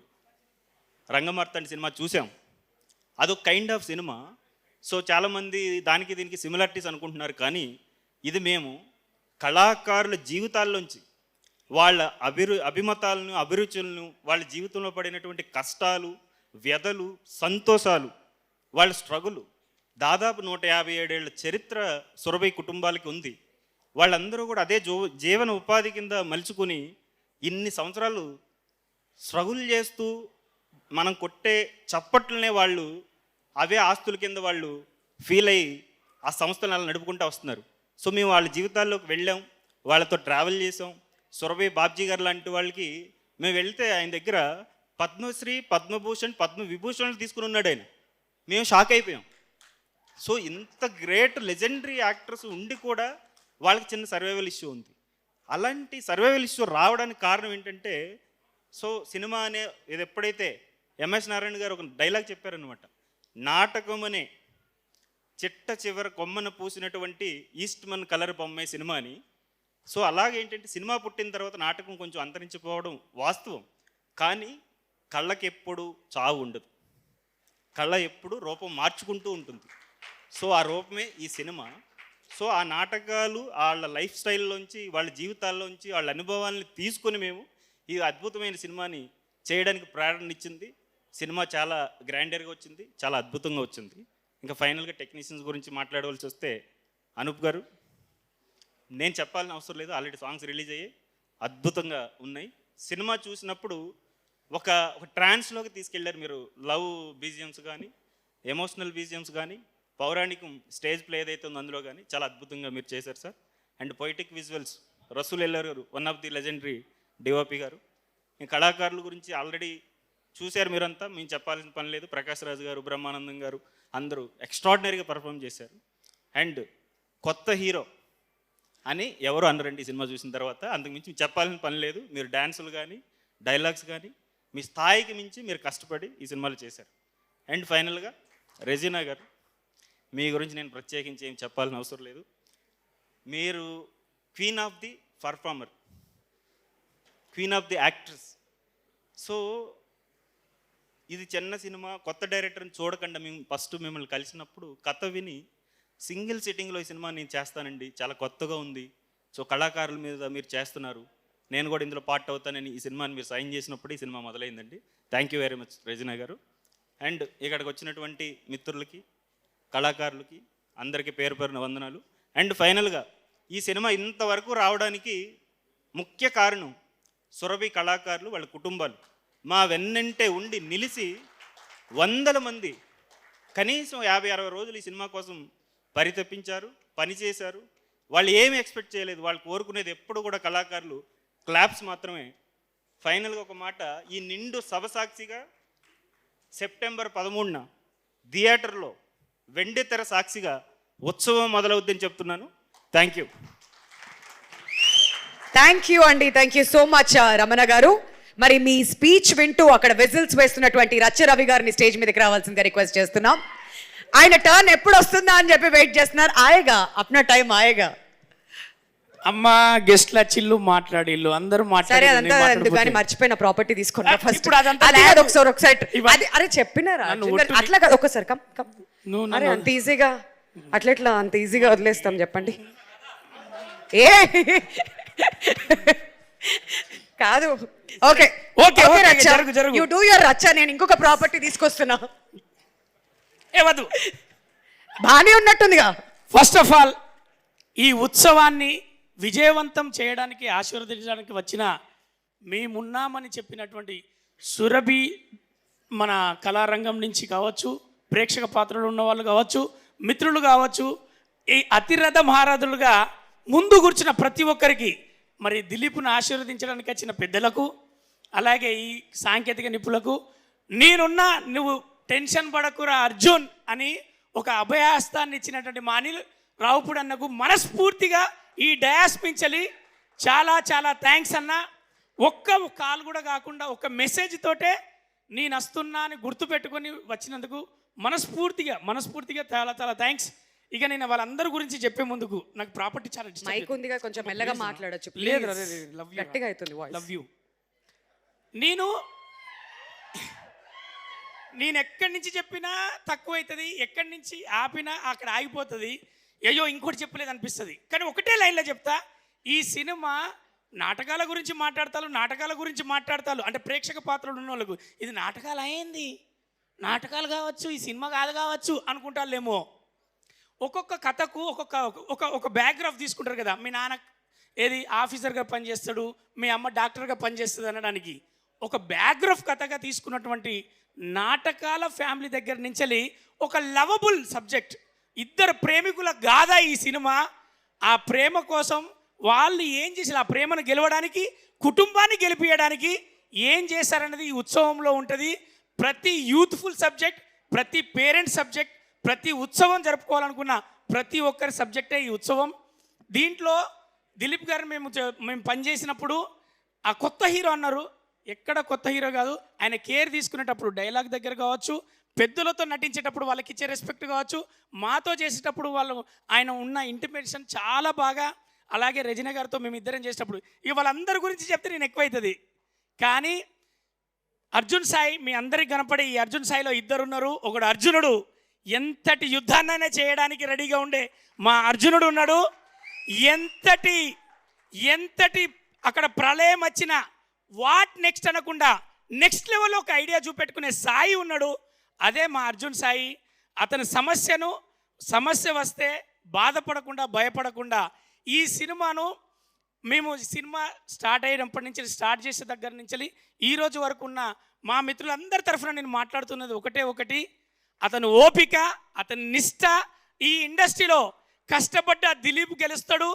రంగమార్తాండ సినిమా చూసాం, అదొక కైండ్ ఆఫ్ సినిమా. సో చాలామంది దానికి దీనికి సిమిలారిటీస్ అనుకుంటున్నారు, కానీ ఇది మేము కళాకారుల జీవితాల్లోంచి వాళ్ళ అభిమతాలను అభిరుచులను, వాళ్ళ జీవితంలో పడినటువంటి కష్టాలు, వ్యధలు, సంతోషాలు, వాళ్ళ స్ట్రగులు, దాదాపు 157 ఏళ్ల చరిత్ర సురభి కుటుంబాలకి ఉంది. వాళ్ళందరూ కూడా అదే జీవన ఉపాధి కింద మలుచుకుని ఇన్ని సంవత్సరాలు స్ట్రగుల్ చేస్తూ మనం కొట్టే చప్పట్లనే వాళ్ళు అవే ఆస్తుల కింద వాళ్ళు ఫీల్ అయ్యి ఆ సంస్థలను అలా నడుపుకుంటూ వస్తున్నారు. సో మేము వాళ్ళ జీవితాల్లోకి వెళ్ళాం, వాళ్ళతో ట్రావెల్ చేసాం. సురభి బాబ్జీ గారు లాంటి వాళ్ళకి మేము వెళ్తే ఆయన దగ్గర పద్మశ్రీ, పద్మభూషణ్, పద్మవిభూషణ్ తీసుకుని ఉన్నాడు ఆయన. మేము షాక్ అయిపోయాం. సో ఇంత గ్రేట్ లెజెండరీ యాక్టర్స్ ఉండి కూడా వాళ్ళకి చిన్న సర్వైవల్ ఇష్యూ ఉంది. అలాంటి సర్వైవల్ ఇష్యూ రావడానికి కారణం ఏంటంటే, సో సినిమా అనే ఇది ఎప్పుడైతే ఎంఎస్ నారాయణ గారు ఒక డైలాగ్ చెప్పారనమాట, నాటకం అనే చిట్ట చివర కొమ్మన పూసినటువంటి ఈస్ట్మన్ కలర్ బొమ్మే సినిమా అని. సో అలాగేంటంటే సినిమా పుట్టిన తర్వాత నాటకం కొంచెం అంతరించిపోవడం వాస్తవం. కానీ కళ్ళకి ఎప్పుడు చావు ఉండదు, కళ్ళ ఎప్పుడు రూపం మార్చుకుంటూ ఉంటుంది. సో ఆ రూపమే ఈ సినిమా. సో ఆ నాటకాలు వాళ్ళ లైఫ్ స్టైల్లోంచి, వాళ్ళ జీవితాల్లోంచి, వాళ్ళ అనుభవాల్ని తీసుకొని మేము ఈ అద్భుతమైన సినిమాని చేయడానికి ప్రేరణ ఇచ్చింది. సినిమా చాలా గ్రాండర్గా వచ్చింది, చాలా అద్భుతంగా వచ్చింది. ఇంకా ఫైనల్గా టెక్నీషియన్స్ గురించి మాట్లాడవలసి వస్తే, అనూప్ గారు నేను చెప్పాలని అవసరం లేదు, ఆల్రెడీ సాంగ్స్ రిలీజ్ అయ్యాయి, అద్భుతంగా ఉన్నాయి. సినిమా చూసినప్పుడు ఒక ట్రాన్స్లోకి తీసుకెళ్ళారు మీరు. లవ్ బీజిఎమ్స్ కానీ, ఎమోషనల్ బీజిఎమ్స్ కానీ, పౌరాణికం స్టేజ్ ప్లే ఏదైతే ఉందో అందులో కానీ చాలా అద్భుతంగా మీరు చేశారు sir. And poetic visuals Rasool Ellore గారు, one of the legendary DOP గారు. ఈ కళాకారుల గురించి ఆల్రెడీ చూశారు మీరంతా, మేము చెప్పాల్సిన పని లేదు. ప్రకాష్ రాజ్ గారు, బ్రహ్మానందం గారు అందరూ ఎక్స్ట్రాడినరీగా పర్ఫామ్ చేశారు. అండ్ కొత్త హీరో అని ఎవరు అనరండి సినిమా చూసిన తర్వాత. అంతకుమించి చెప్పాల్సిన పని లేదు. మీరు డ్యాన్సులు కానీ, డైలాగ్స్ కానీ మీ స్థాయికి మించి మీరు కష్టపడి ఈ సినిమాలు చేశారు. అండ్ ఫైనల్గా రెజీనా గారు, మీ గురించి నేను ప్రత్యేకించి ఏం చెప్పాల్సిన అవసరం లేదు. మీరు queen of the performer, queen of the actress. So ఇది చిన్న సినిమా, కొత్త డైరెక్టర్ని చూడకుండా మేము ఫస్ట్ మిమ్మల్ని కలిసినప్పుడు కథ విని సింగిల్ సిట్టింగ్లో ఈ సినిమా నేను చేస్తానండి, చాలా కొత్తగా ఉంది, సో కళాకారుల మీద మీరు చేస్తున్నారు, నేను కూడా ఇందులో పార్ట్ అవుతానని ఈ సినిమాని మీరు సైన్ చేసినప్పుడు ఈ సినిమా మొదలైందండి. Thank you very much Regina గారు. అండ్ ఇక్కడికి వచ్చినటువంటి మిత్రులకి, కళాకారులకి అందరికీ పేరు పేరున వందనాలు. అండ్ ఫైనల్గా ఈ సినిమా ఇంతవరకు రావడానికి ముఖ్య కారణం సురభి కళాకారులు, వాళ్ళ కుటుంబాలు మా వెన్నంటే ఉండి నిలిచి 100 మంది కనీసం 50-60 రోజులు ఈ సినిమా కోసం పరితపించారు, పనిచేశారు. వాళ్ళు ఏమి ఎక్స్పెక్ట్ చేయలేదు, వాళ్ళు కోరుకునేది ఎప్పుడు కూడా కళాకారులు క్లాప్స్ మాత్రమే. ఫైనల్గా ఒక మాట, ఈ నిండు సభ సాక్షిగా సెప్టెంబర్ 13న థియేటర్లో వెండితెర సాక్షిగా ఉత్సవం మొదలవుద్దని చెప్తున్నాను. Thank you. థ్యాంక్ యూ అండి, thank you so much Ramana గారు. మరి మీ స్పీచ్ వింటూ అక్కడ విజిల్స్ వేస్తున్నటువంటి రచ్చ రవి గారిని స్టేజ్ మీదకి రావాల్సిందిగా రిక్వెస్ట్ చేస్తున్నాం. ఆయన టర్న్ ఎప్పుడు వస్తుందా అని చెప్పి వెయిట్ చేస్తున్నారు. ఆయగా అప్నా టైం ఆయగా. అమ్మా గెస్ట్ల చిల్లు మాట్లాడిల్లు అందరూ సరే, అదంతా ఎందుకు కానీ మర్చిపోయిన ప్రాపర్టీ తీసుకున్నా ఫస్ట్. ఒకసారి అరే చెప్పినారా అట్లా కాదు, ఒకసారి కమ్ కమ్. అరే అంత ఈజీగా అట్లా అంత ఈజీగా వదిలేస్తాం చెప్పండి. ఏ కాదు, okay okay you do your రచ్చ. నేను ఇంకొక ప్రాపర్టీ తీసుకొస్తున్నా. ఏవద్దు, బానే ఉన్నట్టుందిగా. ఫస్ట్ ఆఫ్ ఆల్ ఈ ఉత్సవాన్ని విజయవంతం చేయడానికి, ఆశీర్వదించడానికి వచ్చిన మేమున్నామని చెప్పినటువంటి సురభి మన కళారంగం నుంచి కావచ్చు, ప్రేక్షక పాత్రలు ఉన్న వాళ్ళు కావచ్చు, మిత్రులు కావచ్చు, ఈ అతిరథ మహారథులుగా ముందు కూర్చున్న ప్రతి ఒక్కరికి, మరి దిలీప్ను ఆశీర్వదించడానికి వచ్చిన పెద్దలకు, అలాగే ఈ సాంకేతిక నిపుణులకు, నేనున్నా నువ్వు టెన్షన్ పడకురా అర్జున్ అని ఒక అభయహస్తాన్ని ఇచ్చినటువంటి మా అనిల్ రావుపూడి అన్నకు మనస్ఫూర్తిగా ఈ డయాస్ మించలి చాలా చాలా థ్యాంక్స్ అన్న. ఒక్క కాల్ కూడా కాకుండా ఒక మెసేజ్ తోటే నేను వస్తున్నా అని గుర్తుపెట్టుకొని వచ్చినందుకు మనస్ఫూర్తిగా చాలా చాలా థ్యాంక్స్. ఇక నేను వాళ్ళందరి గురించి చెప్పే ముందుకు నాకు ప్రాపర్టీ చాలా మైక్ ఉందిగా, కొంచెం మెల్లగా మాట్లాడొచ్చు. లేదు, గట్టిగా అవుతుంది వాయిస్. Love you. నేను ఎక్కడి నుంచి చెప్పినా తక్కువ అవుతుంది, ఎక్కడి నుంచి ఆపినా అక్కడ ఆగిపోతుంది. అయ్యో ఇంకోటి చెప్పలేదు అనిపిస్తుంది. కానీ ఒకటే లైన్లో చెప్తా, ఈ సినిమా నాటకాల గురించి మాట్లాడతారు అంటే ప్రేక్షక పాత్రలు ఉన్న వాళ్ళకు ఇది నాటకాలు అయింది, నాటకాలు కావచ్చు, ఈ సినిమా కాదు కావచ్చు అనుకుంటారులేమో. ఒక్కొక్క కథకు ఒక బ్యాక్గ్రాఫ్ తీసుకుంటారు కదా. మీ నాన్న ఏది ఆఫీసర్గా పనిచేస్తాడు, మీ అమ్మ డాక్టర్గా పనిచేస్తుంది అనడానికి ఒక బ్యాక్గ్రాఫ్ కథగా తీసుకున్నటువంటి నాటకాల ఫ్యామిలీ దగ్గర నుంచి ఒక లవబుల్ సబ్జెక్ట్, ఇద్దరు ప్రేమికుల గాథ ఈ సినిమా. ఆ ప్రేమ కోసం వాళ్ళు ఏం చేశారు, ఆ ప్రేమను గెలవడానికి, కుటుంబాన్ని గెలిపించడానికి ఏం చేశారన్నది ఈ ఉత్సవంలో ఉంటుంది. ప్రతి యూత్ఫుల్ సబ్జెక్ట్, ప్రతి పేరెంట్ సబ్జెక్ట్, ప్రతి ఉత్సవం జరుపుకోవాలనుకున్న ప్రతి ఒక్కరి సబ్జెక్టే ఈ ఉత్సవం. దీంట్లో దిలీప్ గారు మేము పనిచేసినప్పుడు ఆ కొత్త హీరో అన్నారు. ఎక్కడ కొత్త హీరో కాదు, ఆయన కేర్ తీసుకునేటప్పుడు డైలాగ్ దగ్గర కావచ్చు, పెద్దలతో నటించేటప్పుడు వాళ్ళకి ఇచ్చే రెస్పెక్ట్ కావచ్చు, మాతో చేసేటప్పుడు ఆయన ఉన్న ఇంటిమేషన్ చాలా బాగా. అలాగే రజనీ గారితో మేము ఇద్దరం చేసేటప్పుడు వాళ్ళందరి గురించి చెప్తే నేను ఎక్కువైతుంది. కానీ అర్జున్ సాయి, మీ అందరికి కనపడే ఈ అర్జున్ సాయిలో ఇద్దరు ఉన్నారు. ఒకడు అర్జునుడు, ఎంతటి యుద్ధాన్నైనా చేయడానికి రెడీగా ఉండే మా అర్జునుడు ఉన్నాడు. ఎంతటి అక్కడ ప్రళయం వచ్చినా వాట్ నెక్స్ట్ అనకుండా నెక్స్ట్ లెవెల్లో ఒక ఐడియా చూపెట్టుకునే సాయి ఉన్నాడు. అదే మా అర్జున్ సాయి. అతని సమస్య వస్తే బాధపడకుండా, భయపడకుండా ఈ సినిమాను మేము సినిమా స్టార్ట్ అయినప్పటి నుంచి, స్టార్ట్ చేసే దగ్గర నుంచి ఈ రోజు వరకు ఉన్న మా మిత్రులందరి తరఫున నేను మాట్లాడుతున్నది ఒకటి, అతను ఓపిక, అతని నిష్ట. ఈ ఇండస్ట్రీలో కష్టపడ్డ దిలీప్ గెలుస్తాడు,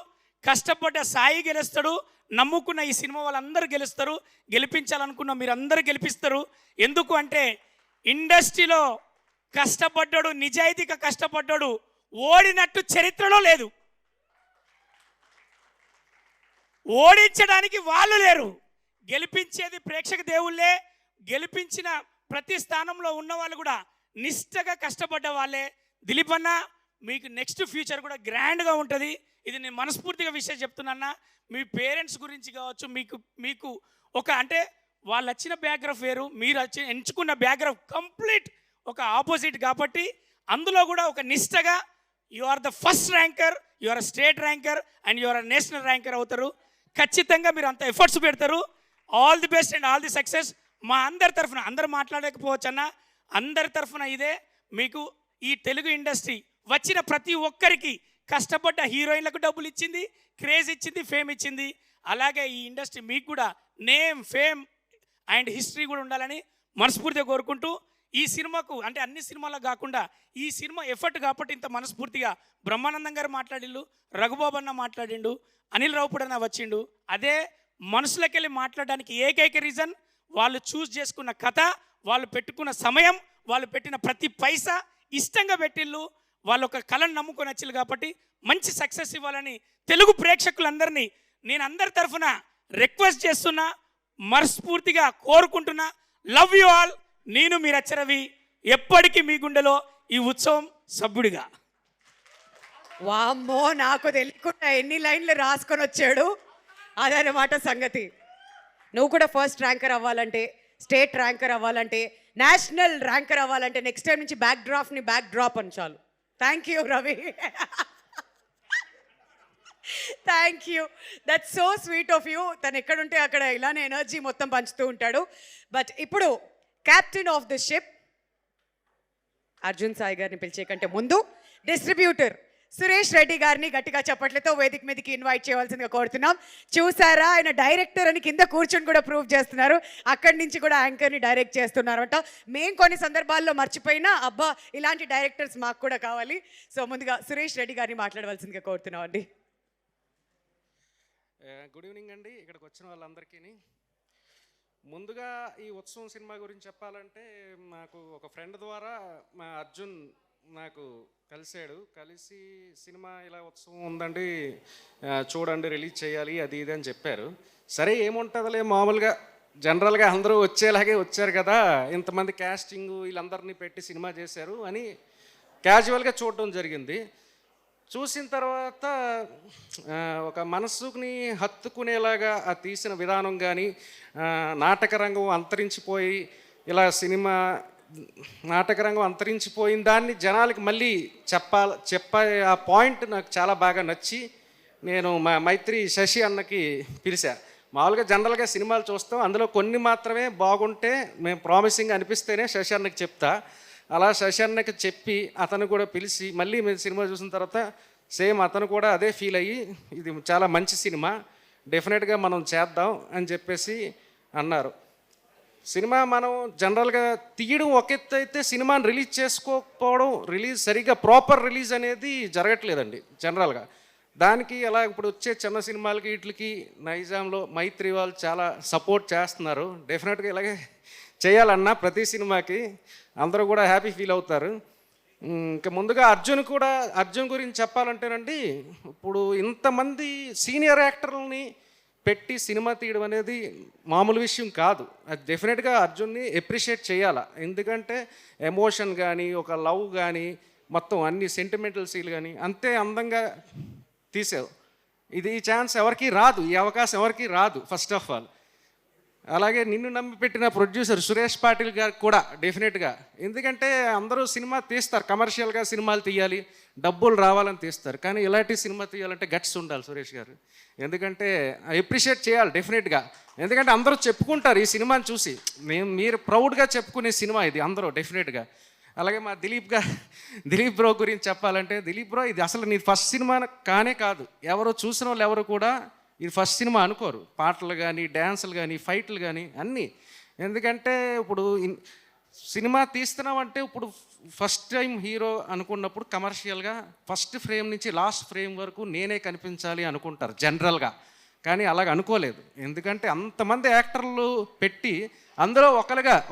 కష్టపడ్డ సాయి గెలుస్తాడు, నమ్ముకున్న ఈ సినిమా వాళ్ళందరూ గెలుస్తారు, గెలిపించాలనుకున్న మీరందరూ గెలిపిస్తారు. ఎందుకు అంటే ఇండస్ట్రీలో కష్టపడ్డాడు, నిజాయితీగా కష్టపడ్డాడు, ఓడినట్టు చరిత్రలో లేదు. ఓడించడానికి వాళ్ళు లేరు, గెలిపించేది ప్రేక్షక దేవుళ్ళే. గెలిపించిన ప్రతి స్థానంలో ఉన్న వాళ్ళు కూడా నిష్టగా కష్టపడ్డ వాళ్ళే. దిలీప్ అన్న, మీకు నెక్స్ట్ ఫ్యూచర్ కూడా గ్రాండ్గా ఉంటుంది. ఇది నేను మనస్ఫూర్తిగా విషయం చెప్తున్నా. మీ పేరెంట్స్ గురించి కావచ్చు, మీకు ఒక అంటే వాళ్ళు వచ్చిన బ్యాక్గ్రౌండ్ వేరు, మీరు ఎంచుకున్న బ్యాక్గ్రౌండ్ కంప్లీట్ ఒక ఆపోజిట్. కాబట్టి అందులో కూడా ఒక నిష్టగా you are the first ranker, you are state ranker and you are national ranker అవుతారు. ఖచ్చితంగా మీరు అంత ఎఫర్ట్స్ పెడతారు. All the best and all the success. మా అందరి తరఫున, అందరు మాట్లాడకపోవచ్చు అన్న, అందరి తరఫున ఇదే. మీకు ఈ తెలుగు ఇండస్ట్రీ వచ్చిన ప్రతి ఒక్కరికి, కష్టపడ్డ హీరోయిన్లకు డబ్బులు ఇచ్చింది, క్రేజ్ ఇచ్చింది, ఫేమ్ ఇచ్చింది. అలాగే ఈ ఇండస్ట్రీ మీకు కూడా నేమ్, ఫేమ్ అండ్ హిస్టరీ కూడా ఉండాలని మనస్ఫూర్తిగా కోరుకుంటూ, ఈ సినిమాకు అంటే అన్ని సినిమాలకు కాకుండా ఈ సినిమా ఎఫర్ట్ కాబట్టి ఇంత మనస్ఫూర్తిగా బ్రహ్మానందం గారు మాట్లాడిండు, రఘుబాబు అన్న మాట్లాడిండు, అనిల్ రావుపూడి అన్న వచ్చిండు. అదే మనసులోకి వెళ్ళి మాట్లాడడానికి ఏకైక రీజన్, వాళ్ళు చూస్ చేసుకున్న కథ, వాళ్ళు పెట్టుకున్న సమయం, వాళ్ళు పెట్టిన ప్రతి పైసా ఇష్టంగా పెట్టిళ్ళు. వాళ్ళు ఒక కళను నమ్ముకొని వచ్చిళ్ళు కాబట్టి మంచి సక్సెస్ ఇవ్వాలని తెలుగు ప్రేక్షకులందరినీ నేను అందరి తరఫున రిక్వెస్ట్ చేస్తున్నా, మనస్ఫూర్తిగా కోరుకుంటున్నా. Love you all. నేను మీ రచరవి, ఎప్పటికీ మీ గుండెలో ఈ ఉత్సవం సభ్యుడిగా. వామ్మో, నాకు తెలియకుండా ఎన్ని లైన్లు రాసుకొని వచ్చాడు. అదనమాట సంగతి. నువ్వు కూడా ఫస్ట్ ర్యాంకర్ అవ్వాలంటే, స్టేట్ ర్యాంకర్ అవ్వాలంటే, నేషనల్ ర్యాంకర్ అవ్వాలంటే నెక్స్ట్ టైం నుంచి బ్యాక్ డ్రాప్ అని చాలు. Thank you Ravi. Thank you, that's so sweet of you. తను ఎక్కడుంటే అక్కడ ఇలానే ఎనర్జీ మొత్తం పంచుతూ ఉంటాడు. బట్ ఇప్పుడు captain of the ship Arjun Sai గారిని పిలిచే కంటే ముందు డిస్ట్రిబ్యూటర్ సురేష్ రెడ్డి గారిని గట్టిగా చప్పట్లతో వేదిక మీదకి ఇన్వైట్ చేయవలసిందిగా కోరుతున్నాం. చూసారా, ఆయన డైరెక్టర్ అని కింద కూర్చొని కూడా ప్రూవ్ చేస్తున్నారు. అక్కడి నుంచి కూడా యాంకర్ని డైరెక్ట్ చేస్తున్నారట. మేము కొన్ని సందర్భాల్లో మర్చిపోయినా అబ్బా ఇలాంటి డైరెక్టర్స్ మాకు కూడా కావాలి. సో ముందుగా సురేష్ రెడ్డి గారిని మాట్లాడవలసిందిగా కోరుతున్నాం అండి. గుడ్ ఈవినింగ్ అండి, ఇక్కడికి వచ్చిన వాళ్ళందరికీ. ముందుగా ఈ ఉత్సవం సినిమా గురించి చెప్పాలంటే, నాకు ఒక ఫ్రెండ్ ద్వారా మా అర్జున్ నాకు కలిసి సినిమా ఇలా ఉత్సవం ఉందండి, చూడండి, రిలీజ్ చేయాలి, అది ఇది అని చెప్పారు. సరే ఏముంటుందిలే, మామూలుగా జనరల్గా అందరూ వచ్చేలాగే వచ్చారు కదా, ఇంతమంది క్యాస్టింగ్ వీళ్ళందరినీ పెట్టి సినిమా చేశారు అని క్యాజువల్గా చూడటం జరిగింది. చూసిన తర్వాత ఒక మనసుని హత్తుకునేలాగా ఆ తీసిన విధానం కానీ, నాటక రంగం అంతరించిపోయి ఇలా సినిమా నాటక రంగం అంతరించిపోయిన దాన్ని జనాలకి మళ్ళీ చెప్పే ఆ పాయింట్ నాకు చాలా బాగా నచ్చి నేను మా మైత్రి శశి అన్నకి పిలిచా. మామూలుగా జనరల్గా సినిమాలు చూస్తాం, అందులో కొన్ని మాత్రమే బాగుంటే మేము ప్రామిసింగ్ అనిపిస్తేనే శశి అన్నకి చెప్తా. అలా శశి అన్నకి చెప్పి అతను కూడా పిలిచి మళ్ళీ మేము సినిమా చూసిన తర్వాత సేమ్ అతను కూడా అదే ఫీల్ అయ్యి ఇది చాలా మంచి సినిమా, డెఫినెట్గా మనం చేద్దాం అని చెప్పేసి అన్నారు. సినిమా మనం జనరల్గా తీయడం ఒక ఎత్తు అయితే, సినిమాని రిలీజ్ చేసుకోకపోవడం, సరిగ్గా ప్రాపర్ రిలీజ్ అనేది జరగట్లేదండి జనరల్గా. దానికి అలా ఇప్పుడు వచ్చే చిన్న సినిమాలకి వీటికి నైజాంలో మైత్రి వాళ్ళు చాలా సపోర్ట్ చేస్తున్నారు. డెఫినెట్గా ఇలాగే చేయాలన్నా ప్రతి సినిమాకి అందరూ కూడా హ్యాపీ ఫీల్ అవుతారు. ఇంకా ముందుగా అర్జున్ గురించి చెప్పాలంటేనండి, ఇప్పుడు ఇంతమంది సీనియర్ యాక్టర్లని పెట్టి సినిమా తీయడం అనేది మామూలు విషయం కాదు. అది డెఫినెట్గా అర్జున్ని ఎప్రిషియేట్ చేయాలి. ఎందుకంటే ఎమోషన్ కానీ ఒక లవ్ కానీ మొత్తం అన్ని సెంటిమెంటల్ సీన్లు కానీ అంతే అందంగా తీసావు. ఈ ఛాన్స్ ఎవరికి రాదు, ఈ అవకాశం ఎవరికి రాదు ఫస్ట్ ఆఫ్ ఆల్. అలాగే నిన్ను నమ్మి పెట్టిన ప్రొడ్యూసర్ సురేష్ పాటిల్ గారు కూడా డెఫినెట్గా, ఎందుకంటే అందరూ సినిమా తీస్తారు, కమర్షియల్గా సినిమాలు తీయాలి, డబ్బులు రావాలని తీస్తారు, కానీ ఇలాంటి సినిమా తీయాలంటే గట్స్ ఉండాలి సురేష్ గారు. ఎందుకంటే అప్రిషియేట్ చేయాలి డెఫినెట్గా. ఎందుకంటే అందరూ చెప్పుకుంటారు ఈ సినిమాని చూసి, మీరు ప్రౌడ్గా చెప్పుకునే సినిమా ఇది అందరూ డెఫినెట్గా. అలాగే మా దిలీప్ బ్రో గురించి చెప్పాలంటే, దిలీప్ బ్రో ఇది అసలు నీ ఫస్ట్ సినిమా కానే కాదు. ఎవరో చూసిన వాళ్ళు ఎవరు కూడా ఇది ఫస్ట్ సినిమా అనుకోరు. పాటలు కానీ, డ్యాన్సులు కానీ, ఫైట్లు కానీ అన్నీ. ఎందుకంటే ఇప్పుడు సినిమా తీస్తున్నామంటే ఇప్పుడు ఫస్ట్ టైం హీరో అనుకున్నప్పుడు కమర్షియల్గా ఫస్ట్ ఫ్రేమ్ నుంచి లాస్ట్ ఫ్రేమ్ వరకు నేనే కనిపించాలి అనుకుంటారు జనరల్గా. కానీ అలాగ అనుకోలేదు. ఎందుకంటే అంతమంది యాక్టర్లు పెట్టి అందులో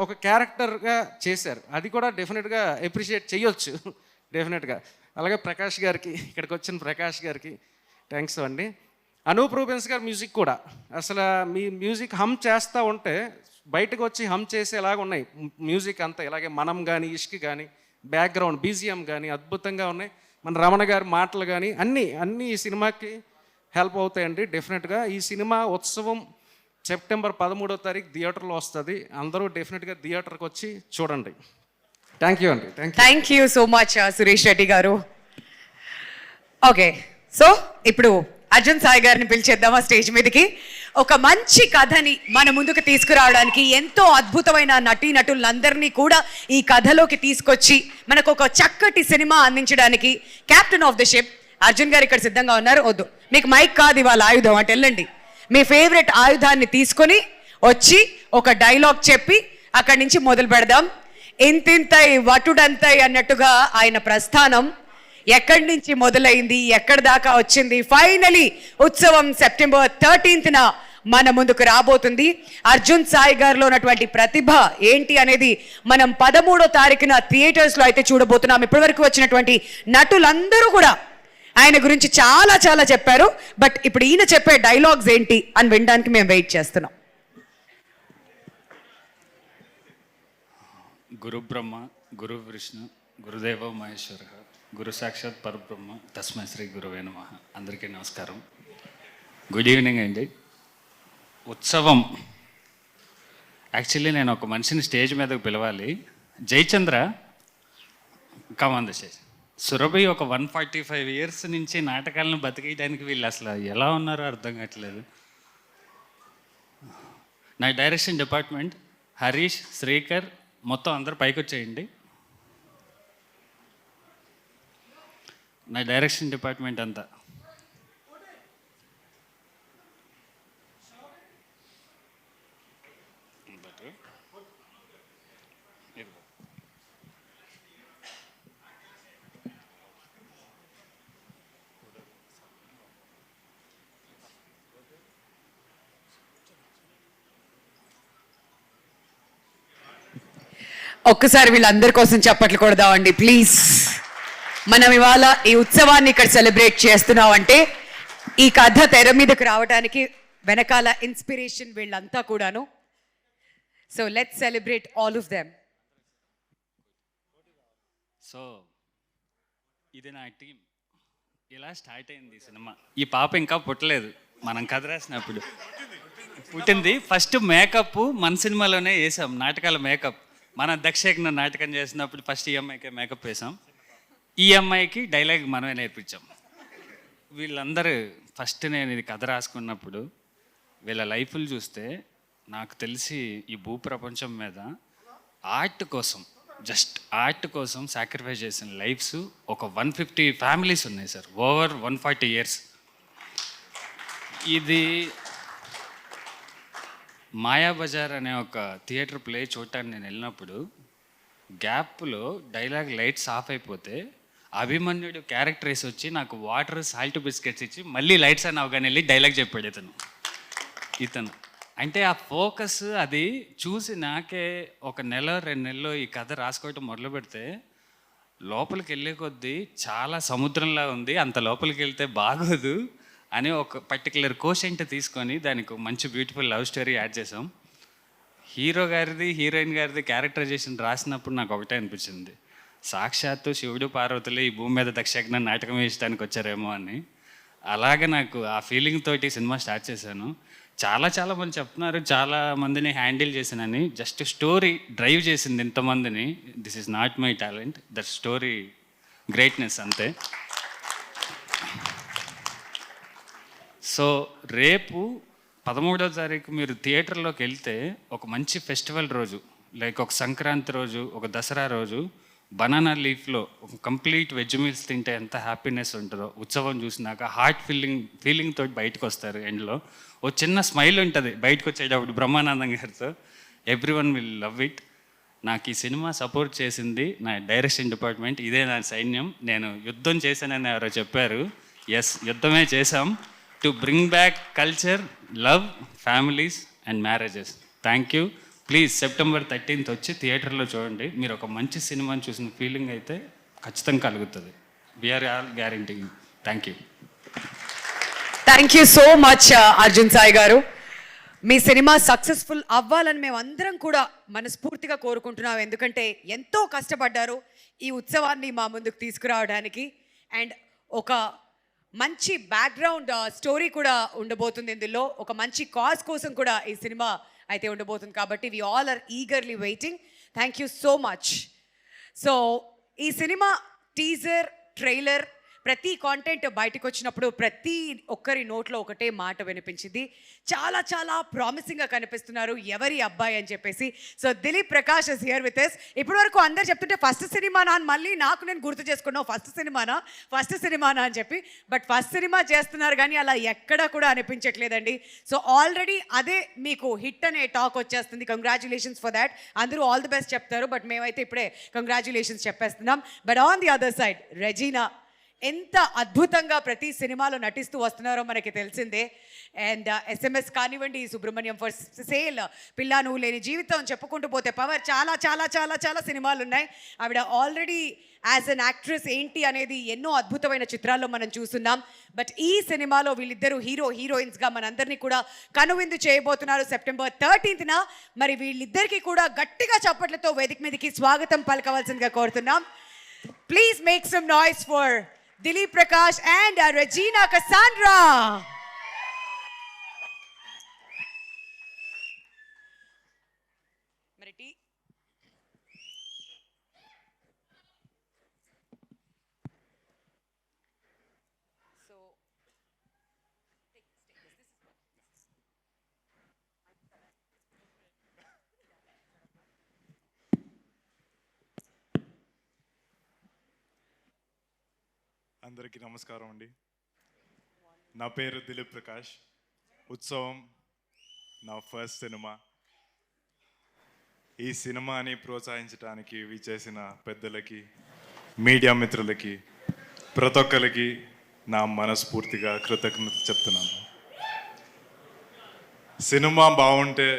ఒక క్యారెక్టర్గా చేశారు. అది కూడా డెఫినెట్గా అప్రిషియేట్ చేయొచ్చు డెఫినెట్గా. అలాగే ప్రకాష్ గారికి, ఇక్కడికి వచ్చిన ప్రకాష్ గారికి థ్యాంక్స్ అండి. అనూప్ రూబెన్స్ గారి మ్యూజిక్ కూడా అసలు మీ మ్యూజిక్ హమ్ చేస్తూ ఉంటే బయటకు వచ్చి హమ్ చేసేలాగా ఉన్నాయి మ్యూజిక్ అంతా. ఇలాగే మనం కానీ, ఇష్క్ కానీ, బ్యాక్గ్రౌండ్ బీజిఎం కానీ అద్భుతంగా ఉన్నాయి. మన రమణ గారి మాటలు కానీ అన్నీ ఈ సినిమాకి హెల్ప్ అవుతాయండి డెఫినెట్గా. ఈ సినిమా ఉత్సవం సెప్టెంబర్ 13వ తారీఖు థియేటర్లో వస్తుంది. అందరూ డెఫినెట్గా థియేటర్కి వచ్చి చూడండి. థ్యాంక్ యూ అండి. Thank you so much Suresh Reddy గారు. ఓకే, సో ఇప్పుడు అర్జున్ సాయి గారిని పిలిచేద్దామా స్టేజ్ మీదకి. ఒక మంచి కథని మన ముందుకు తీసుకురావడానికి ఎంతో అద్భుతమైన నటీనటులందరినీ కూడా ఈ కథలోకి తీసుకొచ్చి మనకు ఒక చక్కటి సినిమా అందించడానికి captain of the ship Arjun గారు ఇక్కడ సిద్ధంగా ఉన్నారు. వద్దు, మీకు మైక్ కాదు ఇవాళ ఆయుధం, అటు వెళ్ళండి. మీ ఫేవరెట్ ఆయుధాన్ని తీసుకొని వచ్చి ఒక డైలాగ్ చెప్పి అక్కడి నుంచి మొదలు పెడదాం. ఇంతింతై వటుడంతై అన్నట్టుగా ఆయన ప్రస్థానం ఎక్కడి నుంచి మొదలైంది, ఎక్కడి దాకా వచ్చింది, ఫైనలీ ఉత్సవం సెప్టెంబర్ 13న మన ముందుకు రాబోతుంది. అర్జున్ సాయి గారిలో ఉన్నటువంటి ప్రతిభ ఏంటి అనేది మనం 13వ తారీఖున థియేటర్స్లో అయితే చూడబోతున్నాం. ఇప్పటివరకు వచ్చినటువంటి నటులందరూ కూడా ఆయన గురించి చాలా చాలా చెప్పారు. బట్ ఇప్పుడు ఈయన చెప్పే డైలాగ్స్ ఏంటి అని వినడానికి మేము వెయిట్ చేస్తున్నాం. గురు బ్రహ్మ, గురు విష్ణు, గురుదేవ మహేశ్వర, గురు సాక్షాత్ పరబ్రహ్మ, తస్మై శ్రీ గురువే నమః. అందరికీ నమస్కారం, గుడ్ ఈవినింగ్ అండి. ఉత్సవం యాక్చువల్లీ నేను ఒక మనిషిని స్టేజ్ మీదకు పిలవాలి. జయచంద్ర కమాన్ ద స్టేజ్. సురభి ఒక 145 years నుంచి నాటకాలను బతికేయడానికి వీళ్ళు అసలు ఎలా ఉన్నారో అర్థం కావట్లేదు. నా డైరెక్షన్ డిపార్ట్మెంట్ హరీష్, శ్రీకర్ మొత్తం అందరూ పైకి వచ్చేయండి. నా డైరెక్షన్ డిపార్ట్మెంట్ అంతా ఒక్కసారి వీళ్ళందరి కోసం చప్పట్లు కొడదామండి ప్లీజ్. మనం ఇవాళ ఈ ఉత్సవాన్ని ఇక్కడ సెలబ్రేట్ చేస్తున్నాం అంటే ఈ కథ తెర మీదకు రావడానికి వెనకాల ఇన్స్పిరేషన్ వీళ్ళంతా కూడాను. So let's celebrate all of them. So ఇది నా టీం. ఇలా స్టార్ట్ అయింది సినిమా. ఈ పాప ఇంకా పుట్టలేదు, మనం కథ రాసినప్పుడు పుట్టింది. ఫస్ట్ మేకప్ మన సినిమాలోనే వేసాం, నాటకాల మేకప్. మన దక్షయజ్ఞ నాటకం చేసినప్పుడు ఫస్ట్ ఈ అమ్మాయికి మేకప్ వేసాం, ఈ అమ్మాయికి డైలాగ్ మనమే నేర్పించాం. వీళ్ళందరూ ఫస్ట్ నేను ఇది కథ రాసుకున్నప్పుడు వీళ్ళ లైఫ్లు చూస్తే నాకు తెలిసి ఈ భూప్రపంచం మీద ఆర్ట్ కోసం, జస్ట్ ఆర్ట్ కోసం సాక్రిఫైస్ చేసిన లైఫ్స్ ఒక 150 ఫ్యామిలీస్ ఉన్నాయి సార్, ఓవర్ 140 years. ఇది మాయాబజార్ అనే ఒక థియేటర్ ప్లే చూడటానికి నేను వెళ్ళినప్పుడు గ్యాప్లో డైలాగ్ లైట్స్ ఆఫ్ అయిపోతే అభిమన్యుడు క్యారెక్టర్ వేసి వచ్చి నాకు వాటర్ సాల్ట్ బిస్కెట్స్ ఇచ్చి మళ్ళీ లైట్స్ అని అవగానే వెళ్ళి డైలాగ్ చెప్పాడు ఇతను అంటే ఆ ఫోకస్ అది చూసి నాకే ఒక నెల 2 నెలల్లో ఈ కథ రాసుకోవటం మొదలు పెడితే లోపలికి వెళ్ళే కొద్దీ చాలా సముద్రంలా ఉంది, అంత లోపలికి వెళ్తే బాగోదు అని ఒక పర్టికులర్ కోషెంట్ తీసుకొని దానికి ఒక మంచి బ్యూటిఫుల్ లవ్ స్టోరీ యాడ్ చేసాం. హీరో గారిది హీరోయిన్ గారిది క్యారెక్టరైజేషన్ రాసినప్పుడు నాకు ఒకటే అనిపించింది, సాక్షాత్తు శివుడు పార్వతులు ఈ భూమి మీద దక్షయజ్ఞ నాటకం వేయడానికి వచ్చారేమో అని. అలాగే నాకు ఆ ఫీలింగ్ తోటి సినిమా స్టార్ట్ చేశాను. చాలా మంది చెప్తున్నారు చాలా మందిని హ్యాండిల్ చేశానని, జస్ట్ స్టోరీ డ్రైవ్ చేసింది ఇంతమందిని. This is not my talent, that story greatness అంతే. సో రేపు 13వ తారీఖు మీరు థియేటర్లోకి వెళ్తే ఒక మంచి ఫెస్టివల్ రోజు, లైక్ ఒక సంక్రాంతి రోజు, ఒక దసరా రోజు బనానా లీఫ్లో ఒక కంప్లీట్ వెజ్ మీల్స్ తింటే ఎంత హ్యాపీనెస్ ఉంటుందో ఉత్సవం చూసినాక హార్ట్ ఫీలింగ్ తోటి బయటకు వస్తారు. ఎండ్లో ఓ చిన్న స్మైల్ ఉంటుంది బయటకు వచ్చేటప్పుడు బ్రహ్మానందం గారితో. Everyone will love it. నాకు ఈ సినిమా సపోర్ట్ చేసింది నా డైరెక్షన్ డిపార్ట్మెంట్, ఇదే నా సైన్యం. నేను యుద్ధం చేశానని ఎవరో చెప్పారు, ఎస్ యుద్ధమే చేశాం to bring back culture, love, families and marriages. Thank you. Please September 13th వచ్చి థియేటర్లో చూడండి. మీరు ఒక మంచి సినిమాని చూసిన ఫీలింగ్ అయితే ఖచ్చితంగా కలుగుతుంది. We are all guarantee. Thank you. Thank you so much Arjun Sai గారు. మీ సినిమా సక్సెస్ఫుల్ అవ్వాలని మేము అందరం కూడా మనస్ఫూర్తిగా కోరుకుంటున్నాం. ఎందుకంటే ఎంతో కష్టపడ్డారు ఈ ఉత్సవాన్ని మా ముందుకు తీసుకురావడానికి. అండ్ ఒక మంచి బ్యాక్గ్రౌండ్ స్టోరీ కూడా ఉండబోతుంది ఇందులో. ఒక మంచి కాజ్ కోసం కూడా ఈ సినిమా అయితే ఉండబోతుంది. కాబట్టి we all are eagerly waiting. Thank you so much. So ఈ సినిమా టీజర్, ట్రైలర్, ప్రతి కాంటెంట్ బయటకు వచ్చినప్పుడు ప్రతి ఒక్కరి నోట్లో ఒకటే మాట వినిపించింది, చాలా ప్రామిసింగ్గా కనిపిస్తున్నారు ఎవరి అబ్బాయి అని చెప్పేసి. So Dilip Prakash is here with us. ఇప్పటి వరకు అందరు చెప్తుంటే ఫస్ట్ సినిమానా అని మళ్ళీ నాకు నేను గుర్తు చేసుకున్నావు, ఫస్ట్ సినిమానా అని చెప్పి. బట్ ఫస్ట్ సినిమా చేస్తున్నారు కానీ అలా ఎక్కడా కూడా అనిపించట్లేదండి. సో ఆల్రెడీ అదే మీకు హిట్ అనే టాక్ వచ్చేస్తుంది. Congratulations for that. అందరూ ఆల్ ది బెస్ట్ చెప్తారు, బట్ మేమైతే ఇప్పుడే కంగ్రాచులేషన్స్ చెప్పేస్తున్నాం. But on the other side Regina ఎంత అద్భుతంగా ప్రతి సినిమాలో నటిస్తూ వస్తున్నారో మనకి తెలిసిందే. అండ్ SMS కానివ్వండి, సుబ్రహ్మణ్యం ఫర్ సేల్, పిల్ల నువ్వు లేని జీవితం, చెప్పుకుంటూ పోతే పవర్, చాలా సినిమాలు ఉన్నాయి. ఆవిడ ఆల్రెడీ యాజ్ అన్ యాక్ట్రెస్ ఏంటి అనేది ఎన్నో అద్భుతమైన చిత్రాల్లో మనం చూస్తున్నాం. బట్ ఈ సినిమాలో వీళ్ళిద్దరూ హీరోయిన్స్గా మనందరినీ కూడా కనువిందు చేయబోతున్నారు September 13th. మరి వీళ్ళిద్దరికీ కూడా గట్టిగా చప్పట్లతో వేదిక మీదకి స్వాగతం పలకవలసిందిగా కోరుతున్నాం. Please make some noise for Dilip Prakash and Regina Cassandra. Mariti. So, take this. అందరికీ నమస్కారం అండి. నా పేరు దిలీప్ ప్రకాష్. ఉత్సవం నా ఫస్ట్ సినిమా. ఈ సినిమాని ప్రోత్సహించడానికి విచ్చేసిన పెద్దలకి, మీడియా మిత్రులకి, ప్రతి ఒక్కరికి నా మనస్ఫూర్తిగా కృతజ్ఞత చెప్తున్నాను. సినిమా బాగుంటే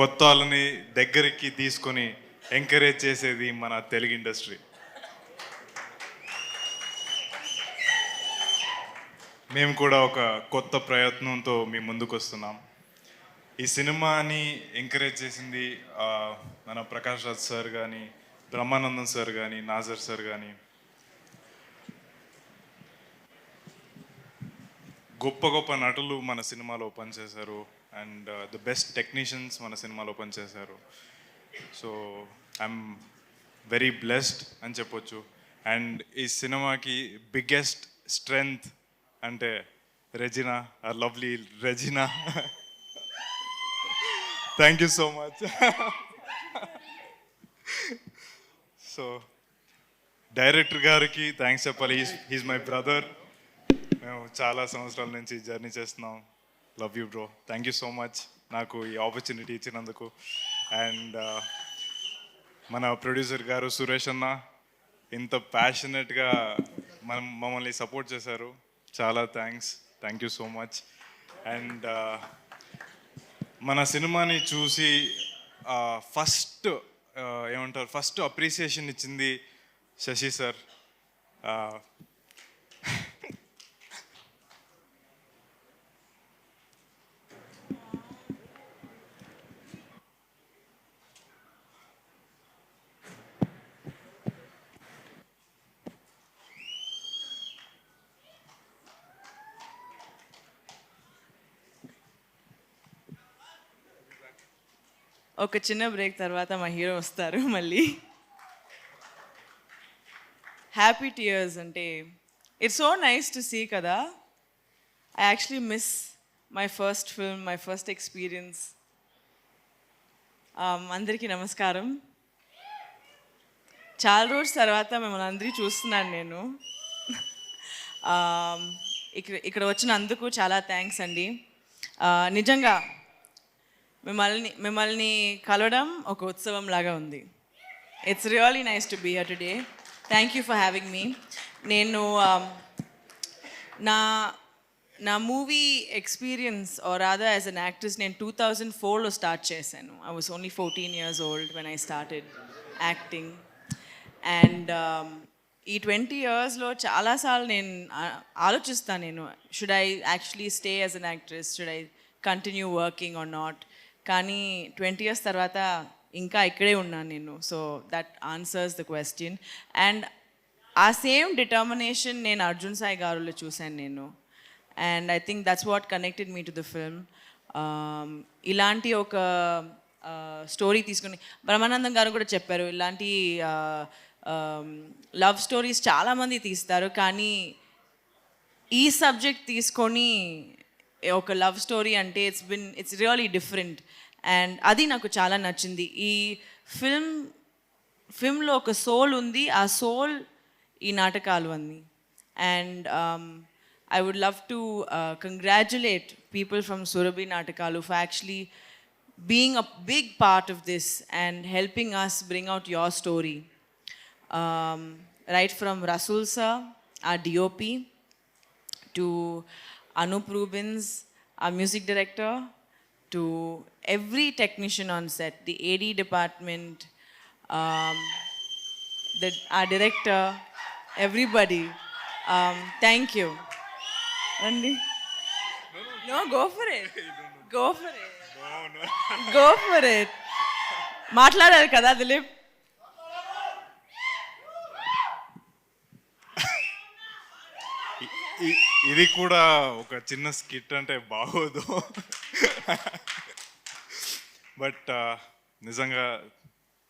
కొత్త వాళ్ళని దగ్గరికి తీసుకొని ఎంకరేజ్ చేసేది మన తెలుగు ఇండస్ట్రీ. మేము కూడా ఒక కొత్త ప్రయత్నంతో మీ ముందుకు వస్తున్నాం. ఈ సినిమాని ఎంకరేజ్ చేసింది మన ప్రకాష్ రాజ్ సార్ కానీ, బ్రహ్మానందం సార్ కానీ, నాజర్ సార్ కానీ, గొప్ప నటులు మన సినిమాలో పనిచేశారు. అండ్ ద బెస్ట్ టెక్నీషియన్స్ మన సినిమాలో పనిచేశారు. సో ఐఎమ్ వెరీ బ్లెస్డ్ అని చెప్పొచ్చు. అండ్ ఈ సినిమాకి బిగ్గెస్ట్ స్ట్రెంగ్త్ అంటే Regina, or lovely Regina. Thank you so much. So director గారికి థ్యాంక్స్ చెప్పాలి. He's my brother. మేము చాలా సంవత్సరాల నుంచి జర్నీ చేస్తున్నాం. Love you bro. Thank you so much నాకు ఈ ఆపర్చునిటీ ఇచ్చినందుకు. అండ్ మన ప్రొడ్యూసర్ గారు సురేష్ అన్న, ఇంత ప్యాషనెట్గా మమ్మల్ని సపోర్ట్ చేశారు. చాలా thank you so much. And మన సినిమాని చూసి ఫస్ట్ అప్రిసియేషన్ ఇచ్చింది శశి సార్. ఒక చిన్న బ్రేక్ తర్వాత మా హీరో వస్తారు మళ్ళీ. హ్యాపీ టీయర్స్ అంటే it's so nice to see కదా. I actually miss my first film, my first experience. అందరికీ నమస్కారం. చాలా రోజుల తర్వాత మిమ్మల్ని అందరినీ చూస్తున్నాను నేను. ఇక్కడ వచ్చినందుకు చాలా థ్యాంక్స్ అండి. నిజంగా మిమ్మల్ని కలవడం ఒక ఉత్సవం లాగా ఉంది. It's really nice to be here today. Thank you for having me. నేను నా movie experience or rather as an actress నేను 2004లో స్టార్ట్ చేశాను. I was only 14 years old when I started acting. And ఈ 20 yearsలో చాలాసార్లు నేను ఆలోచిస్తాను, నేను should I actually stay as an actress, should I continue working or not. కానీ 20 years తర్వాత ఇంకా ఇక్కడే ఉన్నాను నేను. So that answers the question. And ఆ సేమ్ డిటర్మినేషన్ నేను అర్జున్ సాయి గారులో చూశాను నేను. And I think that's what connected me to the film. ఇలాంటి ఒక స్టోరీ తీసుకుని బ్రహ్మానందం గారు కూడా చెప్పారు, ఇలాంటి లవ్ స్టోరీస్ చాలామంది తీస్తారు, కానీ ఈ సబ్జెక్ట్ తీసుకొని ఒక లవ్ స్టోరీ అంటే ఇట్స్ రియల్లీ డిఫరెంట్. అండ్ అది నాకు చాలా నచ్చింది. ఈ ఫిల్మ్లో ఒక సోల్ ఉంది, ఆ సోల్ ఈ నాటకాలు అన్నీ. And I would love to congratulate people from Surabhi Natakalu for actually being a big part of this and helping us bring out your story. Right from Rasul sir, our DOP, to Anup Rubens, our music director, to every technician on set, the AD department, our director, everybody. Thank you. Andy? No, go for it. Go for it. Go for it. మాట్లాడారు కదా దిలీప్. ఇది కూడా ఒక చిన్న skit అంటే బాగోదు. But నిజంగా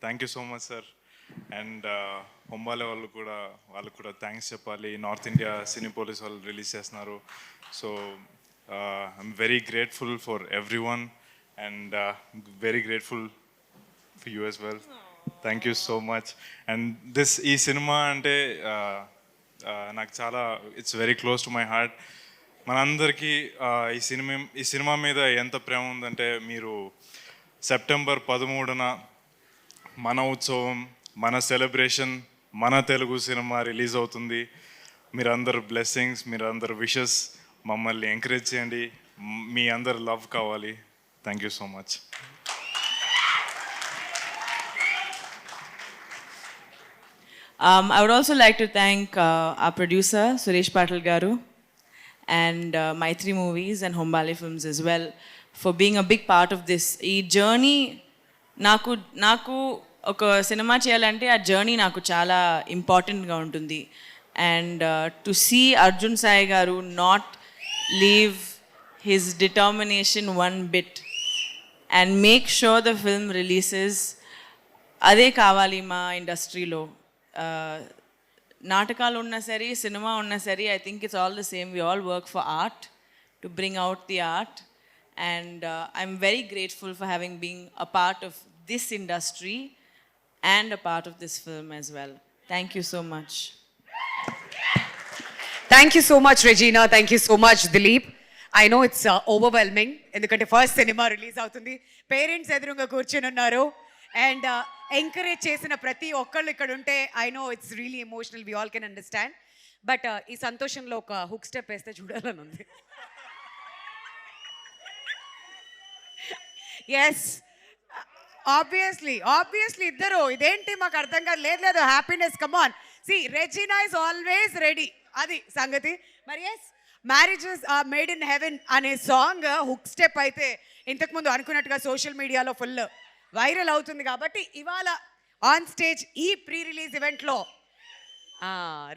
thank you so much sir. And Hombale వాళ్ళకు కూడా థ్యాంక్స్ చెప్పాలి. నార్త్ ఇండియా సినీ పోలీస్ వాళ్ళు రిలీజ్ చేస్తున్నారు. So I'm very grateful for everyone and very grateful for you as well. Thank you so much. And ఈ cinema అంటే నాకు చాలా it's very close to my heart. మనందరికీ ఈ cinema మీద ఎంత ప్రేమ ఉందంటే, మీరు సెప్టెంబర్ 13న మన ఉత్సవం, మన సెలబ్రేషన్, మన తెలుగు సినిమా రిలీజ్ అవుతుంది. మీరందరు బ్లెస్సింగ్స్, మీరందరు విషెస్ మమ్మల్ని ఎంకరేజ్ చేయండి. మీ అందరు లవ్ కావాలి. Thank you so much. I would also like to thank our producer, Suresh Patil Garu, and Maitri Movies and Hombale Films as well for being a big part of this. Ee journey, నాకు ఒక cinema చేయాలంటే ఆ journey నాకు చాలా ఇంపార్టెంట్గా ఉంటుంది. And to see Arjun Sai గారు not leave his determination one bit and make sure the film releases, అదే కావాలి మా ఇండస్ట్రీలో. నాటకాలు ఉన్నా సరే, సినిమా ఉన్నా సరే, I think it's all the same. We all work for art to bring out the art. And I'm very grateful for having been a part of this industry and a part of this film as well. Thank you so much. Thank you so much, Regina. Thank you so much, Dileep. I know it's overwhelming. ఎందుకంటే first cinema release అవుతుంది, parents ఎదురుగా కూర్చొని ఉన్నారు. And encourage చేసిన ప్రతి ఒక్కళ్ళు ఇక్కడ ఉంటే I know it's really emotional, we all can understand. But ఈ సంతోషంలో ఒక హుక్ స్టెప్ వేస్తే చూడాలని ఉంది. ఎస్, ఆబ్వియస్లీ ఇద్దరు ఇదేంటి మాకు అర్థం కాదు. లేదు happiness, come on. See Regina is always ready, అది సంగతి. మరి yes, marriages are made in heaven అనే సాంగ్ హుక్ స్టెప్ అయితే ఇంతకుముందు అనుకున్నట్టుగా సోషల్ మీడియాలో ఫుల్ వైరల్ అవుతుంది. కాబట్టి ఇవాళ ఆన్ స్టేజ్ ఈ ప్రీ రిలీజ్ ఈవెంట్లో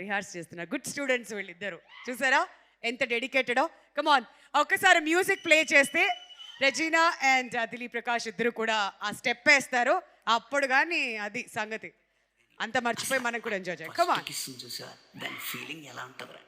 రిహార్స్ చేస్తున్నారు గుడ్ స్టూడెంట్స్ వీళ్ళిద్దరు. చూసారా ఎంత డెడికేటెడో? కమాన్, ఒక్కసారి మ్యూజిక్ ప్లే చేస్తే రెజీనా అండ్ దిలీప్ ప్రకాష్ ఇద్దరు కూడా ఆ స్టెప్ వేస్తారు. అప్పుడు కానీ అది సంగతి అంత మర్చిపోయి మనం కూడా ఎంజాయ్ చేయాలి. కమాన్. దాని ఫీలింగ్ ఎలా ఉంటుందిరా?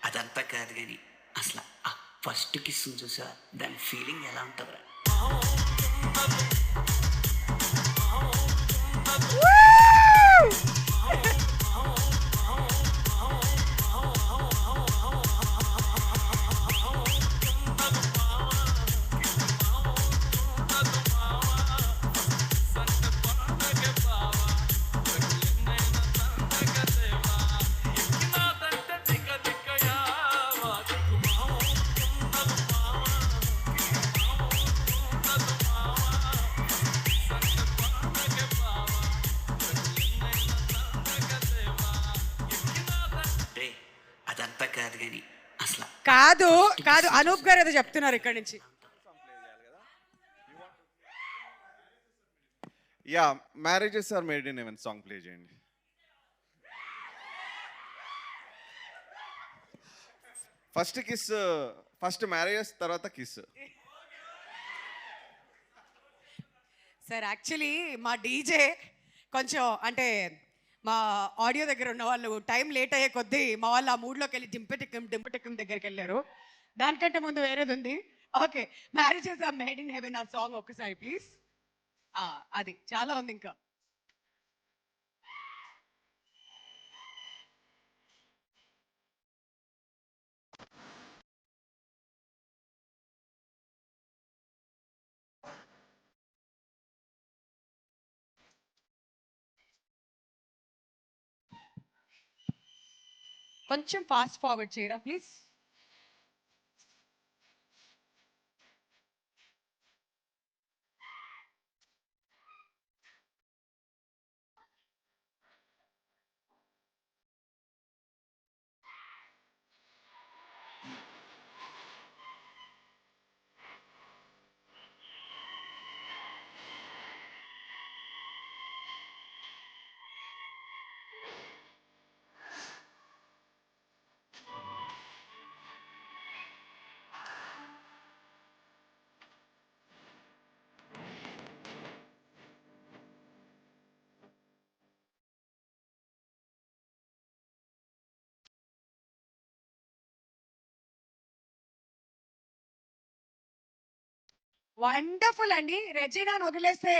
అదంతా కాదు కానీ అసలు ఆ ఫస్ట్ కిస్ చూసా దాని ఫీలింగ్ ఎలా ఉంటుందిరా? అదంతా కాదు కానీ అసలు కాదు అనూప్ గారు ఏదో చెప్తున్నారు ఇక్కడి నుంచి. Yeah, marriages are made in heaven song play చేయండి. ఫస్ట్ కిస్, ఫస్ట్ మ్యారేజెస్ తర్వాత కిస్. సార్ యాక్చువల్లీ మా డీజే కొంచెం అంటే మా ఆడియో దగ్గర ఉన్న వాళ్ళు టైం లేట్ అయ్యే కొద్దీ మా వాళ్ళు ఆ మూడ్లోకి వెళ్ళి డింపటిక్కం దగ్గరికి వెళ్ళారు. దానికంటే ముందు వేరేది ఉంది. Okay, marriages are made in heaven ఆ సాంగ్ ఒక్కసారి ప్లీజ్. అది చాలా ఉంది ఇంకా. కొంచెం ఫాస్ట్ ఫార్వర్డ్ చేయరా ప్లీజ్. వండర్ఫుల్ అండి. రెజీనాను వదిలేస్తే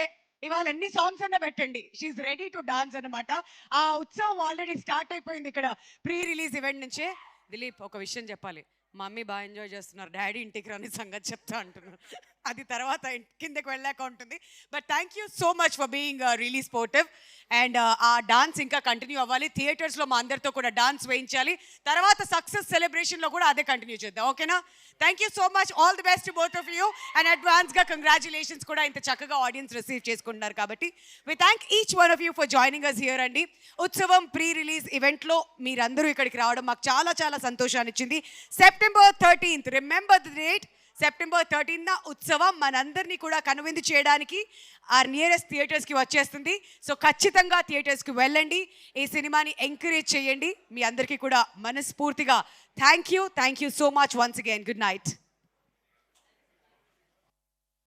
ఇవాళ ఎన్ని సాంగ్స్ అన్నా పెట్టండి, షీఈ్ రెడీ టు డాన్స్ అన్నమాట. ఆ ఉత్సవం ఆల్రెడీ స్టార్ట్ అయిపోయింది ఇక్కడ ప్రీ రిలీజ్ ఈవెంట్ నుంచే. దిలీప్, ఒక విషయం చెప్పాలి. మమ్మీ బాగా ఎంజాయ్ చేస్తున్నారు, డాడీ ఇంటికి రాని సంగతి చెప్తా అంటున్నారు. అది తర్వాత కిందకి వెళ్ళాక ఉంటుంది. But thank you so much for being really sportive. And ఆ డాన్స్ ఇంకా కంటిన్యూ అవ్వాలి. థియేటర్స్లో మా అందరితో కూడా డాన్స్ వేయించాలి. తర్వాత సక్సెస్ సెలబ్రేషన్లో కూడా అదే కంటిన్యూ చేద్దాం, ఓకేనా? Thank you so much, all the best both of you. And అడ్వాన్స్గా కంగ్రాచులేషన్స్ కూడా, ఇంత చక్కగా ఆడియన్స్ రిసీవ్ చేసుకుంటున్నారు కాబట్టి. We thank each one of you for joining us here అండి. ఉత్సవం ప్రీ రిలీజ్ ఈవెంట్లో మీరందరూ ఇక్కడికి రావడం మాకు చాలా చాలా సంతోషాన్ని ఇచ్చింది. September 13th, remember the date. September 13th ఉత్సవం మనందరినీ కూడా కనువిందు చేయడానికి ఆ నియరెస్ట్ థియేటర్స్కి వచ్చేస్తుంది. సో ఖచ్చితంగా థియేటర్స్కి వెళ్ళండి, ఈ సినిమాని ఎంకరేజ్ చేయండి. మీ అందరికీ కూడా మనస్ఫూర్తిగా thank you so much once again. Good night.